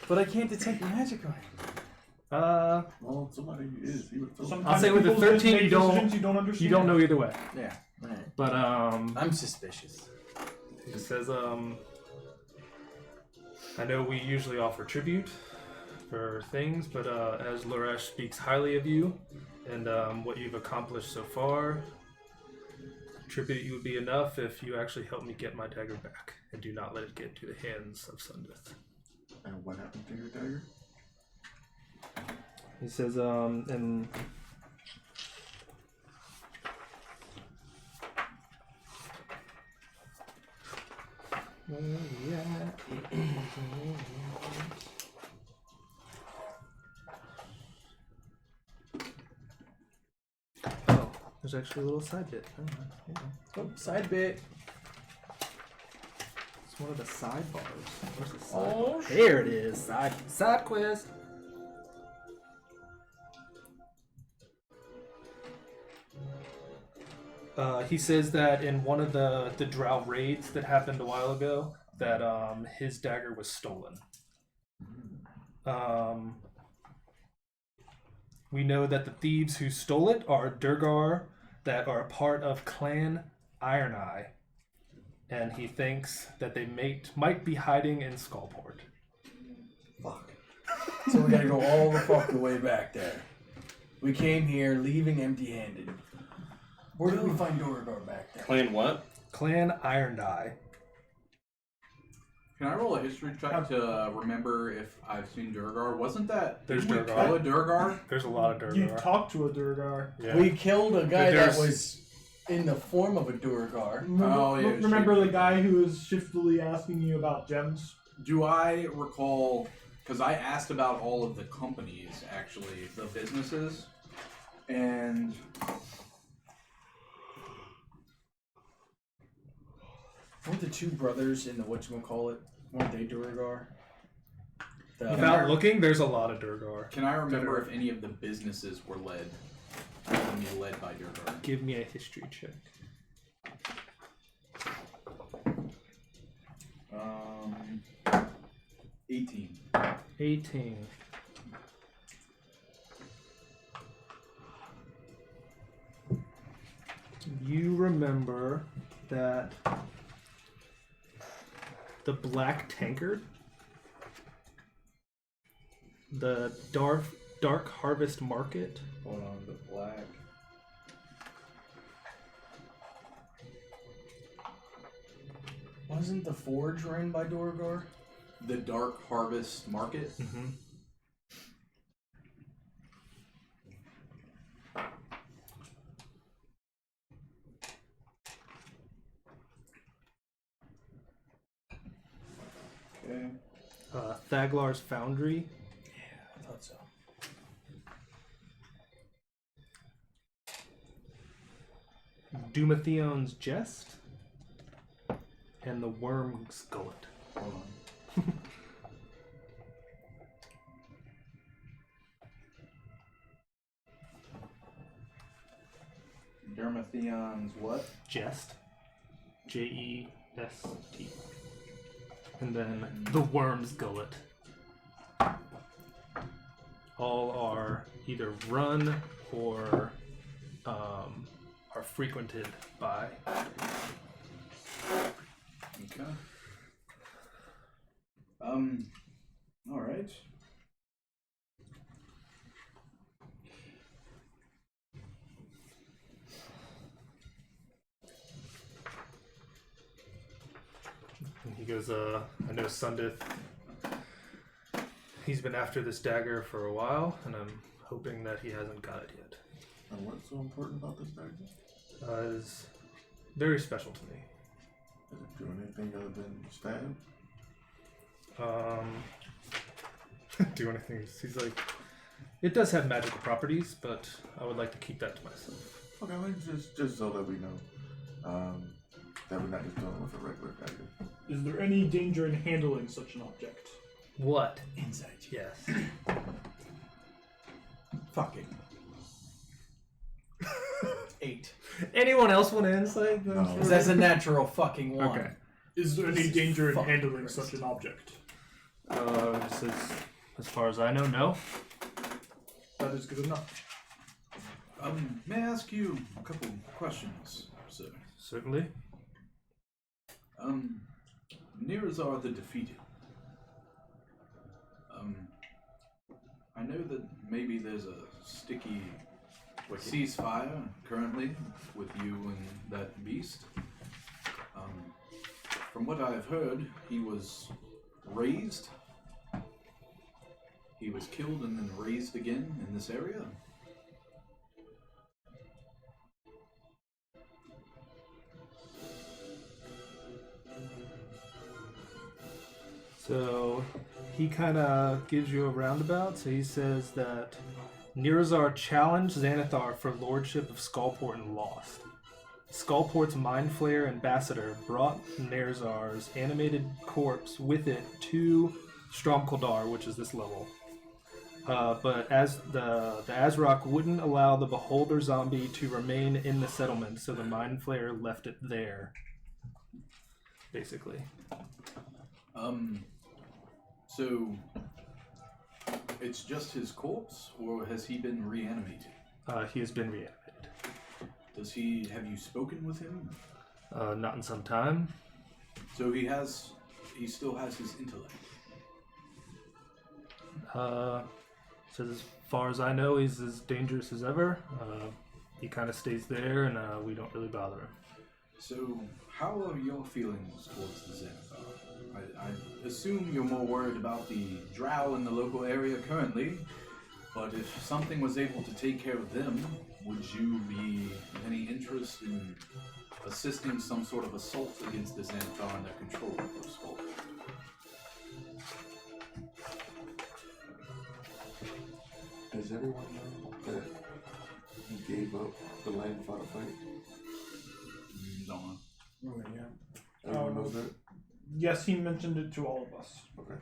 S2: but I can't detect magic on him.
S6: Well, somebody is. He would throw.
S3: Sometimes
S1: I'll say with the
S3: people just
S1: 13
S3: make
S1: you don't-
S3: decisions you don't understand.
S1: You don't know either way.
S2: Yeah. Right.
S1: But
S2: I'm suspicious.
S1: it says, I know we usually offer tribute for things, but as Loresh speaks highly of you and what you've accomplished so far, tribute you would be enough if you actually help me get my dagger back and do not let it get into the hands of Sundith.
S6: And what happened to your dagger?
S1: He says, and There's actually a little side bit. Oh, yeah.
S2: Oh, side bit.
S1: It's one of the sidebars. Where's the side
S2: Oh,
S1: bar? There it is. Side quest. He says that in one of the drow raids that happened a while ago, that his dagger was stolen. We know that the thieves who stole it are Durgar that are a part of Clan Iron Eye, and he thinks that they might be hiding in Skullport.
S2: fuck. So we gotta go all the fuck the way back there. We came here leaving empty-handed. Where did we find Duragar back there?
S5: Clan what?
S1: Clan Iron Eye.
S4: Can I roll a history check to remember if I've seen Durgar? Wasn't that...
S1: There's
S4: did we
S1: Durgar.
S4: kill a Durgar?
S1: There's a lot of Durgar.
S3: You talked to a Durgar.
S1: Yeah.
S2: We killed a guy
S1: There's-
S2: that was in the form of a Duragar.
S4: Oh, yeah,
S3: Remember
S4: sure.
S3: the guy who was shiftily asking you about gems?
S4: Do I recall... Because I asked about all of the companies, actually, the businesses, and...
S2: Weren't the two brothers in the whatchamacallit? Weren't they Duragar?
S1: Without looking, there's a lot of Durgar.
S4: Can I remember if any of the businesses were led by Durgar?
S1: Give me a history check.
S4: 18.
S1: 18. You remember that the Black Tankard, the Dark Harvest Market,
S4: Hold on, the black...
S2: Wasn't the forge run by Duragar?
S4: The Dark Harvest Market? Okay.
S1: Thaglar's Foundry,
S2: I thought so.
S1: Dumathion's Jest, and the Worm's Gullet.
S4: Hold on. Dermathion's what?
S1: Jest. Jest. And then the Worm's Gullet. All are either run or are frequented by.
S4: Okay. All right.
S1: And he goes, I know Sundith. He's been after this dagger for a while, and I'm hoping that he hasn't got it yet.
S6: And what's so important about this dagger?
S1: It is very special to me.
S6: Does it do anything other than stab?
S1: Do anything. He's like, it does have magical properties, but I would like to keep that to myself.
S6: Okay, well, just so that we know. That we're not just dealing with a regular dagger.
S3: Is there any danger in handling such an object?
S1: What?
S2: Insight.
S1: Yes.
S2: Fucking. 8.
S1: Anyone else want to insight?
S6: No.
S2: That's a natural fucking 1.
S1: Okay.
S3: Is there any
S2: Jesus
S3: danger in
S2: fucking
S3: handling
S2: Christ.
S3: such an object?
S1: This is, as far as I know, no.
S3: That is good enough.
S4: May I ask you a couple questions, sir?
S1: Certainly.
S4: Nirazar the Defeated. I know that maybe there's a sticky ceasefire currently with you and that beast. From what I've heard, he was raised. He was killed and then raised again in this area.
S1: So he kind of gives you a roundabout. So he says that Nirazar challenged Xanathar for lordship of Skullport and lost. Skullport's Mind Flayer ambassador brought Nirazar's animated corpse with it to Stromkoldar, which is this level. But as the Azrock wouldn't allow the Beholder zombie to remain in the settlement, so the Mind Flayer left it there. Basically.
S4: So it's just his corpse, or has he been reanimated?
S1: He has been reanimated.
S4: Have you spoken with him?
S1: Not in some time.
S4: So he still has his intellect.
S1: So as far as I know, he's as dangerous as ever. He kind of stays there, and we don't really bother him.
S4: So how are your feelings towards the Xanathar? I assume you're more worried about the drow in the local area currently, but if something was able to take care of them, would you be of any interest in assisting some sort of assault against the Xanathar and their control of the skull?
S6: Does everyone know that he gave up the land for the fight?
S4: Don't know.
S2: Oh, yeah.
S6: Everyone knows that?
S3: Yes, he mentioned it to all of us.
S6: Okay.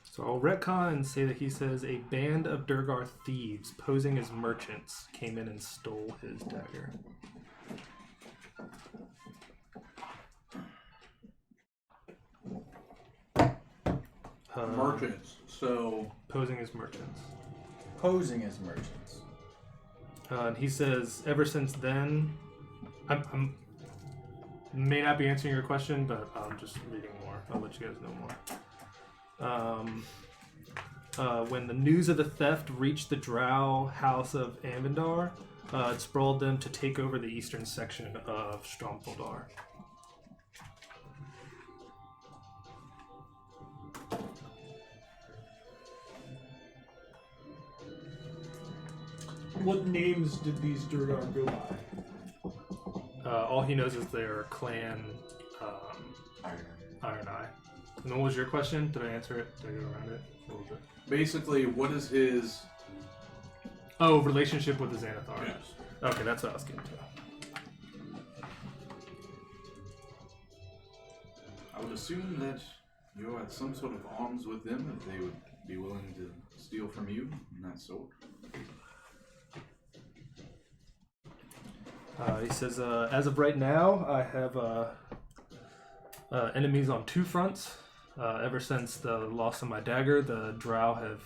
S1: So I'll retcon and say that he says a band of Durgar thieves posing as merchants came in and stole his dagger.
S4: Merchants. So
S1: Posing as merchants.
S2: Posing as merchants.
S1: And he says, ever since then, I'm may not be answering your question, but I'm just reading more. I'll let you guys know more. When the news of the theft reached the Drow House of Amvindar, it sprawled them to take over the eastern section of Stromfoldar.
S3: What names did these Durgar go by?
S1: All he knows is their clan, Iron Eye. And what was your question? Did I answer it? Did I go around it? What was it?
S4: basically, what is his...
S1: Oh, relationship with the Xanathar.
S4: Yes.
S1: Okay, that's what I was getting to.
S4: I would assume that you're at some sort of arms with them, if they would be willing to steal from you, and that sort.
S1: He says, as of right now, I have enemies on two fronts. Ever since the loss of my dagger, the Drow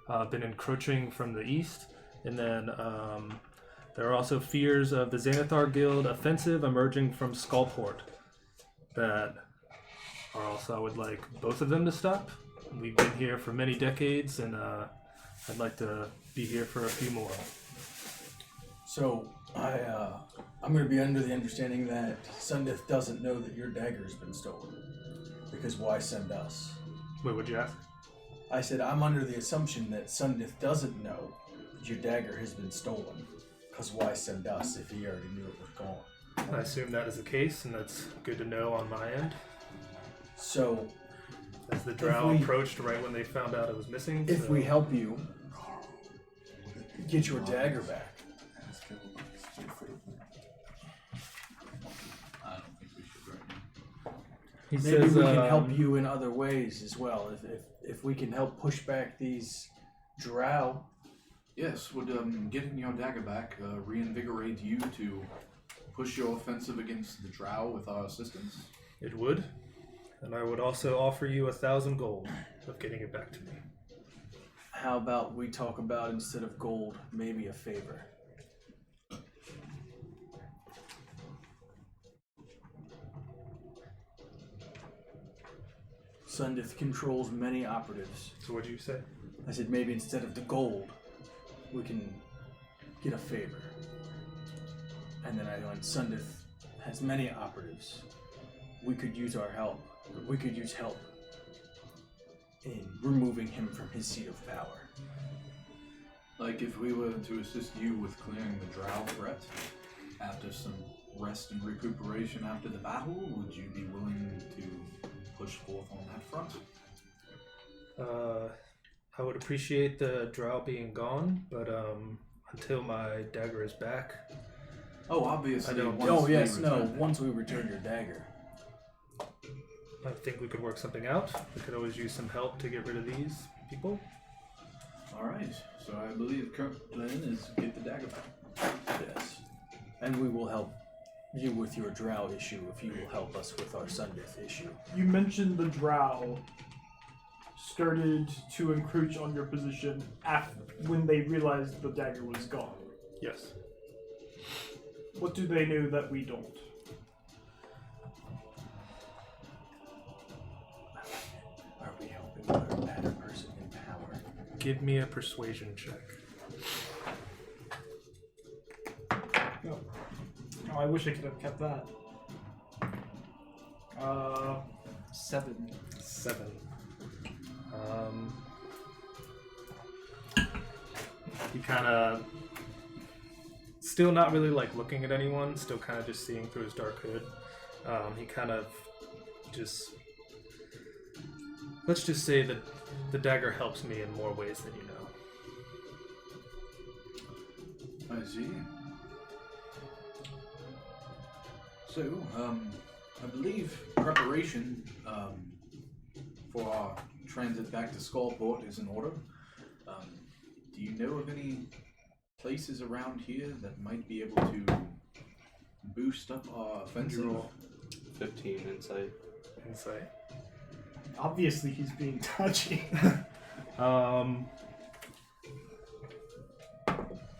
S1: have been encroaching from the east. And then there are also fears of the Xanathar Guild offensive emerging from Skullport that are also, I would like both of them to stop. We've been here for many decades, and I'd like to be here for a few more.
S2: So, I'm going to be under the understanding that Sundith doesn't know that your dagger's been stolen. Because why send us?
S1: Wait, what'd you ask?
S2: I said I'm under the assumption that Sundith doesn't know that your dagger has been stolen. Because why send us if he already knew it was gone?
S1: I assume that is the case, and that's good to know on my end.
S2: So,
S1: As the Drow approached right when they found out it was missing.
S2: if we help you get your dagger back,
S6: Ask him about his straightforward plan.
S4: I don't think we should right now.
S1: He
S2: maybe
S1: says,
S2: we can help you in other ways as well. If we can help push back these drow.
S4: Yes, would getting your dagger back reinvigorate you to push your offensive against the Drow with our assistance?
S1: It would. And I would also offer you 1,000 gold of getting it back to me.
S2: How about we talk about, instead of gold, maybe a favor? Sundith controls many operatives.
S1: So what'd you say?
S2: I said maybe instead of the gold, we can get a favor. And then I went, Sundith has many operatives. We could use our help. We could use help in removing him from his seat of power.
S4: Like, if we were to assist you with clearing the drow threat after some rest and recuperation after the battle, would you be willing to push forth on that front?
S1: I would appreciate the drow being gone, but until my dagger is back,
S4: Oh, obviously.
S1: I don't-
S2: Once we return your dagger.
S1: I think we could work something out. We could always use some help to get rid of these people.
S4: All right. So I believe current plan is get the dagger back.
S2: Yes. And we will help you with your drow issue if you will help us with our Sundeath issue.
S3: You mentioned the drow started to encroach on your position when they realized the dagger was gone.
S1: Yes.
S3: What do they know that we don't?
S2: Are we helping a better person in power?
S1: Give me a persuasion check.
S3: No. Oh, I wish I could have kept that. 7.
S1: 7. He kind of still not really like looking at anyone, still kind of just seeing through his dark hood. He kind of just, let's just say that the dagger helps me in more ways than you know.
S4: I see. So, I believe preparation for our transit back to Skullport is in order. Do you know of any places around here that might be able to boost up our offensive?
S1: Roll.
S5: 15 insight.
S1: Insight.
S3: Obviously, he's being touchy.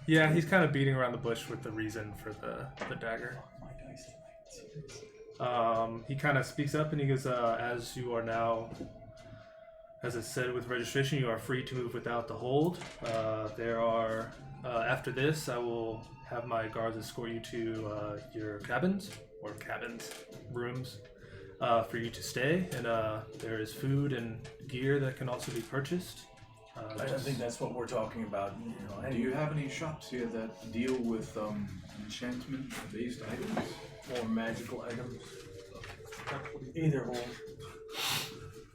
S1: Yeah, he's kind of beating around the bush with the reason for the dagger.
S2: My dice tonight.
S1: He kind of speaks up and he goes, as you are now, as it said with registration, you are free to move without the hold. There are, after this, I will have my guards escort you to your rooms, for you to stay. And there is food and gear that can also be purchased.
S2: I don't think that's what we're talking about.
S4: Do you have any shops here that deal with enchantment-based items?
S2: Or magical items? Either or.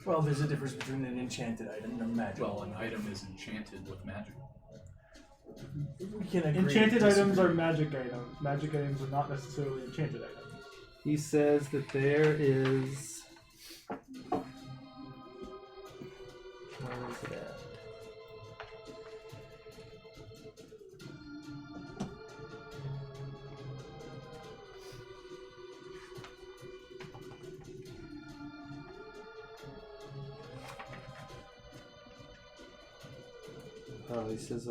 S2: Well, there's a difference between an enchanted item and a magical.
S4: Well, an item is enchanted with magic.
S2: We can agree
S3: Enchanted
S2: to
S3: items
S2: disagree.
S3: are magic items. Magic items are not necessarily enchanted items.
S1: He says that there is. Where is it at? He says,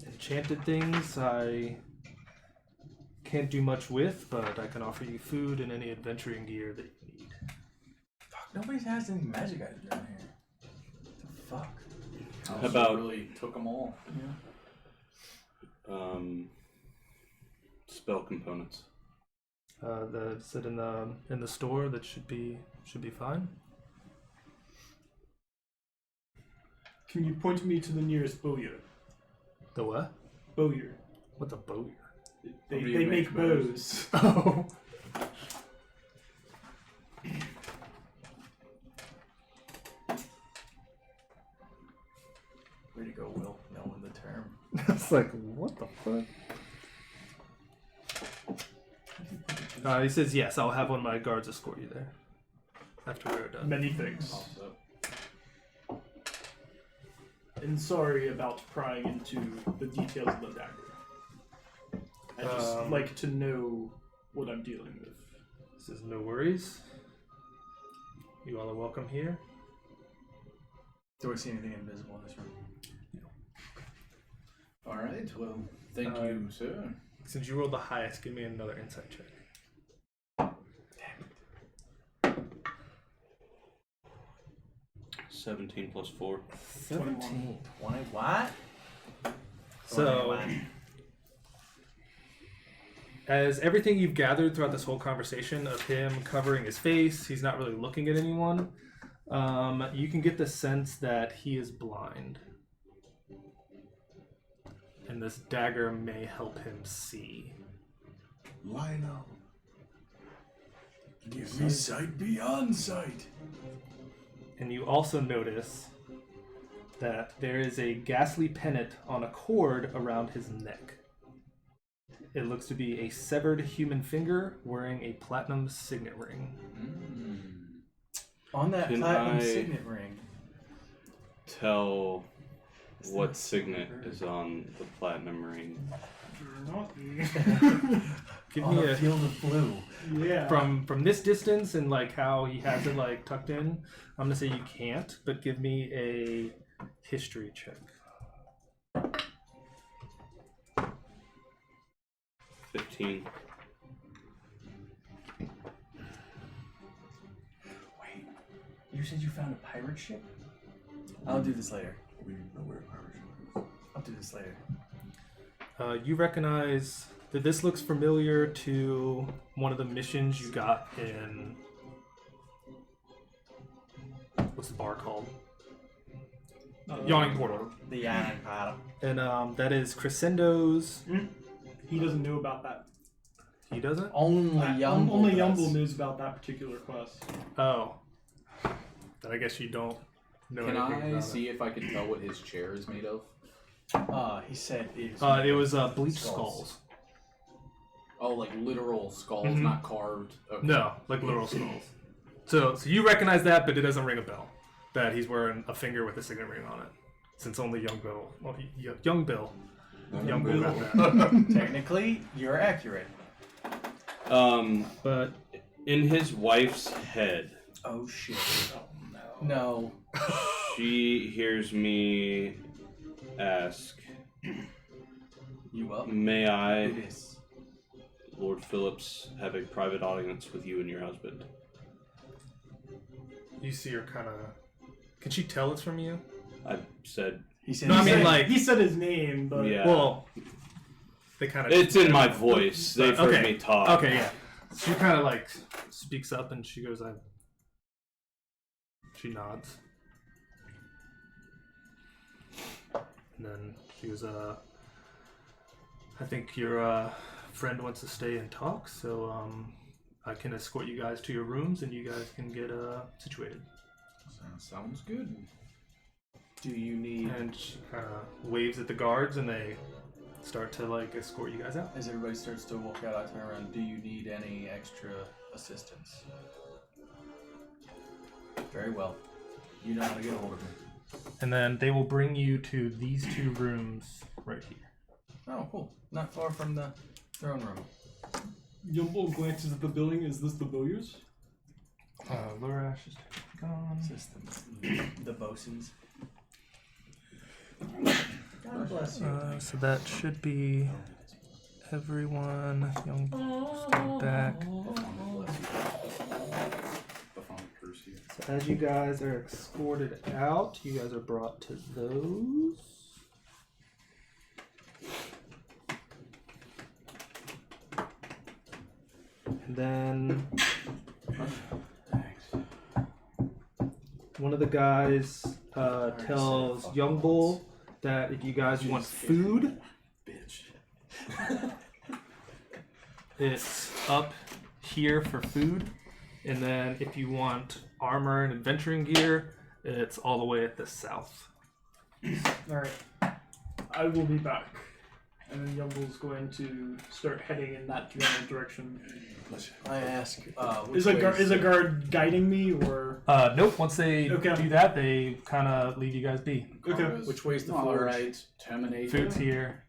S1: enchanted things I can't do much with, but I can offer you food and any adventuring gear that you need.
S2: Fuck, nobody has any magic items around here. The fuck?
S4: Also
S5: About-
S4: really took them all.
S5: Spell components.
S1: That sit in the store. That should be fine.
S3: Can you point me to the nearest bowyer?
S1: The what?
S3: Bowyer.
S1: What's a bowyer?
S3: They
S4: you
S3: make
S4: make
S3: bows.
S1: Oh.
S2: Way to go, Will, knowing the term.
S1: It's like, what the fuck? He says, yes, I'll have one of my guards escort you there after we're done.
S3: Many things.
S4: Pops up.
S3: And sorry about prying into the details of the dagger. I just like to know what I'm dealing with.
S1: He says, no worries. You all are welcome here.
S2: Do I see anything invisible in this room?
S4: All right. Well, thank you, sir.
S1: Since you rolled the highest, give me another insight check.
S5: 17 plus 4.
S2: 17. 20 what?
S1: So, as everything you've gathered throughout this whole conversation of him covering his face, he's not really looking at anyone, you can get the sense that he is blind. and this dagger may help him see.
S6: Lionel.
S2: Give me sight beyond sight.
S1: And you also notice that there is a ghastly pennant on a cord around his neck. It looks to be a severed human finger wearing a platinum signet ring.
S2: On that
S5: Can
S2: platinum
S5: I-
S2: signet ring.
S5: Tell what signet is on the platinum ring.
S1: Give
S2: On
S1: me
S2: a
S1: a
S2: field of blue.
S3: Yeah.
S1: from this distance and like how he has it like tucked in. I'm gonna say you can't, but give me a history check.
S5: 15.
S2: Wait, you said you found a pirate ship? I'll do this later.
S6: We know where pirate ship is.
S2: I'll do this later.
S1: You recognize that this looks familiar to one of the missions you got in. What's the bar called? Yawning Portal.
S2: The Yawning Portal.
S1: And that is Crescendo's.
S3: He doesn't know about that.
S1: He doesn't?
S2: Only Young.
S3: Only Yumble knows about that particular quest.
S1: Oh. Then I guess you don't know
S4: Can
S1: anything
S4: I
S1: about
S4: see if I can tell what his chair is made of?
S2: He said it
S1: it was bleached skulls.
S4: Oh, like literal skulls,
S1: Mhm.
S4: not carved. Okay.
S1: No, like literal skulls. So you recognize that, but it doesn't ring a bell. That he's wearing a finger with a signet ring on it. Since only Young Bill got that.
S2: Technically, you're accurate.
S1: But
S5: In his wife's head,
S2: Oh shit. No.
S5: she hears me ask,
S2: You up?
S5: "May I,
S2: It is.
S5: Lord Phillips, have a private audience with you and your husband?"
S1: you see her kind of. Can she tell it's from you?
S5: I said,
S2: He said.
S1: No, I
S2: he
S1: mean,
S2: said-
S1: like-
S3: He said his name, but
S5: "Yeah."
S1: Well, they kind of.
S5: It's in my voice. They've heard
S1: Okay.
S5: me talk.
S1: Okay, yeah. She kind of like speaks up and she goes, She nods. And then she goes, I think your friend wants to stay and talk, so I can escort you guys to your rooms and you guys can get situated.
S4: Sounds good.
S2: Do you need?
S1: And she kind of waves at the guards and they start to like escort you guys out.
S2: As everybody starts to walk out, I turn around. Do you need any extra assistance? Very well. You know how to get a hold of me.
S1: And then they will bring you to these two rooms right here.
S2: Oh, cool. Not far from the throne room.
S3: Yumble glances at the building. Is this the Bowyers?
S1: Lorash is gone.
S2: Systems. The bosuns. God bless you.
S1: So that should be everyone. Young stay back. So as you guys are escorted out, you guys are brought to those. And then one of the guys tells Young Bull that if you guys want food, it's up here for food. And then if you want armor and adventuring gear, it's all the way at the south.
S3: Alright. I will be back. And then Yumble's going to start heading in that general direction.
S2: I ask,
S3: Is a guard guiding me, or
S1: Nope. Once they
S3: Okay.
S1: do that, they kind of leave you guys be.
S3: okay?
S2: Which way's the
S4: All
S2: forge?
S4: right, Terminator.
S1: Food's here.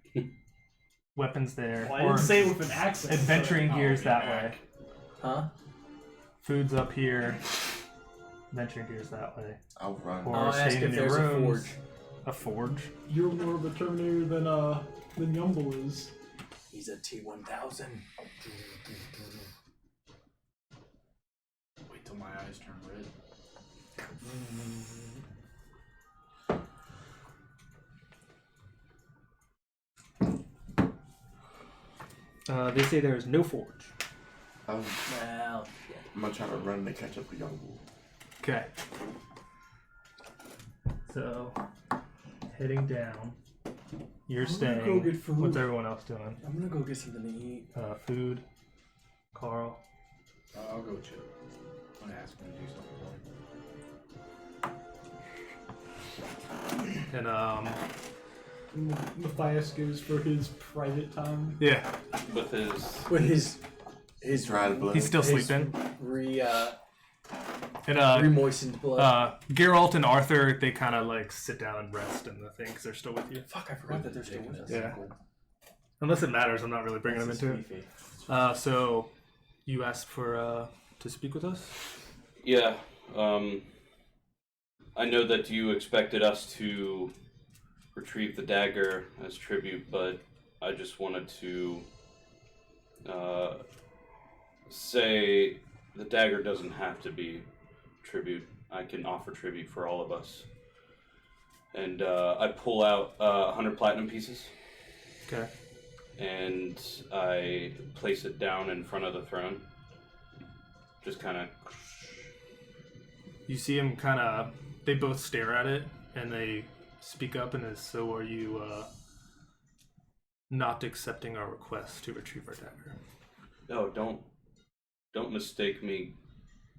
S1: Weapons there.
S3: Well, I didn't say it with an accent.
S1: adventuring
S3: so-
S1: gear's that way.
S2: Huh?
S1: Food's up here. Adventuring gear's that way.
S6: I'll run.
S1: Or
S2: I'll ask
S1: staying in
S2: if
S1: your
S2: there's a
S1: rooms.
S2: forge.
S1: A forge.
S3: You're more of a Terminator than Yumble is.
S2: He's a T-1000.
S4: Wait till my eyes turn red.
S1: They say there is no forge.
S6: I'm
S2: Well,
S6: gonna try to run to catch up with Young Bull.
S1: Okay. So, heading down. You're
S2: I'm gonna
S1: staying.
S2: go get food.
S1: What's everyone else doing?
S2: I'm gonna go get something to eat.
S1: Food. Carl.
S4: I'll go chill. I'm gonna ask him to do something for me.
S1: And
S3: Matthias goes for his private time.
S1: yeah,
S5: With his
S2: With his
S6: Dried blood.
S1: he's still
S2: his
S1: sleeping. And
S2: Remoistened blood.
S1: Geralt and Arthur, they kind of like sit down and rest in the thing because they're still with you.
S2: Fuck, I forgot that they're still with us.
S1: Yeah. Unless it matters, I'm not really bringing them into it. So you asked for to speak with us.
S5: Yeah. I know that you expected us to retrieve the dagger as tribute, but I just wanted to say the dagger doesn't have to be tribute. I can offer tribute for all of us. And I pull out 100 platinum pieces.
S1: Okay.
S5: And I place it down in front of the throne. Just kind of.
S1: You see him kind of. They both stare at it and they speak up and is, so are you not accepting our request to retrieve our dagger?
S5: Oh, don't mistake me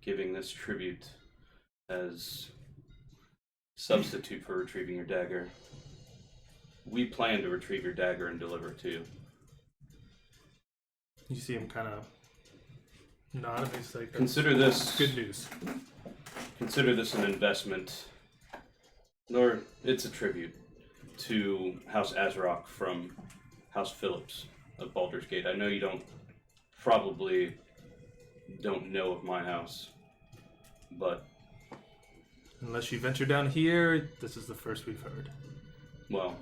S5: giving this tribute as substitute for retrieving your dagger. We plan to retrieve your dagger and deliver it to you.
S1: You see him kind of nod and he's like,
S5: Consider this
S1: good news.
S5: Consider this an investment, or it's a tribute to House Azrock from House Phillips of Baldur's Gate. I know you probably don't know of my house, but
S1: Unless you venture down here, this is the first we've heard.
S5: well,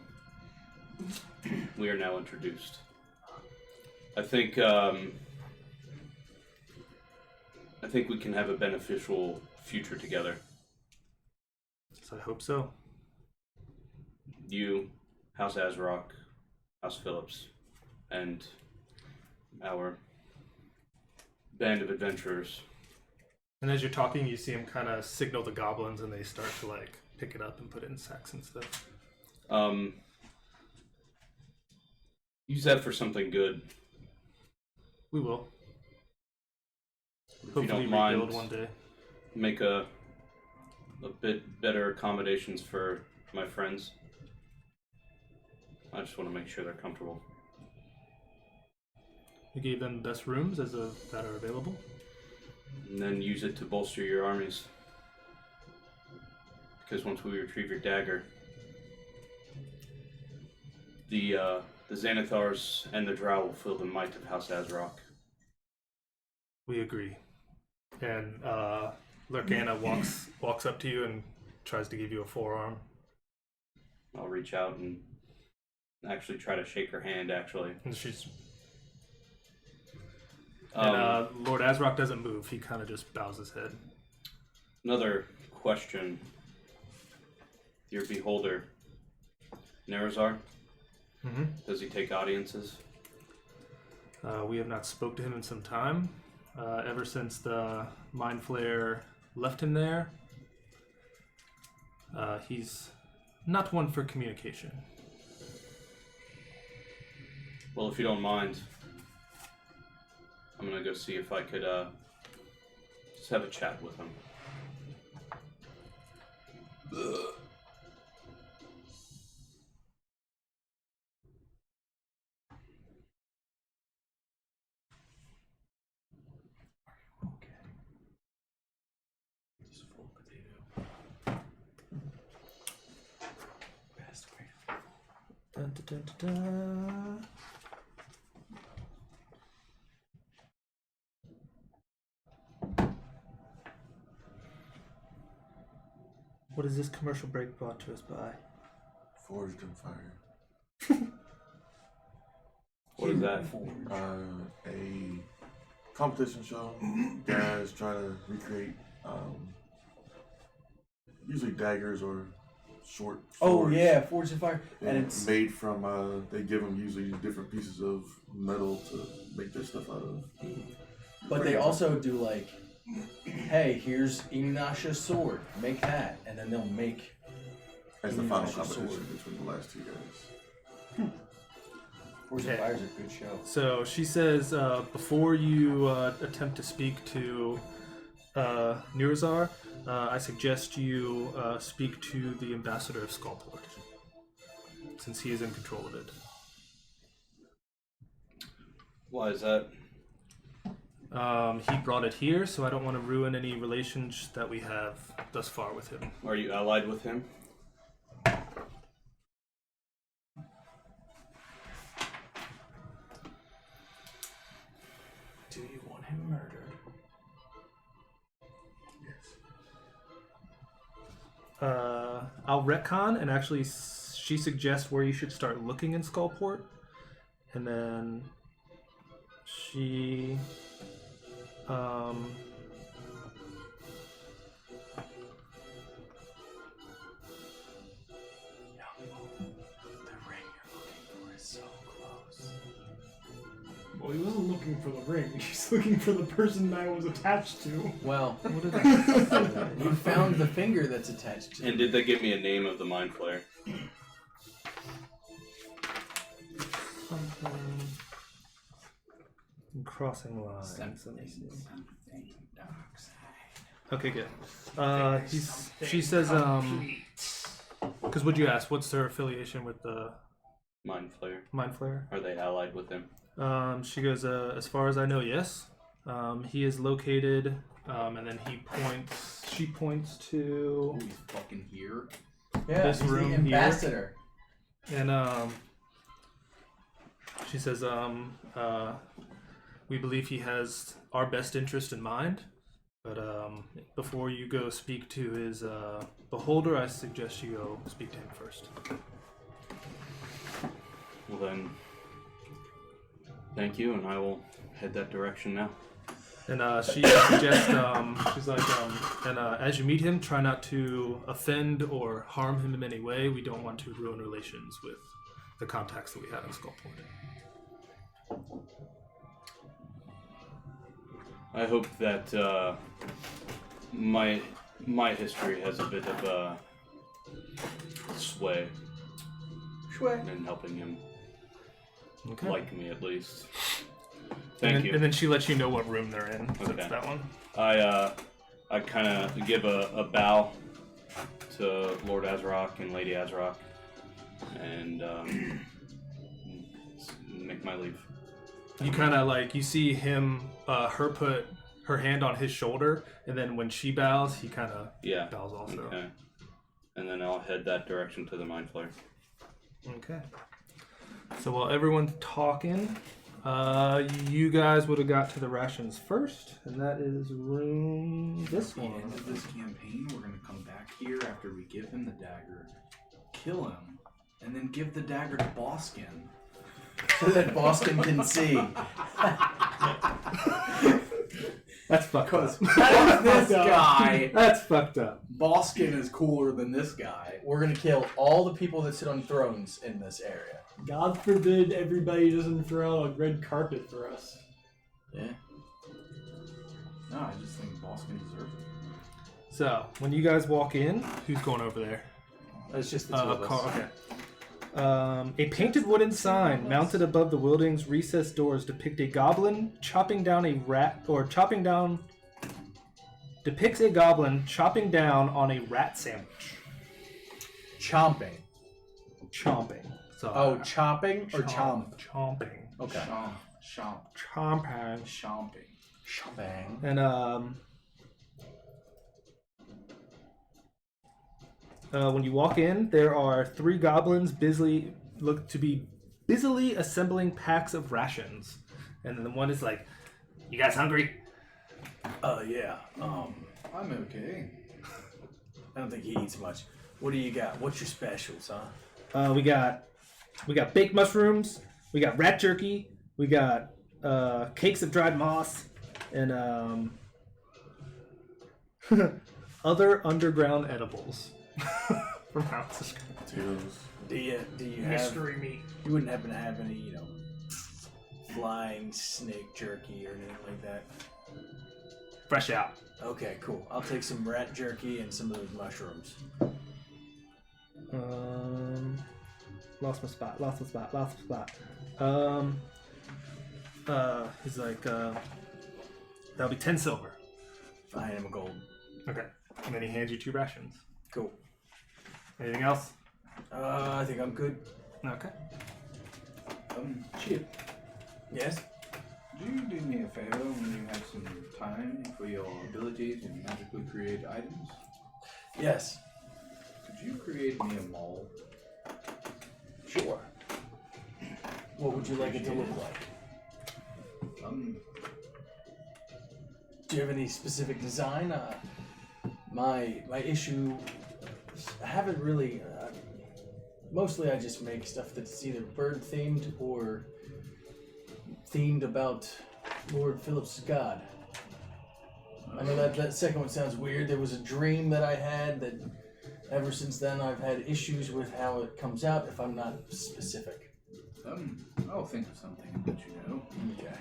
S5: we are now introduced. I think we can have a beneficial future together.
S1: So I hope so.
S5: You, House Azrock, House Phillips, and our band of adventurers.
S1: And as you're talking, you see him kind of signal the goblins, and they start to like pick it up and put it in sacks and stuff.
S5: Use that for something good.
S1: We will.
S5: If
S1: Hopefully
S5: you don't
S1: rebuild
S5: mind,
S1: one day.
S5: make a bit better accommodations for my friends. I just want to make sure they're comfortable.
S1: You gave them the best rooms that are available.
S5: And then use it to bolster your armies. Because once we retrieve your dagger, the Xanathars and the Drow will feel the might of House Azrock.
S1: We agree. And Lurkana walks up to you and tries to give you a forearm.
S5: I'll reach out and actually try to shake her hand, actually.
S1: And and Lord Azrock doesn't move. He kind of just bows his head.
S5: Another question. Your beholder, Nerazar,
S1: Mm-hmm.
S5: does he take audiences?
S1: We have not spoke to him in some time. Ever since the Mind Flayer left him there, he's not one for communication.
S5: Well, if you don't mind, I'm gonna go see if I could just have a chat with him.
S1: Dun, dun, dun, dun. What is this commercial break brought to us by?
S6: Forged in Fire.
S5: What is that?
S6: A competition show. Guys try to recreate usually daggers or short
S2: Oh
S6: swords.
S2: yeah, Forged in Fire, and
S6: And
S2: it's
S6: made from they give them usually different pieces of metal to make their stuff out of.
S2: but they also do like, hey, here's Ignatius sword, make that, and then they'll make
S6: As the final
S2: Ignatius
S6: competition
S2: sword.
S6: between the last two guys.
S2: Force of Fire is a good show.
S1: So she says, before you attempt to speak to Nirzar, I suggest you speak to the ambassador of Skullport, since he is in control of it.
S5: Why is that?
S1: He brought it here, so I don't want to ruin any relations that we have thus far with him.
S5: Are you allied with him?
S2: Do you want him murdered?
S1: I'll retcon, and actually she suggests where you should start looking in Skullport, and then she
S2: The ring you're looking for is so close.
S3: Well, he wasn't looking for the ring. He's looking for the person I was attached to.
S2: Well,
S1: what did I
S2: you found the finger that's attached to
S5: And did they give me a name of the Mind Flayer?
S1: something crossing lines. Let me see. Okay, good. She says, because would you ask, what's their affiliation with the
S5: Mind Flayer.
S1: Mind Flayer?
S5: Are they allied with him?
S1: She goes, as far as I know, yes. He is located, and then she points to
S4: Oh, he's fucking here.
S2: Yeah,
S1: this
S2: he's
S1: room
S2: the
S1: here.
S2: ambassador.
S1: And she says, we believe he has our best interest in mind, but before you go speak to his beholder, I suggest you go speak to him first.
S5: Well then, thank you, and I will head that direction now.
S1: And she suggests, she's like, and as you meet him, try not to offend or harm him in any way. We don't want to ruin relations with the contacts that we have in Skullport.
S5: I hope that my history has a bit of sway in helping him
S1: Okay.
S5: like me at least. Thank
S1: and
S5: you.
S1: And then she lets you know what room they're in. So
S5: Okay.
S1: it's that one.
S5: I kind of give a bow to Lord Azrock and Lady Azrock, and make my leave.
S1: You kind of like, you see him, her put her hand on his shoulder, and then when she bows, he kind of
S5: Yeah.
S1: bows also.
S5: Okay. And then I'll head that direction to the Mind Flayer.
S1: Okay. So while everyone's talking, you guys would have got to the rations first, and that is room this
S4: At the
S1: one.
S4: end of this campaign, we're gonna come back here after we give him the dagger, kill him, and then give the dagger to Boskin.
S2: So that Boston can see.
S1: That's fucked up.
S2: This guy.
S1: That's fucked up.
S2: Boskin is cooler than this guy. We're gonna kill all the people that sit on thrones in this area.
S3: God forbid everybody doesn't throw out a red carpet for us.
S2: Yeah.
S4: No, I just think Boskin deserves it.
S1: So when you guys walk in, who's going over there?
S2: It's just the two of us.
S1: Okay. A painted wooden sign mounted above the building's recessed doors depict a goblin chopping down a rat, or chopping down. Depicts a goblin chopping down on a rat sandwich.
S2: Chomping.
S1: Chomping. So,
S2: Oh, chopping or chomp?
S1: Chomping.
S2: Okay.
S4: Chomp.
S1: Chomping.
S4: Chomping.
S2: Chomping.
S1: And when you walk in, there are 3 goblins busily assembling packs of rations. And then the one is like, "You guys hungry?"
S2: Yeah.
S4: I'm okay.
S2: I don't think he eats much. What do you got? What's your specials, huh?
S1: We got baked mushrooms. We got rat jerky. We got cakes of dried moss, and other underground edibles from houses.
S6: Potatoes.
S2: Do you have?
S3: Mystery meat.
S2: You wouldn't happen to have any, flying snake jerky or anything like that?
S1: Fresh out.
S2: Okay, cool. I'll take some rat jerky and some of those mushrooms.
S1: Lost my spot. He's like, that'll be 10 silver.
S2: I am a gold.
S1: Okay. And then he hands you 2 rations.
S2: Cool.
S1: Anything else?
S2: I think I'm good.
S1: Okay.
S4: Chip,
S2: Yes?
S4: could you do me a favor when you have some time for your ability to magically create items?
S2: Yes.
S4: Could you create me a mall?
S2: Sure. What would you like it to look like? Do you have any specific design? My issue, I haven't really. Mostly, I just make stuff that's either bird themed or themed about Lord Philip's god. I know that second one sounds weird. There was a dream that I had that ever since then I've had issues with how it comes out if I'm not specific.
S4: I'll think of something and let you know.
S2: Okay.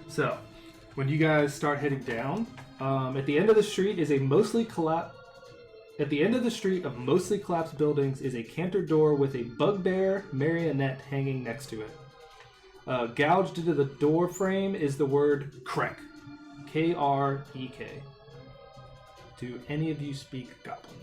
S1: So, when you guys start heading down, at the end of the street is a mostly collapsed. At the end of the street of mostly collapsed buildings is a canter door with a bugbear marionette hanging next to it. Gouged into the door frame is the word Krek. Krek. Do any of you speak Goblin?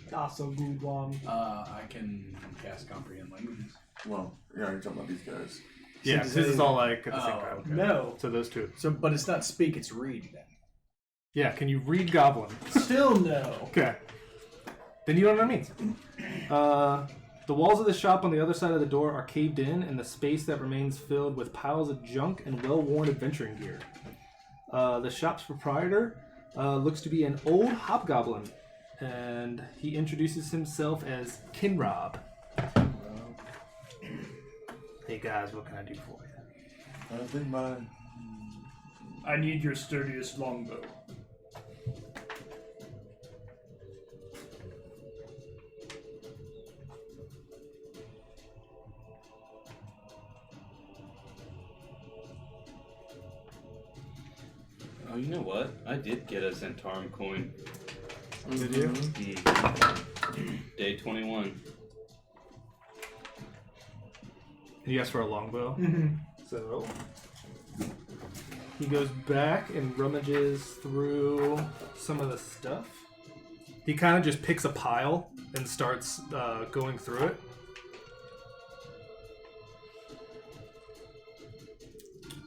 S3: That's a good one.
S4: I can cast comprehend languages.
S6: Well, yeah, you're talking about these guys.
S1: Yeah,
S2: does
S1: this is
S2: it-
S1: all like at the same
S2: Oh,
S1: time.
S2: okay.
S3: No.
S1: So those two.
S2: So, but it's not speak; it's read. Then.
S1: Yeah, can you read Goblin?
S3: Still no.
S1: Okay. Then you know what it means. The walls of the shop on the other side of the door are caved in, and the space that remains filled with piles of junk and well-worn adventuring gear. The shop's proprietor looks to be an old hobgoblin, and he introduces himself as Kinrob. Hey guys, what can I do for you?
S6: I think my
S3: I need your sturdiest longbow.
S5: Oh, you know what? I did get a Zentarum coin.
S1: Did you?
S5: Day 21.
S1: And you asked for a longbow.
S3: Mm-hmm.
S1: So he goes back and rummages through some of the stuff. He kind of just picks a pile and starts going through it.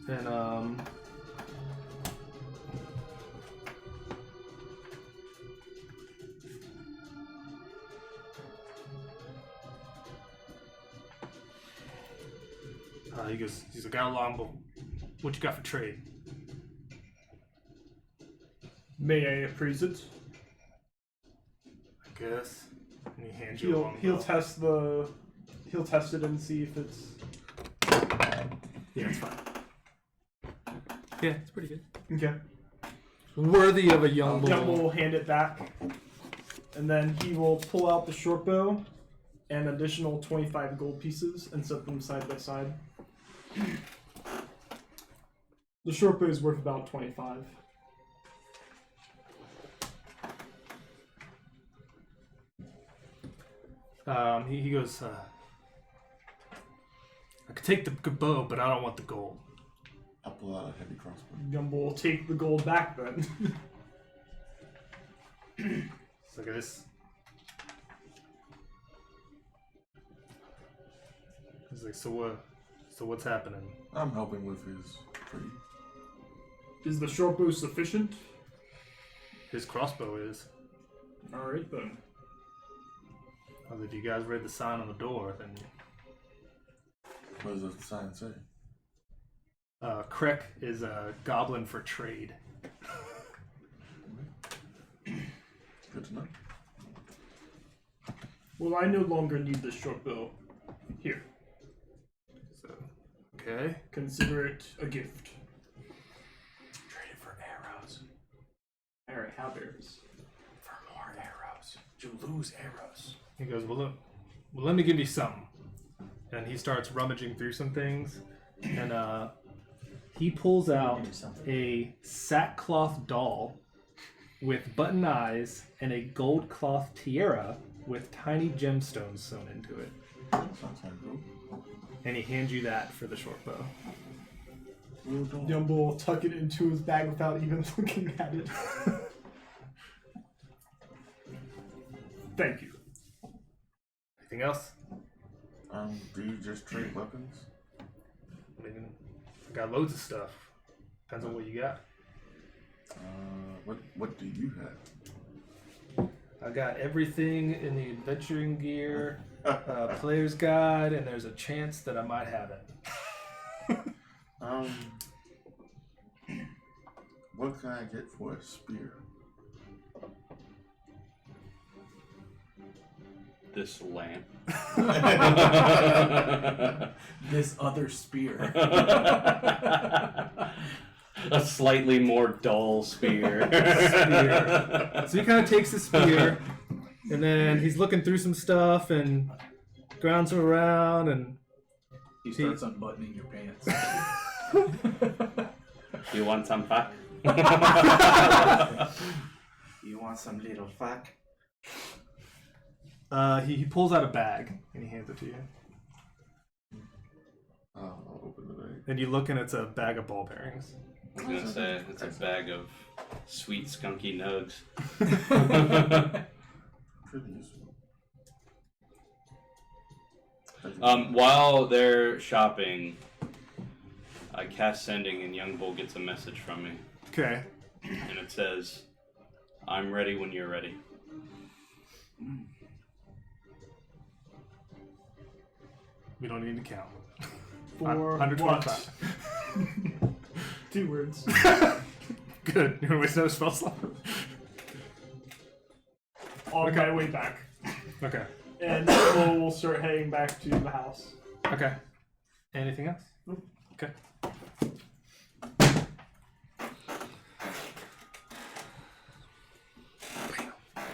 S1: And he's like, got a longbow. What you got for trade?
S3: May I appraise it?
S1: I guess. And he hands you a longbow.
S3: He'll test it and see if it's.
S1: Yeah, it's fine. Yeah, it's pretty good.
S3: Okay.
S1: Worthy of a young
S3: Jem
S1: bull.
S3: will hand it back, and then he will pull out the short bow and additional 25 gold pieces and set them side by side. The short bow is worth about 25.
S1: He goes, I could take the bow, but I don't want the gold.
S6: I'll pull out a heavy crossbow.
S3: Gumbo will take the gold back then.
S1: Let's look at this. He's like, so what's happening?
S6: I'm helping with his trade.
S3: Is the short bow sufficient?
S1: His crossbow is.
S3: Alright then.
S1: Well, if you guys read the sign on the door, then
S6: What does the sign say?
S1: Krek is a goblin for trade.
S6: Good to know.
S3: Well, I no longer need the short bow. Here,
S1: So, okay.
S3: consider it a gift.
S2: Trade it for arrows.
S3: I already have arrows.
S2: For more arrows. You lose arrows.
S1: He goes, well, let me give you something. And he starts rummaging through some things, and he pulls out
S2: Give me something.
S1: a sackcloth doll with button eyes and a gold cloth tiara with tiny gemstones sewn into it.
S6: Sounds kind of cool.
S1: And he hands you that for the short bow.
S3: Yumbo will tuck it into his bag without even looking at it.
S1: Thank you. Anything else?
S6: Do you just trade weapons?
S1: I mean, I got loads of stuff. Depends on what you got.
S6: What do you have?
S1: I got everything in the adventuring gear, player's guide, and there's a chance that I might have it.
S6: What can I get for a spear?
S5: This lamp.
S2: This other spear.
S5: A slightly more dull spear.
S1: So he kind of takes the spear, and then he's looking through some stuff and grounds around, and
S7: He starts unbuttoning your pants.
S5: You want some pack?
S8: You want some little fuck?
S1: he pulls out a bag and he hands it to you.
S6: I'll open the bag.
S1: And you look, and it's a bag of ball bearings.
S5: I was gonna say it's a bag of sweet skunky nugs.
S6: Pretty useful.
S5: While they're shopping, I cast sending, and Young Bull gets a message from me,
S1: Okay.
S5: and it says, "I'm ready when you're ready."
S1: We don't need to count.
S3: For
S1: 125.
S3: what? 2 words.
S1: Good. You want to waste another spell slot?
S3: On my way back.
S1: Okay.
S3: And we'll start heading back to the house.
S1: Okay. Anything else? Okay.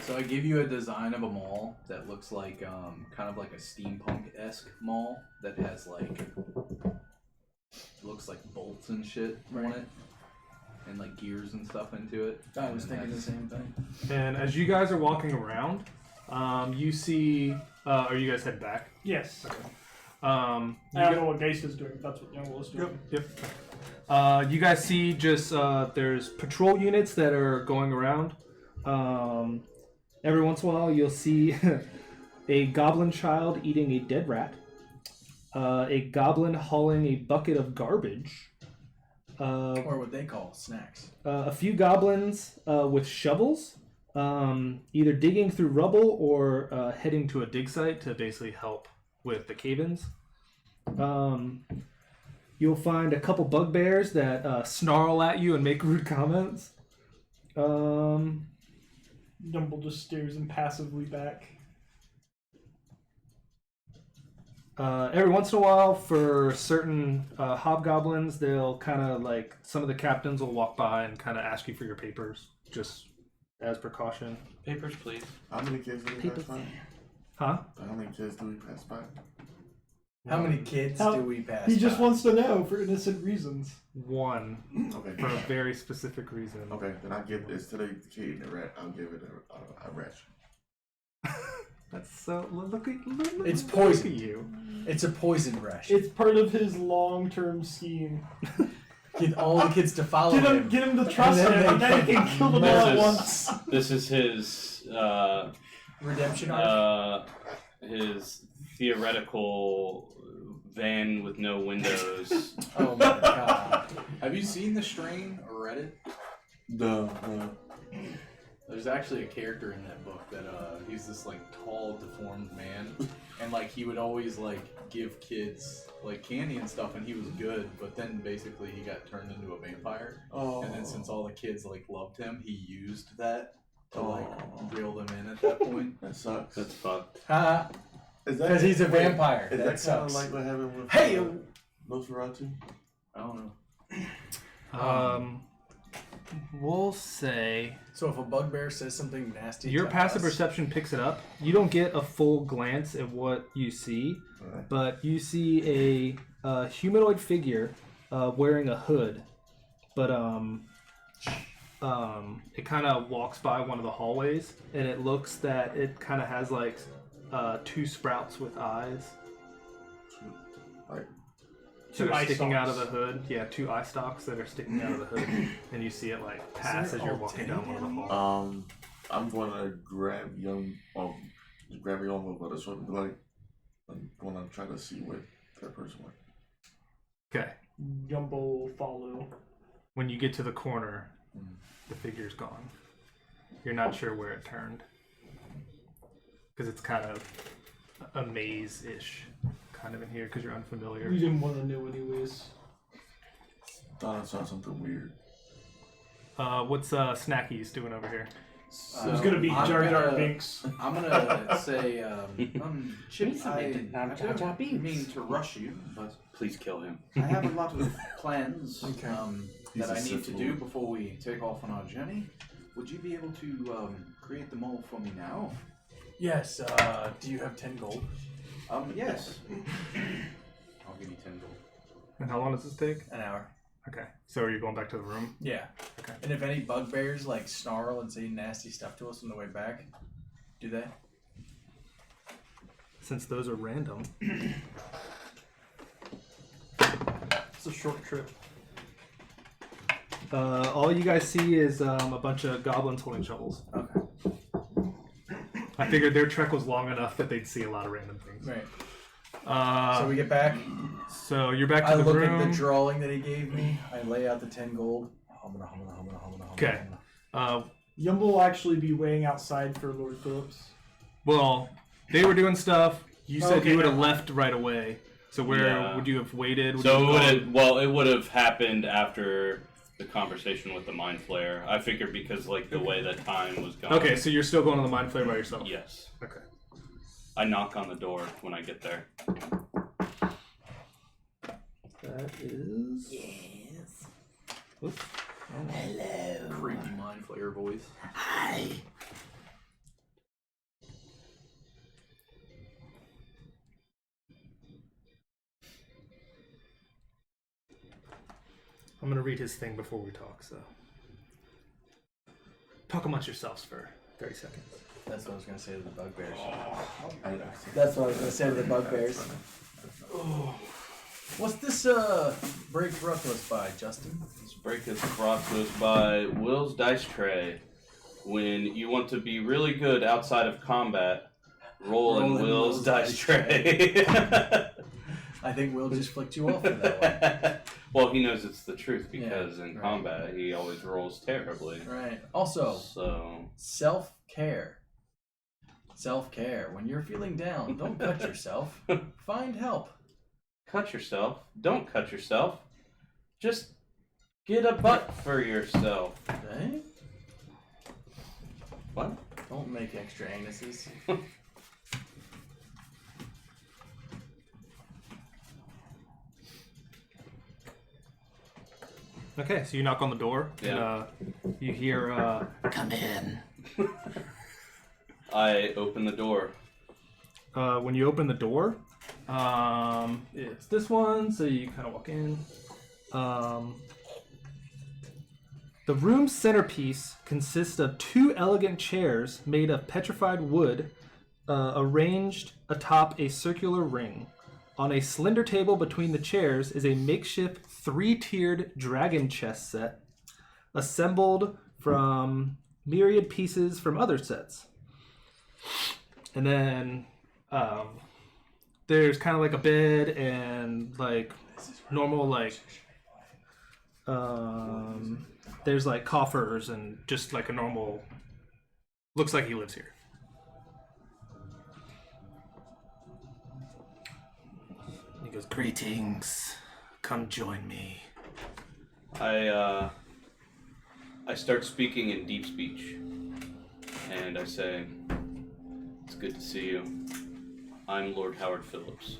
S7: So I give you a design of a mall that looks like kind of like a steampunk-esque mall that has like looks like bolts and shit on it, and like gears and stuff into it.
S2: I was thinking the same thing.
S1: And as you guys are walking around, you see. Are you guys head back?
S3: Yes.
S1: You
S3: I don't know what Geist is doing. That's what Young is doing.
S1: Yep. You guys see just there's patrol units that are going around. Every once in a while, you'll see a goblin child eating a dead rat, a goblin hauling a bucket of garbage,
S2: Or what they call snacks.
S1: a few goblins with shovels, either digging through rubble or heading to a dig site to basically help with the cave-ins. You'll find a couple bugbears that snarl at you and make rude comments.
S3: Dumble just stares impassively back.
S1: Every once in a while, for certain hobgoblins, they'll kind of like, some of the captains will walk by and kind of ask you for your papers, just as precaution.
S5: Papers, please.
S6: How many kids do we pass by?
S1: Huh?
S6: How many kids do we pass by?
S2: How many kids
S3: How-
S2: do we pass?
S3: He just
S2: by?
S3: wants to know for innocent reasons.
S1: One,
S6: Okay.
S1: for a very specific reason.
S6: Okay, then I give instead of the kid eating a rat, I'll give it a ration.
S1: That's so. Look at
S2: It's
S1: look
S2: poison.
S1: at you.
S2: It's a poison ration.
S3: It's part of his long-term scheme.
S2: Get all the kids to follow him.
S3: Get him to trust
S2: And
S3: him,
S2: then
S3: and then he can kill them all at once.
S5: This is his
S2: Redemption arc.
S5: his theoretical van with no windows.
S2: Oh my god.
S7: Have you seen The Strain or read it? There's actually a character in that book that he's this like tall, deformed man, and like he would always like give kids like candy and stuff, and he was good. But then basically he got turned into a vampire, and then since all the kids like loved him, he used that to like reel them in at that point.
S6: That sucks.
S5: That's fucked.
S2: Haha.
S6: Is that
S2: Because he's a
S6: wait,
S2: vampire.
S6: Is
S2: That
S6: that kind of
S2: sucks.
S6: like what happened with
S2: Hey!
S6: Nosferatu?
S7: I don't know.
S1: We'll say
S2: So if a bugbear says something nasty,
S1: your
S2: to
S1: passive
S2: us,
S1: perception picks it up. You don't get a full glance at what you see,
S6: Alright.
S1: but you see a humanoid figure wearing a hood, but it kind of walks by one of the hallways, and it looks that it kind of has like 2 sprouts with eyes.
S6: Like,
S1: That are
S3: eye
S1: sticking out of
S3: stalks.
S1: the hood. Yeah, 2 eye stalks that are sticking out of the hood, and you see it like pass as you're walking down one of the halls.
S6: I'm going to grab young by the short and be like, I'm going to try to see what that person went.
S1: Okay.
S3: Yumble follow.
S1: When you get to the corner, the figure's gone. You're not sure where it turned. Because it's kind of a maze-ish kind of in here because you're unfamiliar.
S3: We didn't want to know anyways.
S6: Thought I saw something weird.
S1: What's Snackies doing over here?
S3: It was gonna be
S4: I'm
S3: Jar Jar
S4: gonna-
S3: Binks.
S4: I'm gonna say, Chip, I
S8: Jar Jar
S4: don't
S8: Binks.
S4: mean to rush you, but
S5: Please kill him.
S4: I have a lot of plans
S6: He's
S4: that
S6: a
S4: I need
S6: Sith
S4: to
S6: Lord.
S4: do before we take off on our journey. Would you be able to create them all for me now?
S2: Yes, do you have 10 gold?
S4: Yes. I'll give you 10 gold.
S1: And how long does this take?
S2: An hour.
S1: Okay. So are you going back to the room?
S2: Yeah.
S1: Okay.
S2: And if any bugbears like snarl and say nasty stuff to us on the way back, do they?
S1: Since those are random.
S3: It's a short trip.
S1: All you guys see is a bunch of goblins holding shovels.
S2: Okay.
S1: I figured their trek was long enough that they'd see a lot of random things.
S2: Right. So we get back.
S1: So you're back to
S2: I
S1: the
S2: look
S1: room.
S2: at the drawing that he gave me. I lay out the 10 gold.
S1: Okay.
S3: Yumble will actually be waiting outside for Lord Phillips.
S1: Well, they were doing stuff. You said
S3: Okay,
S1: you would have
S3: never mind.
S1: left right away. So where
S5: Yeah.
S1: would you have waited? Would
S5: So
S1: you
S5: it
S1: have gone-
S5: it would have happened after the conversation with the Mind Flayer. I figured because like the way that time was going.
S1: Okay, so you're still going to the Mind Flayer by yourself?
S5: Yes.
S1: Okay.
S5: I knock on the door when I get there.
S1: That is...
S8: Yes.
S1: Oops.
S8: Hello.
S7: Creepy mind flayer voice.
S8: Hi.
S1: I'm going to read his thing before we talk, so... Talk amongst yourselves for 30 seconds.
S2: That's what I was going to say to the bugbears.
S6: I
S2: That's what I was going to say to the bugbears. What's this break brought to us by, Justin?
S5: This break is brought to us by Will's Dice Tray. When you want to be really good outside of combat, roll in Will's Dice Tray.
S2: I think Will just flicked you off for that one.
S5: Well, he knows it's the truth because in
S2: right.
S5: combat he always rolls terribly.
S2: Right. Also,
S5: So
S2: self-care. Self-care. When you're feeling down, don't cut yourself. Find help.
S5: cut yourself. Don't cut yourself. Just get a butt for yourself.
S2: Okay?
S5: What?
S2: Don't make extra anuses.
S1: Okay, so you knock on the door,
S5: Yeah.
S1: and you hear,
S8: Come in.
S5: I open the door.
S1: when you open the door, it's this one, so you kind of walk in. The room's centerpiece consists of 2 elegant chairs made of petrified wood, arranged atop a circular ring. On a slender table between the chairs is a makeshift 3-tiered dragon chess set, assembled from myriad pieces from other sets. And then there's kind of like a bed and like normal like there's like coffers and just like a normal, looks like he lives here. He goes, "Greetings, come join me."
S5: I start speaking in deep speech, and I say, "It's good to see you. I'm Lord Howard Phillips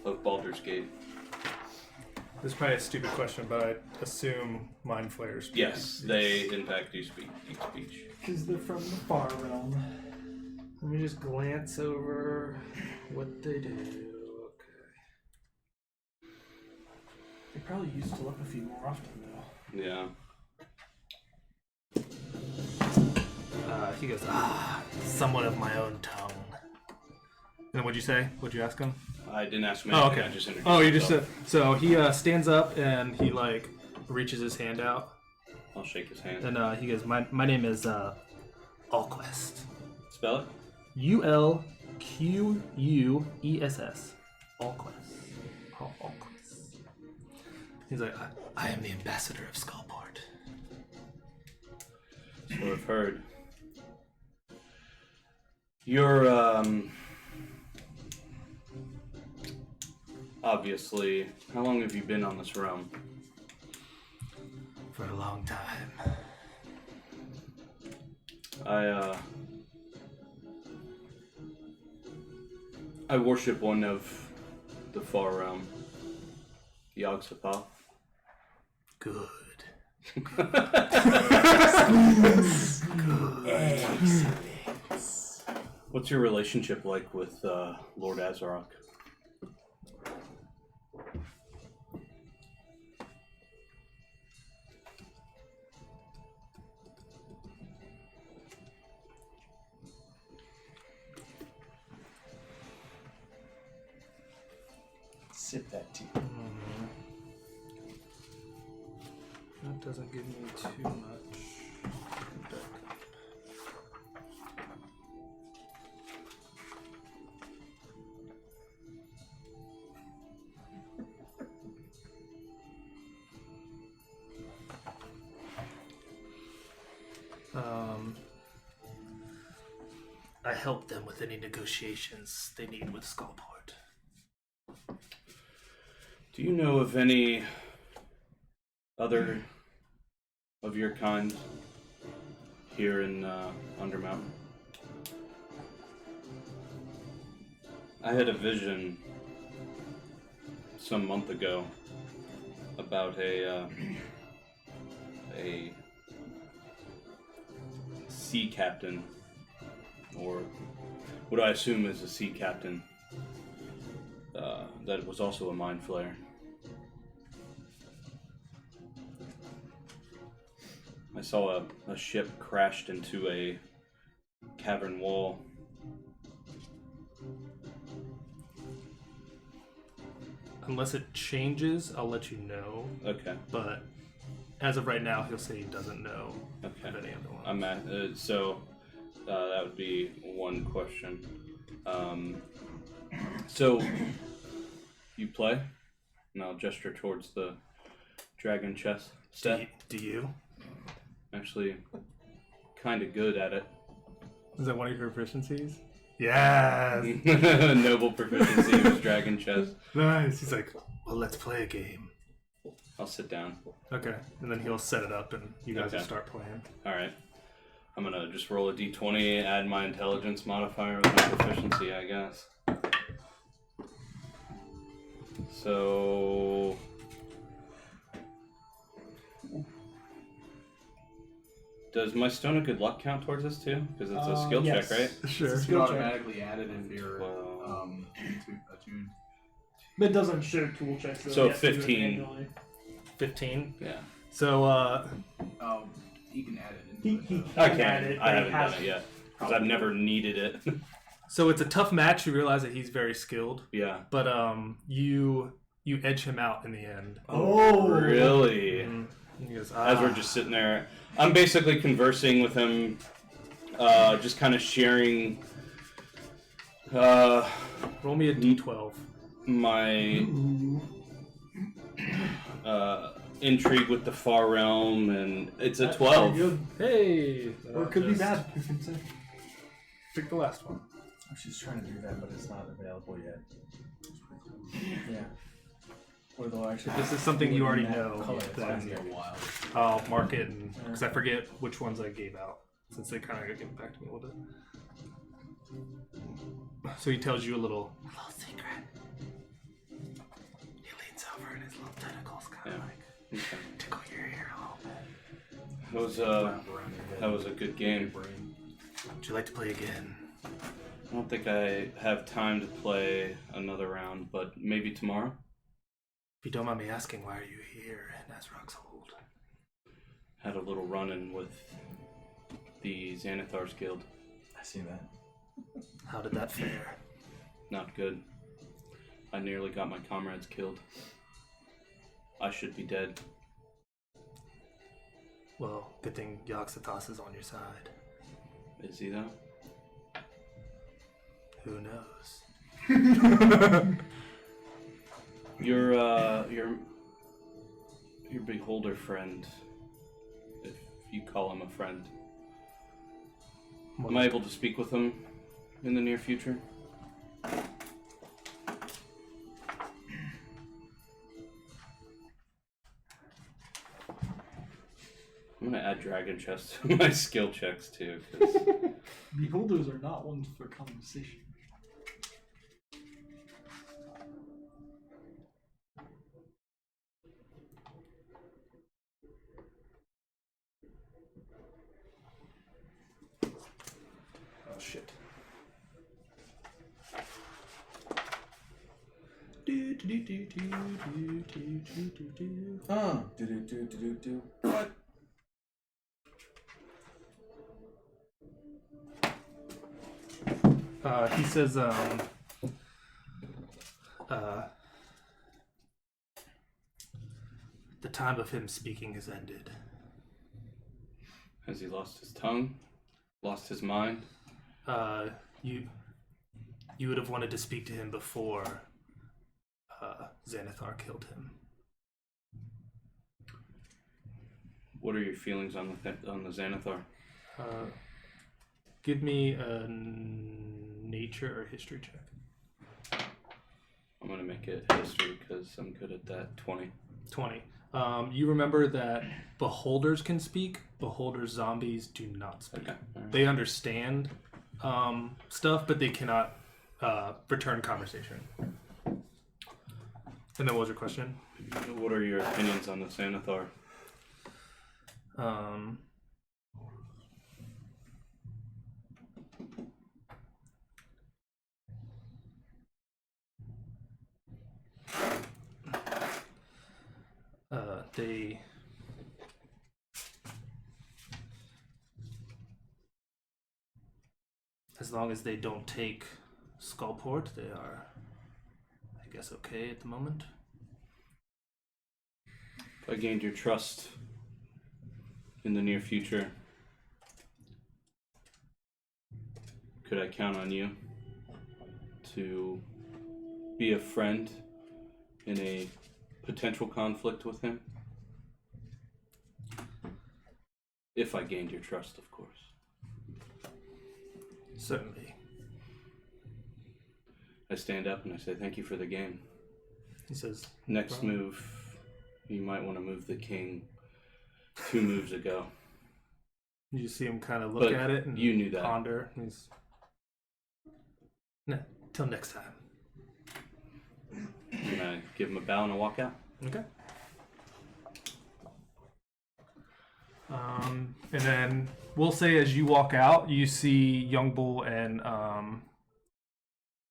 S5: of Baldur's Gate."
S1: This is probably a stupid question, but I assume Mind Flayers speak.
S5: Yes, they in fact do speak deep speech.
S3: Because they're from the far realm.
S1: Let me just glance over what they do. Okay. They probably used to look a few more often, though.
S5: Yeah.
S1: He goes, somewhat of my own tongue. And what'd you say? What'd you ask him?
S5: I didn't ask him
S1: Oh,
S5: anything.
S1: okay.
S5: I just introduced
S1: Oh, you just
S5: myself.
S1: so he stands up and he like reaches his hand out
S5: I'll shake his hand.
S1: and he goes, my name is Alquest.
S5: Spell it.
S1: Ulquess. Alquest. Alquest. He's like, I am the ambassador of Skullport.
S5: So I've heard. You're obviously. How long have you been on this realm?
S1: For a long time.
S5: I worship one of the far realm, Yogg-Sothoth.
S1: Good.
S5: What's your relationship like with Lord Azarok?
S2: Sip that tea.
S1: That doesn't give me too much. I help them with any negotiations they need with Skullport.
S5: Do you know of any other of your kind here in Undermountain? I had a vision some month ago about a sea captain, or what I assume is a sea captain, that was also a mind flayer. I saw a ship crashed into a cavern wall.
S1: Unless it changes, I'll let you know.
S5: Okay.
S1: But as of right now, he'll say he doesn't know
S5: Okay.
S1: of any other ones.
S5: I'm at that would be one question. So you play, and I'll gesture towards the dragon chess set.
S1: Do you?
S5: Actually, kind of good at it.
S1: Is that one of your proficiencies? Yes.
S5: Noble proficiency was dragon chess.
S1: Nice. He's like, well, let's play a game.
S5: I'll sit down.
S1: Okay. And then he'll set it up, and you guys will
S5: Okay.
S1: start playing.
S5: All right. I'm gonna just roll a d20, add my intelligence modifier with my proficiency, I guess. So. Does my Stone of Good Luck count towards this too? Because it's a skill
S3: yes.
S5: check, right?
S1: Sure.
S7: It's automatically added if you're
S5: Well.
S7: attuned.
S3: But it doesn't show tool checks.
S5: So
S3: yes, you do it
S5: 15.
S3: manually.
S1: 15.
S5: Yeah.
S1: So,
S7: You can add it.
S3: He
S7: Into
S3: can
S5: I
S3: add
S5: can.
S3: it,
S5: I
S3: but he
S5: haven't done
S3: hasn't.
S5: it yet because I've never needed it.
S1: so it's a tough match. You realize that he's very skilled,
S5: Yeah.
S1: but you edge him out in the end.
S3: Oh,
S5: Really?
S1: And he goes,
S5: As we're just sitting there, I'm basically conversing with him, just kind of sharing
S1: roll me a d12.
S5: my intrigue with the far realm, and it's a
S3: That's
S5: 12.
S3: pretty good.
S1: Hey.
S3: Or it could be
S1: Just
S3: bad. You can say.
S1: Pick the last one.
S2: I was just trying to do that, but it's not available yet. Yeah. Or they'll actually.
S1: This is something you already
S2: that
S1: know.
S2: color,
S7: it's gonna
S1: Then
S7: be a while.
S1: I'll mark it, because I forget which ones I gave out, since they kind of get back to me a little bit. So he tells you a little secret. He leans over and his little tentacles kind of
S5: Yeah.
S1: like
S5: Okay.
S1: tickle your ear a little bit.
S5: That was a good game.
S1: Would you like to play again?
S5: I don't think I have time to play another round, but maybe tomorrow.
S1: If you don't mind me asking, why are you here in Azrog's Hold?
S5: Had a little run-in with the Xanathar's Guild.
S2: I see that.
S1: How did that fare?
S5: Not good. I nearly got my comrades killed. I should be dead.
S1: Well, good thing Yogg-Sathas is on your side.
S5: Is he though?
S1: Who knows?
S5: Your beholder friend, if you call him a friend. Am I able to speak with him in the near future? I'm gonna add dragon chest to my skill checks too, because
S3: Beholders are not ones for conversation.
S1: Oh shit.
S2: Do. What?
S1: He says, the time of him speaking has ended.
S5: has he lost his tongue? Lost his mind?
S1: You would have wanted to speak to him before Xanathar killed him.
S5: What are your feelings on the Xanathar?
S1: Give me a nature or history check.
S5: I'm gonna make it history because I'm good at that. 20.
S1: 20. You remember that beholders can speak. Beholders zombies do not speak.
S5: Okay. All right.
S1: They understand stuff, but they cannot return conversation. And then what was your question?
S5: What are your opinions on the Xanathar?
S1: They as long as they don't take Skullport, they are, I guess, okay at the moment.
S5: If I gained your trust in the near future, could I count on you to be a friend in a potential conflict with him? If I gained your trust, of course.
S1: Certainly.
S5: I stand up and I say, thank you for the game.
S1: He says,
S5: Next
S1: problem.
S5: move, you might want to move the king 2 moves ago.
S1: You see him kind of look
S5: But
S1: at it and
S5: you knew that.
S1: ponder. He's, no, till next time.
S5: And I give him a bow and I walk out.
S1: Okay. And then we'll say as you walk out, you see Young Bull and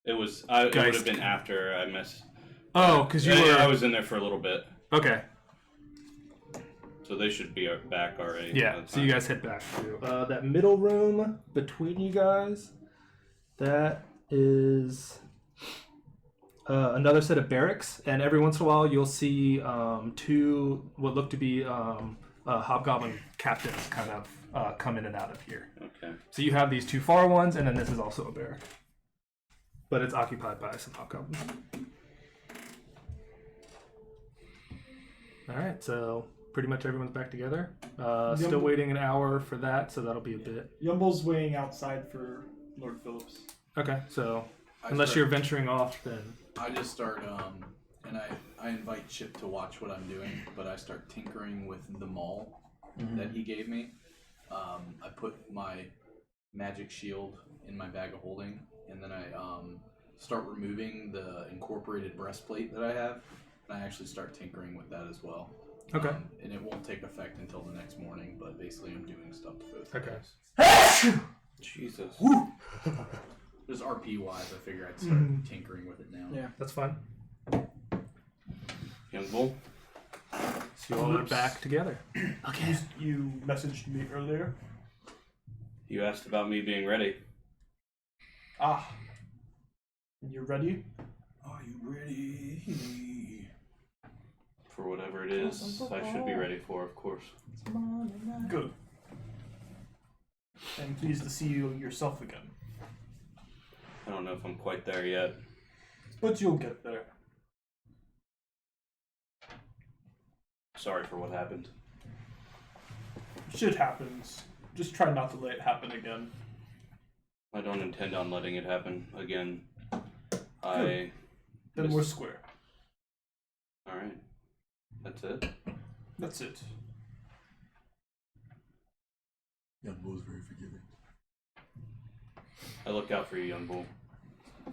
S5: It would have
S1: Geist.
S5: been after I missed.
S1: oh, because you were
S5: I was in there for a little bit,
S1: okay.
S5: so they should be back already.
S1: Yeah,
S5: by the
S1: so you
S5: time.
S1: guys head back to that middle room between you guys. That is another set of barracks, and every once in a while you'll see 2 what look to be hobgoblin captains kind of come in and out of here.
S5: Okay.
S1: So you have these 2 far ones, and then this is also a barrack, but it's occupied by some hobgoblins. All right, so pretty much everyone's back together. Still waiting an hour for that, so that'll be a bit.
S3: Yumble's waiting outside for Lord Phillips.
S1: Okay, so
S7: I
S1: unless
S7: start-
S1: you're venturing off, then
S7: I just start, and I invite Chip to watch what I'm doing, but I start tinkering with the maul that he gave me. I put my magic shield in my bag of holding, and then I start removing the incorporated breastplate that I have, and I actually start tinkering with that as well.
S1: Okay.
S7: And it won't take effect until the next morning, but basically I'm doing stuff to both
S1: Okay.
S7: guys.
S5: Jesus.
S7: Just RP wise, I figure I'd start tinkering with it now.
S2: Yeah.
S1: that's fine.
S5: Young bull.
S1: So you all are back together.
S3: Okay. You messaged me earlier.
S5: You asked about me being ready.
S3: Ah. You're ready?
S7: Are you ready?
S5: For whatever it is, I should be ready for, of course.
S3: Good. I'm pleased to see you yourself again.
S5: I don't know if I'm quite there yet.
S3: But you'll get there.
S5: Sorry for what happened.
S3: Shit happens. Just try not to let it happen again.
S5: I don't intend on letting it happen again.
S3: Then we're square.
S5: Alright. That's it?
S3: That's it.
S6: Young Bull's very forgiving.
S5: I look out for you, young bull.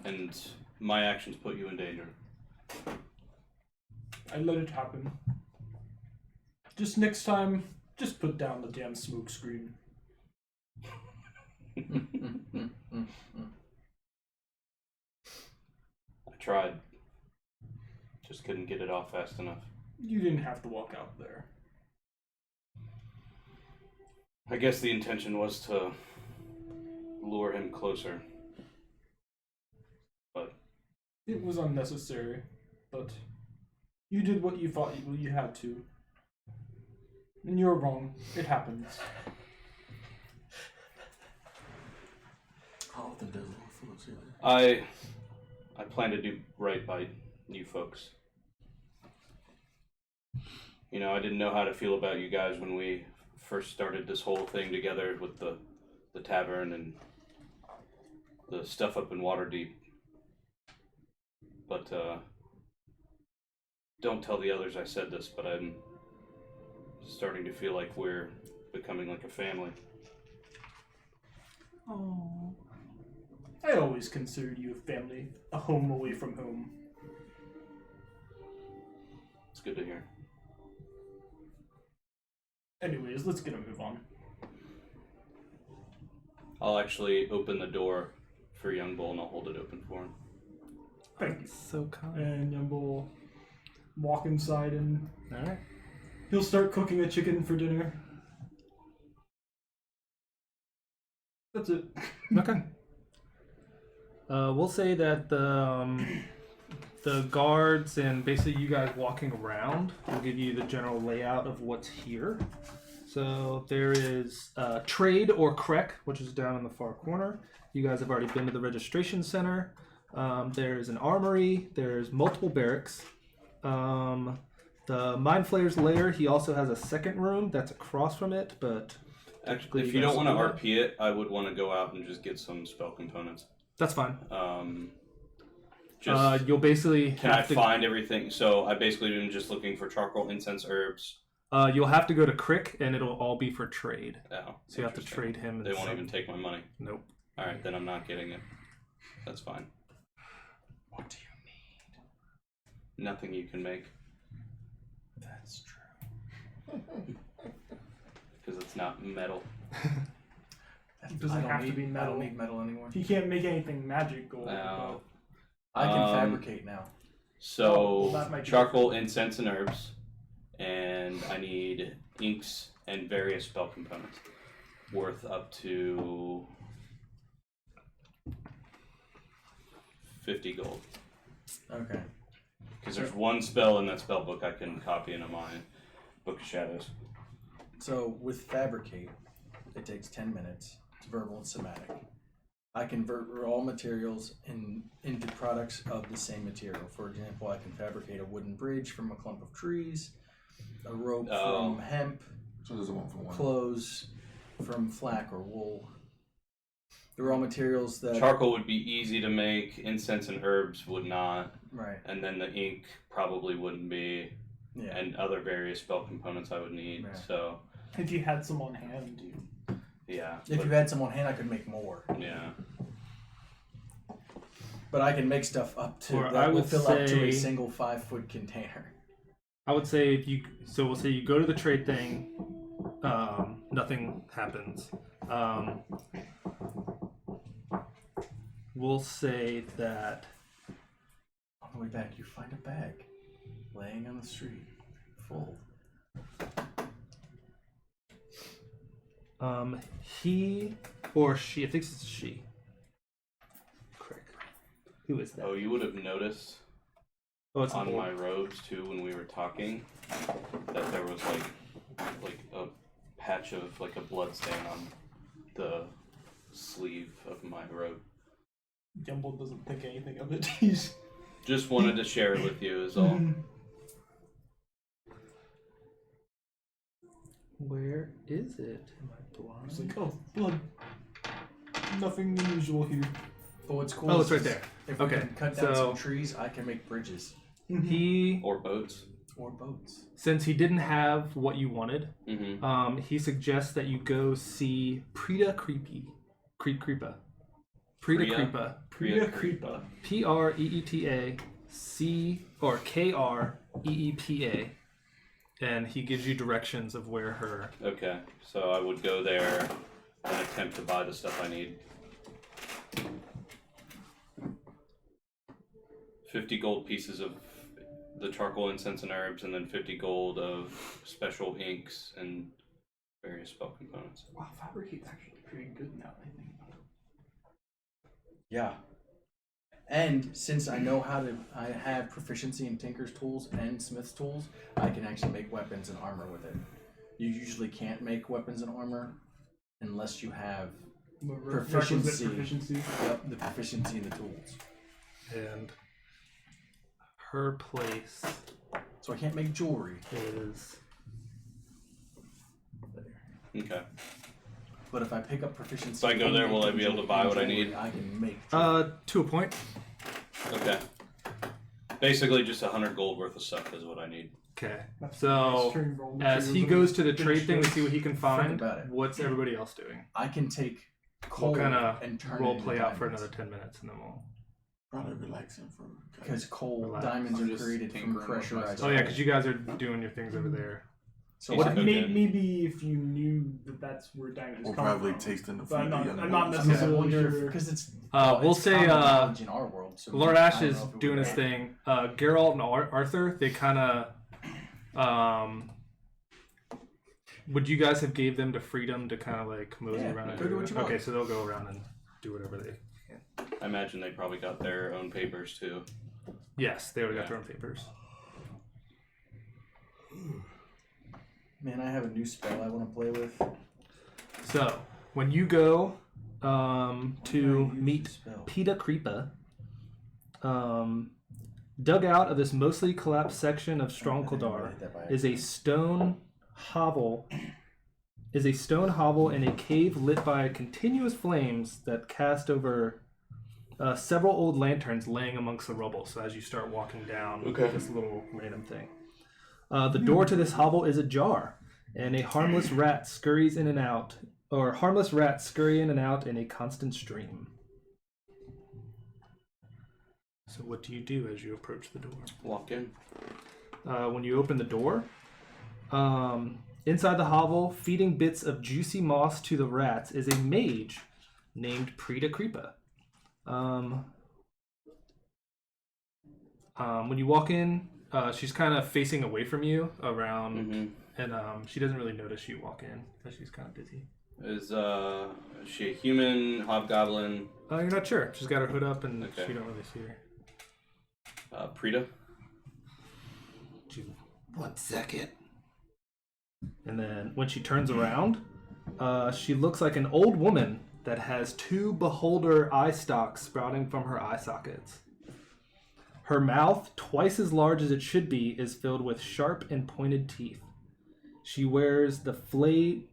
S5: And my actions put you in danger.
S3: I let it happen. Just next time, just put down the damn smoke screen.
S5: I tried. Just couldn't get it off fast enough.
S3: You didn't have to walk out there.
S5: I guess the intention was to lure him closer. But
S3: It was unnecessary, but you did what you thought you had to. And you're wrong. It happens.
S6: How often does Philip say that?
S5: I plan to do right by you folks. You know, I didn't know how to feel about you guys when we first started this whole thing together with the tavern and the stuff up in Waterdeep. But don't tell the others I said this, but I'm starting to feel like we're becoming like a family.
S3: Oh. I always considered you a family, a home away from home.
S5: It's good to hear.
S3: Anyways, let's get a move on.
S5: I'll actually open the door for Young Bull and I'll hold it open for him.
S3: Thank you.
S1: So kind.
S3: And Young will walk inside and
S1: Alright.
S3: he'll start cooking the chicken for dinner. That's it.
S1: Okay. We'll say that the guards and basically you guys walking around will give you the general layout of what's here. So there is Trade or Crec, which is down in the far corner. You guys have already been to the registration center. There's an armory. There's multiple barracks. The Mind Flayer's lair, he also has a second room that's across from it, but
S5: Actually, if you don't want to RP it, I would want to go out and just get some spell components.
S1: that's fine.
S5: Just
S1: You'll basically
S5: can I
S1: have to
S5: find everything? So I basically been just looking for charcoal, incense, herbs.
S1: you'll have to go to Crick, and it'll all be for trade.
S5: Oh,
S1: So you have to
S5: interesting.
S1: trade him.
S5: They
S1: and
S5: won't
S1: some-
S5: even take my money.
S1: Nope.
S5: All right, then I'm not getting it. That's fine.
S2: What do you need?
S5: Nothing you can make
S2: That's true.
S5: because it's not metal.
S3: It doesn't have to be
S2: I
S3: metal.
S2: don't need metal anymore.
S3: He can't make anything magical.
S5: No.
S2: I can
S5: Um,
S2: fabricate now.
S5: So
S3: Oh, well, that might be
S5: charcoal, incense, and herbs, and I need inks and various spell components worth up to 50 gold.
S2: Okay.
S5: Because there's one spell in that spell book I can copy into my Book of Shadows.
S2: So with fabricate, it takes 10 minutes. It's verbal and somatic. I convert raw materials into products of the same material. For example, I can fabricate a wooden bridge from a clump of trees, a rope from hemp,
S6: So there's a one for one.
S2: clothes from flax or wool. The raw materials that
S5: Charcoal would be easy to make, incense and herbs would not,
S2: right,
S5: and then the ink probably wouldn't be,
S2: yeah.
S5: and other various spell components I would need.
S2: Right.
S5: So,
S3: If you had some on hand, you.
S5: yeah.
S2: If you had some on hand, I could make more.
S5: Yeah.
S2: But I can make stuff up to
S1: Or
S2: that
S1: I
S2: will
S1: would
S2: fill up to a
S1: say-
S2: single 5-foot container.
S1: I would say if you, so we'll say you go to the trade thing, nothing happens. We'll say that
S2: On the way back, you find a bag laying on the street, full.
S1: He or she, I think it's she. Crick. Who is that?
S5: Oh, you would have noticed
S1: Oh, it's
S5: on
S1: a
S5: my robes too when we were talking that there was like a patch of like a blood stain on the sleeve of my robe.
S3: Jumble doesn't think anything of it. He's
S5: Just wanted to share it with you is all.
S1: Where is it? Am I blind?
S3: like, oh, blood. Nothing unusual here.
S2: But what's cool
S1: Oh,
S2: is
S1: it's right there.
S2: If
S1: Okay,
S2: we can cut down
S1: so-
S2: some trees, I can make bridges
S1: He,
S5: Or boats.
S2: or boats.
S1: since he didn't have what you wanted,
S5: Mm-hmm.
S1: he suggests that you go see Preta Creepa.
S5: Priya?
S1: Creepa.
S3: Priya Creepa.
S1: Preeta or Kreepa, and he gives you directions of where her.
S5: Okay, so I would go there and attempt to buy the stuff I need. 50 gold pieces of the charcoal, incense, and herbs, and then 50 gold of special inks and various spell components.
S3: Wow, Fabricate's actually pretty good now, I think.
S2: Yeah. And since I know I have proficiency in Tinker's tools and Smith's tools, I can actually make weapons and armor with it. You usually can't make weapons and armor unless you have
S3: Requisite proficiency.
S2: the proficiency in the tools.
S1: And her place
S2: So I can't make jewelry.
S1: is
S5: Okay.
S2: But if I pick up proficiency,
S5: If I go there, will I be able to buy what I need?
S2: I can make jewelry.
S1: to a point.
S5: Okay. Basically, just 100 gold worth of stuff is what I need.
S1: Okay.
S3: That's
S1: So
S3: a nice turn roll.
S1: as he goes to the trade thing to see what he can find,
S2: about it.
S1: what's everybody else doing?
S2: I can take coal
S1: We'll kind
S2: and
S1: of
S2: turn
S1: role
S2: it into
S1: play out for
S2: diamonds.
S1: another 10 minutes, and then we'll.
S6: Probably relaxing for
S2: Because coal
S1: Relax.
S2: diamonds
S7: I'm
S2: are
S7: just
S2: created from
S7: tinkering with my
S2: pressurized.
S7: stuff.
S1: Oh yeah, because you guys are doing your things over there.
S2: So
S5: What
S2: I,
S5: if-
S3: Maybe if you knew that that's where diamonds
S6: We'll
S3: come
S6: probably
S3: from.
S6: tasting the
S3: But
S6: food.
S3: I'm not
S2: I
S3: necessarily
S2: wonder
S3: sure.
S2: because it's
S1: We'll
S2: it's
S1: say
S2: common knowledge in our world. So
S1: Lord
S2: I
S1: Ash
S2: don't
S1: is
S2: know if it
S1: doing
S2: would
S1: his
S2: matter.
S1: thing. Geralt and Arthur, they kind of. Would you guys have gave them the freedom to kind of like mosey
S2: Yeah,
S1: around? And
S2: go do
S1: do
S2: what
S1: it?
S2: you want.
S1: Okay, so they'll go around and do whatever they.
S5: I imagine they probably got their own papers too.
S1: Yes, they would have got
S5: Yeah.
S1: their own papers.
S2: Man, I have a new spell I want to play with.
S1: So when you go to
S2: Why do I use
S1: meet
S2: this spell?
S1: Preta Creepa, dug out of this mostly collapsed section of Strong
S2: I think I might
S1: Kildar
S2: hit that by
S1: is a stone hovel. Is a stone hovel in a cave lit by continuous flames that cast over several old lanterns laying amongst the rubble. So as you start walking down this little random thing, the door to this hovel is ajar, and a harmless rat scurries in and out, or harmless rats scurry in and out in a constant stream. So what do you do as you approach the door?
S5: Walk in.
S1: When you open the door, inside the hovel, feeding bits of juicy moss to the rats, is a mage named Preta Creepa. When you walk in, she's kind of facing away from you around, and she doesn't really notice you walk in because she's kind of busy.
S5: Is she a human, hobgoblin?
S1: You're not sure. She's got her hood up, and
S5: Okay.
S1: you don't really see her.
S5: Preta?
S1: She's
S8: 1 second.
S1: And then when she turns around, she looks like an old woman that has 2 beholder eye stalks sprouting from her eye sockets. Her mouth, twice as large as it should be, is filled with sharp and pointed teeth. She wears the flayed,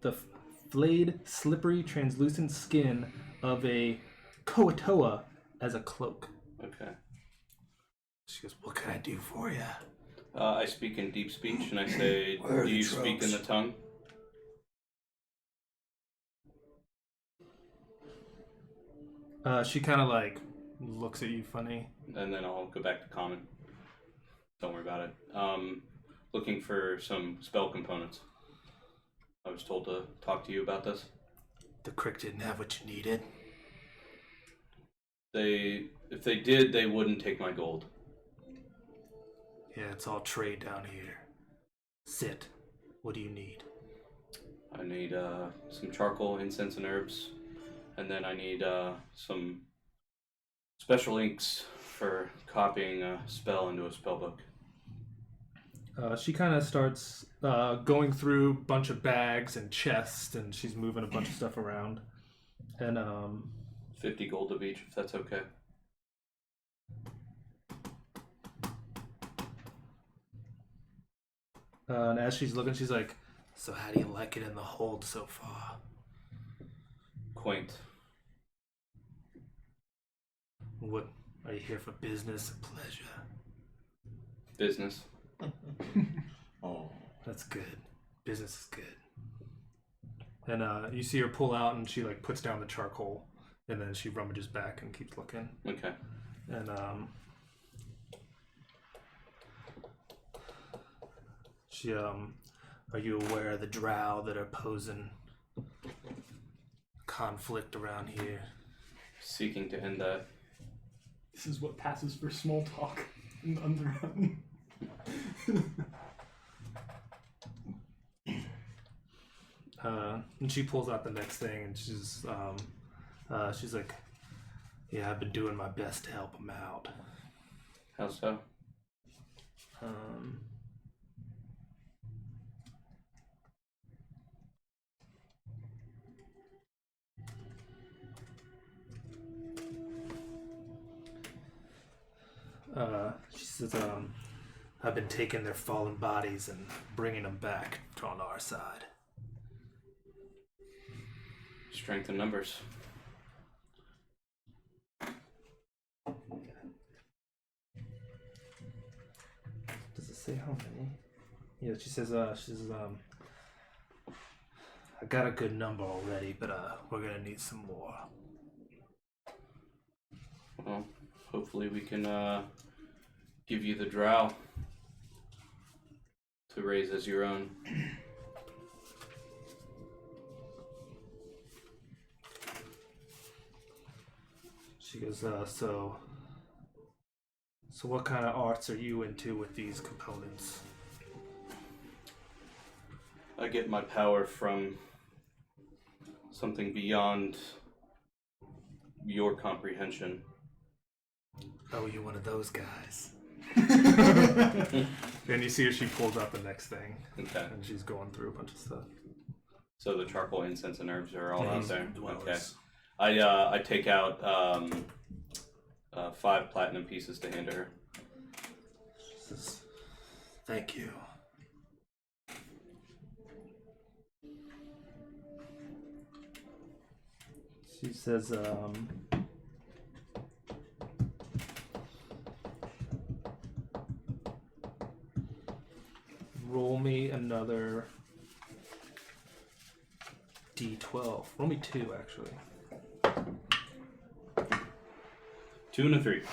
S1: slippery, translucent skin of a Koatoa as a cloak.
S5: Okay.
S1: She goes, "What can I do for you?"
S5: I speak in deep speech and I say,
S8: Where are
S5: do
S8: the
S5: you speak in
S8: tropes?
S5: the tongue?
S1: She kind of like looks at you funny.
S5: And then I'll go back to common. Don't worry about it. Looking for some spell components. I was told to talk to you about this.
S1: The crick didn't have what you needed.
S5: If they did, they wouldn't take my gold.
S1: Yeah, it's all trade down here. Sit. What do you need?
S5: I need some charcoal, incense, and herbs. And then I need some special inks for copying a spell into a spell book.
S1: She kind of starts going through a bunch of bags and chests, and she's moving a bunch of stuff around. And
S5: 50 gold of each, if that's okay.
S1: and as she's looking, she's like, "So how do you like it in the hold so far?"
S5: Quaint.
S1: What are you here for? Business or pleasure?
S5: Business.
S6: Oh,
S1: That's good. Business is good. And you see her pull out, and she like puts down the charcoal, and then she rummages back and keeps looking.
S5: Okay.
S1: And she are you aware of the drow that are posing conflict around here?
S5: Seeking to end that.
S3: This is what passes for small talk in Underground.
S1: And she pulls out the next thing, and she's like, "Yeah, I've been doing my best to help him out."
S5: How so?
S1: She says, "I've been taking their fallen bodies and bringing them back on our side."
S5: Strength in numbers.
S1: Does it say how many? Yeah, she says, "I got a good number already, but we're gonna need some more."
S5: Well, hopefully we can give you the drow to raise as your own.
S1: She goes, so what kind of arts are you into with these components?"
S5: I get my power from something beyond your comprehension.
S1: "Oh, you're one of those guys." And you see her, she pulls out the next thing,
S5: Okay.
S1: and she's going through a bunch of stuff.
S5: So the charcoal, incense, and herbs are all
S1: Yeah,
S5: out
S1: he's
S5: there.
S2: dwellers.
S5: Okay. I take out 5 platinum pieces to hand to her.
S1: She says, "Thank you." She says, "Roll me another D12. Roll me 2, actually."
S5: 2 and a 3.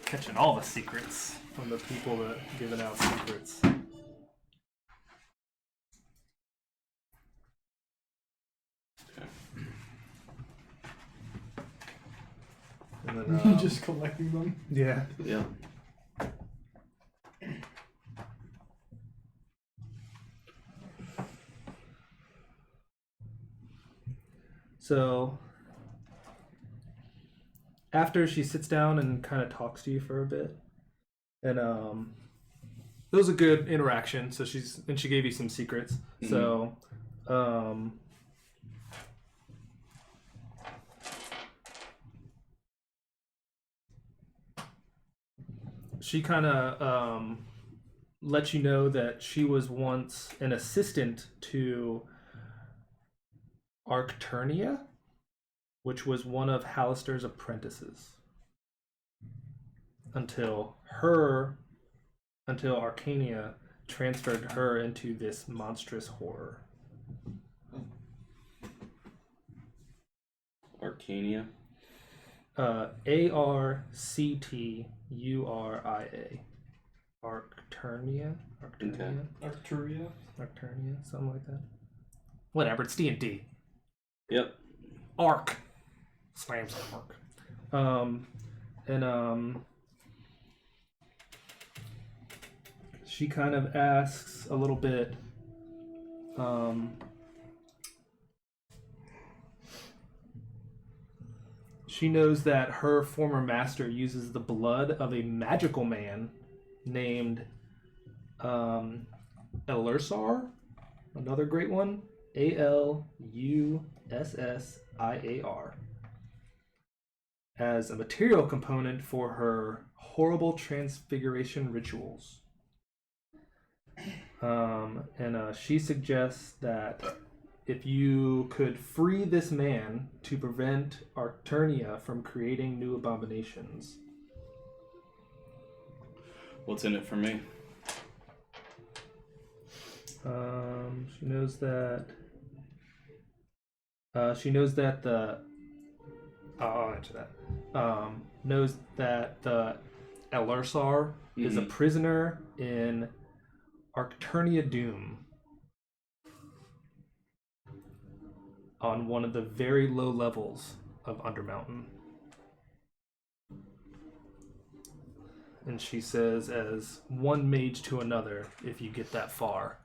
S1: Catching all the secrets from the people that giving out secrets. And then,
S3: Just collecting them.
S1: yeah.
S5: Yeah.
S1: So after she sits down and kind of talks to you for a bit, and it was a good interaction. So she gave you some secrets.
S5: Mhm.
S1: So she kind of let you know that she was once an assistant to Arcturnia, which was one of Hallister's apprentices, until Arcania transferred her into this monstrous horror.
S5: Arcania.
S1: Arcturia. Arcturnia?
S5: Okay.
S3: Arcturia.
S1: Arcturnia, something like that. Whatever, it's D&D.
S5: Yep.
S1: Arc. Slams Arc. she kind of asks a little bit. She knows that her former master uses the blood of a magical man named Elursar, another great one, Alussiar, as a material component for her horrible transfiguration rituals. She suggests that if you could free this man to prevent Arcturnia from creating new abominations.
S5: What's in it for me?
S1: She knows that. I'll answer that. Knows that the Elursar is a prisoner in Arcturnia Doom on one of the very low levels of Undermountain. And she says, as one mage to another, if you get that far,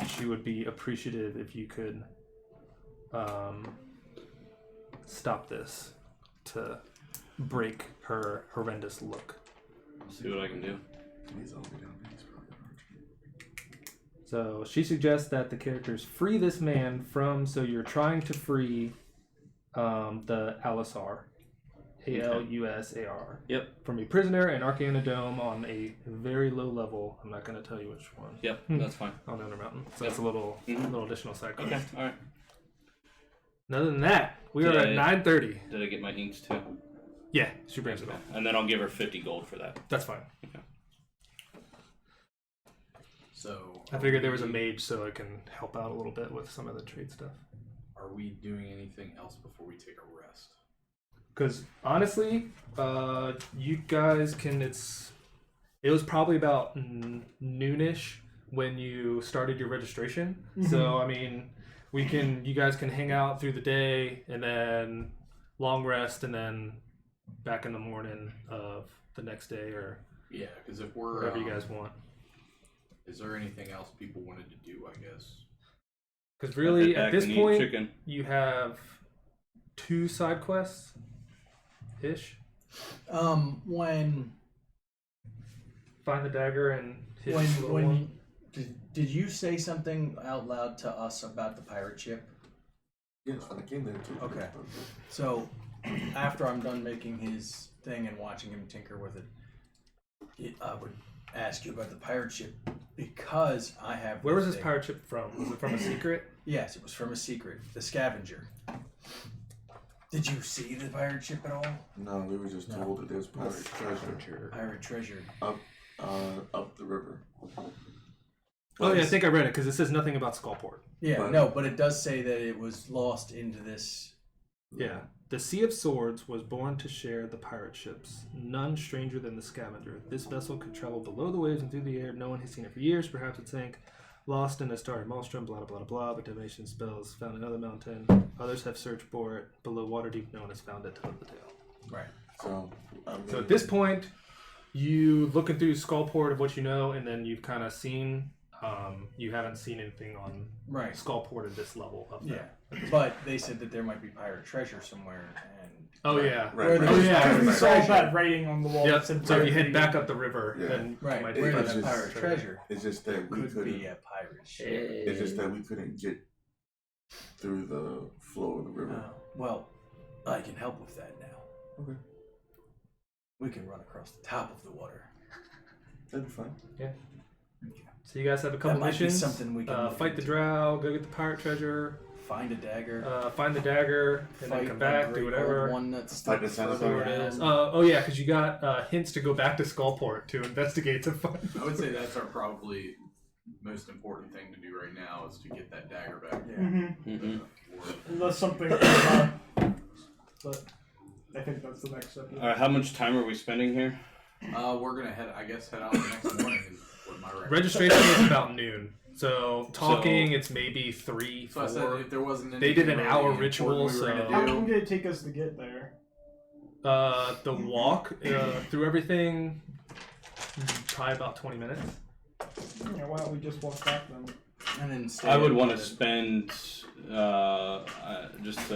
S1: she would be appreciative if you could stop this to break her horrendous look.
S5: See what I can do.
S1: So she suggests that the characters free this man from, so you're trying to free the Alussar, Alussar.
S5: Yep.
S1: From a prisoner in Arcana Dome on a very low level. I'm not going to tell you which one.
S5: Yep, that's fine.
S1: On Undermountain. So that's a little additional side quest.
S5: Okay, alright.
S1: And other than that, we are at 9:30.
S5: Did I get my inks too?
S1: Yeah, she brings it
S5: Okay.
S1: all.
S5: And then I'll give her 50 gold for that.
S1: That's fine.
S5: Okay.
S7: So
S1: I figured there was a mage so I can help out a little bit with some of the trade stuff.
S7: are we doing anything else before we take a rest?
S1: Because honestly, you guys can. It was probably about noonish when you started your registration.
S3: Mhm.
S1: So I mean, you guys can hang out through the day and then long rest and then back in the morning of the next day or
S7: Yeah, because if we're
S1: whatever you guys want.
S7: is there anything else people wanted to do? I guess.
S1: Because really,
S5: Head
S1: at
S5: back
S1: this
S5: and eat
S1: point,
S5: chicken.
S1: you have 2 side quests ish.
S2: When
S1: Find the dagger and hit the little one.
S2: when did you say something out loud to us about the pirate ship?
S6: Yes, when I came there too.
S2: Okay. So after I'm done making his thing and watching him tinker with it, I would ask you about the pirate ship because I have.
S1: Where was this
S2: thing.
S1: pirate ship from? Was it from a secret?
S2: Yes, it was from a secret. The scavenger. Did you see the pirate ship at all?
S6: No, we were just told that there's pirate treasure
S2: Pirate treasure.
S6: up the river.
S1: Oh yeah, I think I read it because it says nothing about Skullport.
S2: Yeah,
S6: But-
S2: no, but it does say that it was lost into this.
S1: Yeah. The Sea of Swords was born to share the pirate ships, none stranger than the Scavenger. This vessel could travel below the waves and through the air. No one has seen it for years. Perhaps it sank, lost in a starry maelstrom, blah, blah, blah, blah. But divination spells found another mountain. Others have searched for it. Below Waterdeep, no one has found it to tell the tale.
S2: Right.
S6: So, I mean,
S1: So at this point, you looking through Skullport of what you know, and then you've kind of seen. You haven't seen anything on
S2: Right.
S1: Skullport at this level up
S2: Yeah.
S1: there.
S2: But they said that there might be pirate treasure somewhere, and
S1: Oh yeah.
S6: Right,
S2: Where
S6: right.
S1: Oh
S2: there's
S1: yeah.
S2: pirate
S3: We saw
S2: treasure.
S3: that writing on the wall.
S1: Yep.
S3: that said
S1: So if you
S3: pirate
S1: head
S3: treasure.
S1: back up the river,
S6: Yeah.
S1: then you
S2: right,
S1: might
S2: where
S1: find
S2: there's
S6: it's
S1: some
S2: pirate treasure
S6: it's just that we
S2: could
S6: couldn't.
S2: be a pirate ship.
S6: It's just that we couldn't get through the flow of the river.
S2: Well, I can help with that now.
S6: Okay.
S2: We can run across the top of the water.
S6: That'd be fine.
S1: So you guys have a couple
S2: That might be
S1: missions.
S2: something we can look
S1: Fight the
S2: into.
S1: drow, go get the pirate treasure,
S2: Find a dagger.
S1: find the dagger, and then come back,
S2: a
S1: do
S2: great
S1: whatever.
S2: old one that's
S6: Fight the
S2: further
S6: Centaur.
S2: down.
S1: Oh yeah, because you got hints to go back to Skullport to investigate to find.
S7: I would say that's our probably most important thing to do right now is to get that dagger back.
S2: Yeah.
S3: Mhm.
S5: Mm-hmm.
S3: Unless something comes up. But I think that's the next step.
S5: All right, how much time are we spending here?
S7: We're gonna head out the next morning. Is what my recommendation.
S1: Registration is about noon. So talking, it's maybe 3,
S7: So I
S1: 4.
S7: said if there wasn't
S1: They did
S7: anything
S1: an
S7: really
S1: hour
S7: important
S1: ritual,
S7: we were
S1: so-
S7: gonna
S3: How
S7: do,
S3: long did it take us to get there?
S1: The walk through everything, probably about 20 minutes.
S3: Yeah, why don't we just walk back then?
S2: And then stay
S5: I would
S2: at
S5: want to
S2: the-
S5: spend just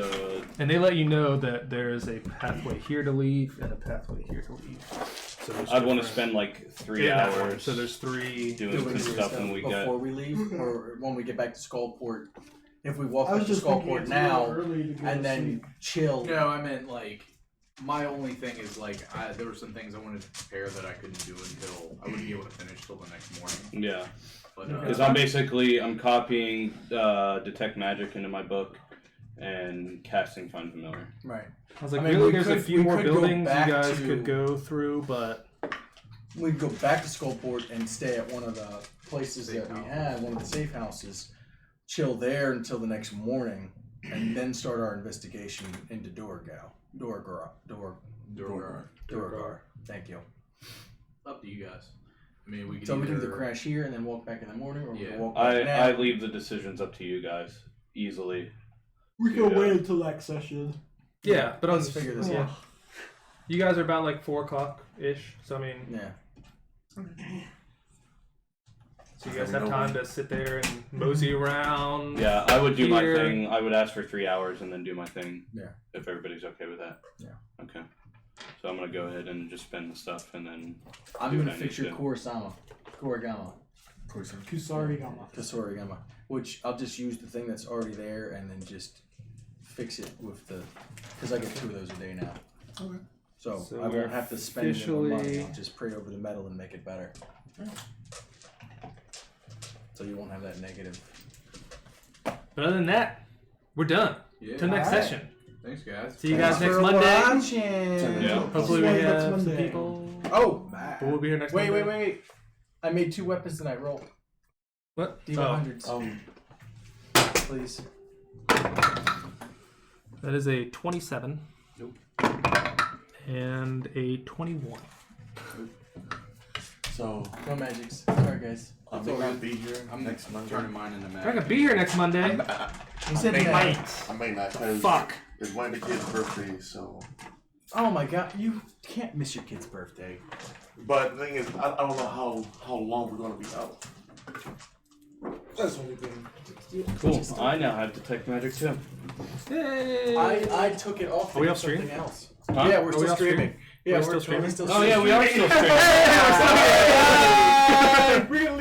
S1: And they let you know that there is a pathway here to leave and a pathway here to leave. So there's
S5: I'd want to
S1: different-
S5: spend like 3
S1: Yeah, that one.
S5: hours.
S1: So there's 3.
S5: doing some stuff when we get.
S2: before we leave, or when we get back to Skullport. If we walk
S3: I
S2: back
S3: was
S2: to
S3: just thinking
S2: Skullport
S3: it's a little
S2: now
S3: early to go
S2: and
S3: to
S2: then
S3: sleep.
S2: chill.
S7: No, I meant like my only thing is like there were some things I wanted to prepare that I couldn't do until I wouldn't be able to finish till the next morning.
S5: Yeah,
S7: But
S5: because I'm copying detect magic into my book and casting find familiar.
S2: Right.
S1: I was like,
S2: I mean,
S1: really,
S2: we
S1: there's a
S2: could-
S1: few
S2: we
S1: more
S2: could go
S1: buildings you
S2: back
S1: guys
S2: to-
S1: could go through, but
S2: We'd go back to Skullport and stay at one of the places
S7: Safe
S2: that we
S7: house.
S2: had, one of the safe houses, chill there until the next morning, and then start our investigation into Dorgar. Thank you.
S7: up to you guys. I mean, we could
S2: So we can
S7: either
S2: either crash here and then walk back in the morning, or we
S7: Yeah.
S2: can walk back now.
S5: I leave the decisions up to you guys easily.
S3: We can
S5: Yeah.
S3: wait until next session.
S1: yeah. But I'll
S2: Let's figure this out.
S1: You guys are about like 4 o'clock ish. So I mean,
S2: Yeah.
S1: so you guys have time to sit there and mosey around.
S5: Yeah, I would do my
S1: Here.
S5: thing. I would ask for 3 hours and then do my thing.
S2: Yeah.
S5: If everybody's okay with that.
S2: Yeah.
S5: Okay. So I'm gonna go ahead and just spend the stuff and then.
S2: I'm
S5: Do
S2: gonna
S5: what I
S2: fix
S5: need
S2: your
S5: to.
S2: Korigama,
S3: Kusarigama.
S2: Kasorigama, which I'll just use the thing that's already there and then just fix it with the, because I get 2 of those a day now.
S6: Okay.
S2: So
S1: So
S2: I
S1: we're
S2: won't have to spend any more money.
S1: officially-
S2: I'll just pray over the metal and make it better. So you won't have that negative.
S1: But other than that, we're done.
S7: Yeah.
S1: Till next
S2: Alright.
S1: session.
S7: Thanks, guys.
S1: See you guys
S2: Thanks
S1: next
S2: for
S1: Monday.
S2: watching.
S5: Yeah.
S1: Hopefully we
S3: See you next
S1: have some
S3: Monday.
S1: people.
S2: Oh,
S1: But we'll be here next
S2: wait,
S1: Monday.
S2: wait. I made 2 weapons tonight. Roll.
S1: What?
S2: D100s,
S6: Um,
S2: please.
S1: That is a 27.
S7: Nope.
S1: And a 21.
S6: so
S2: No magics. Sorry, guys.
S6: I may not be here
S7: I'm
S6: next Monday.
S7: turning mine into
S1: I'm not
S7: magic.
S1: gonna be here next Monday.
S2: He said
S6: may
S2: no.
S6: not. I may not. 'Cause
S1: Fuck.
S6: it's one of the kids' birthdays, so.
S2: Oh my god, you can't miss your kid's birthday.
S6: But the thing is, I don't know how long we're gonna be out. That's the only thing.
S5: Cool. I now have detect magic too.
S1: Hey.
S2: I took it off.
S1: Are we
S2: to
S1: off
S2: do
S1: stream?
S2: something else.
S5: Huh?
S2: Yeah, we're
S1: Are
S2: still
S1: we off
S2: streaming.
S1: stream?
S2: Yeah,
S1: We're still streaming?
S2: Still
S5: Oh yeah, we are still streaming.
S1: Hey, we're still here.
S2: Bring it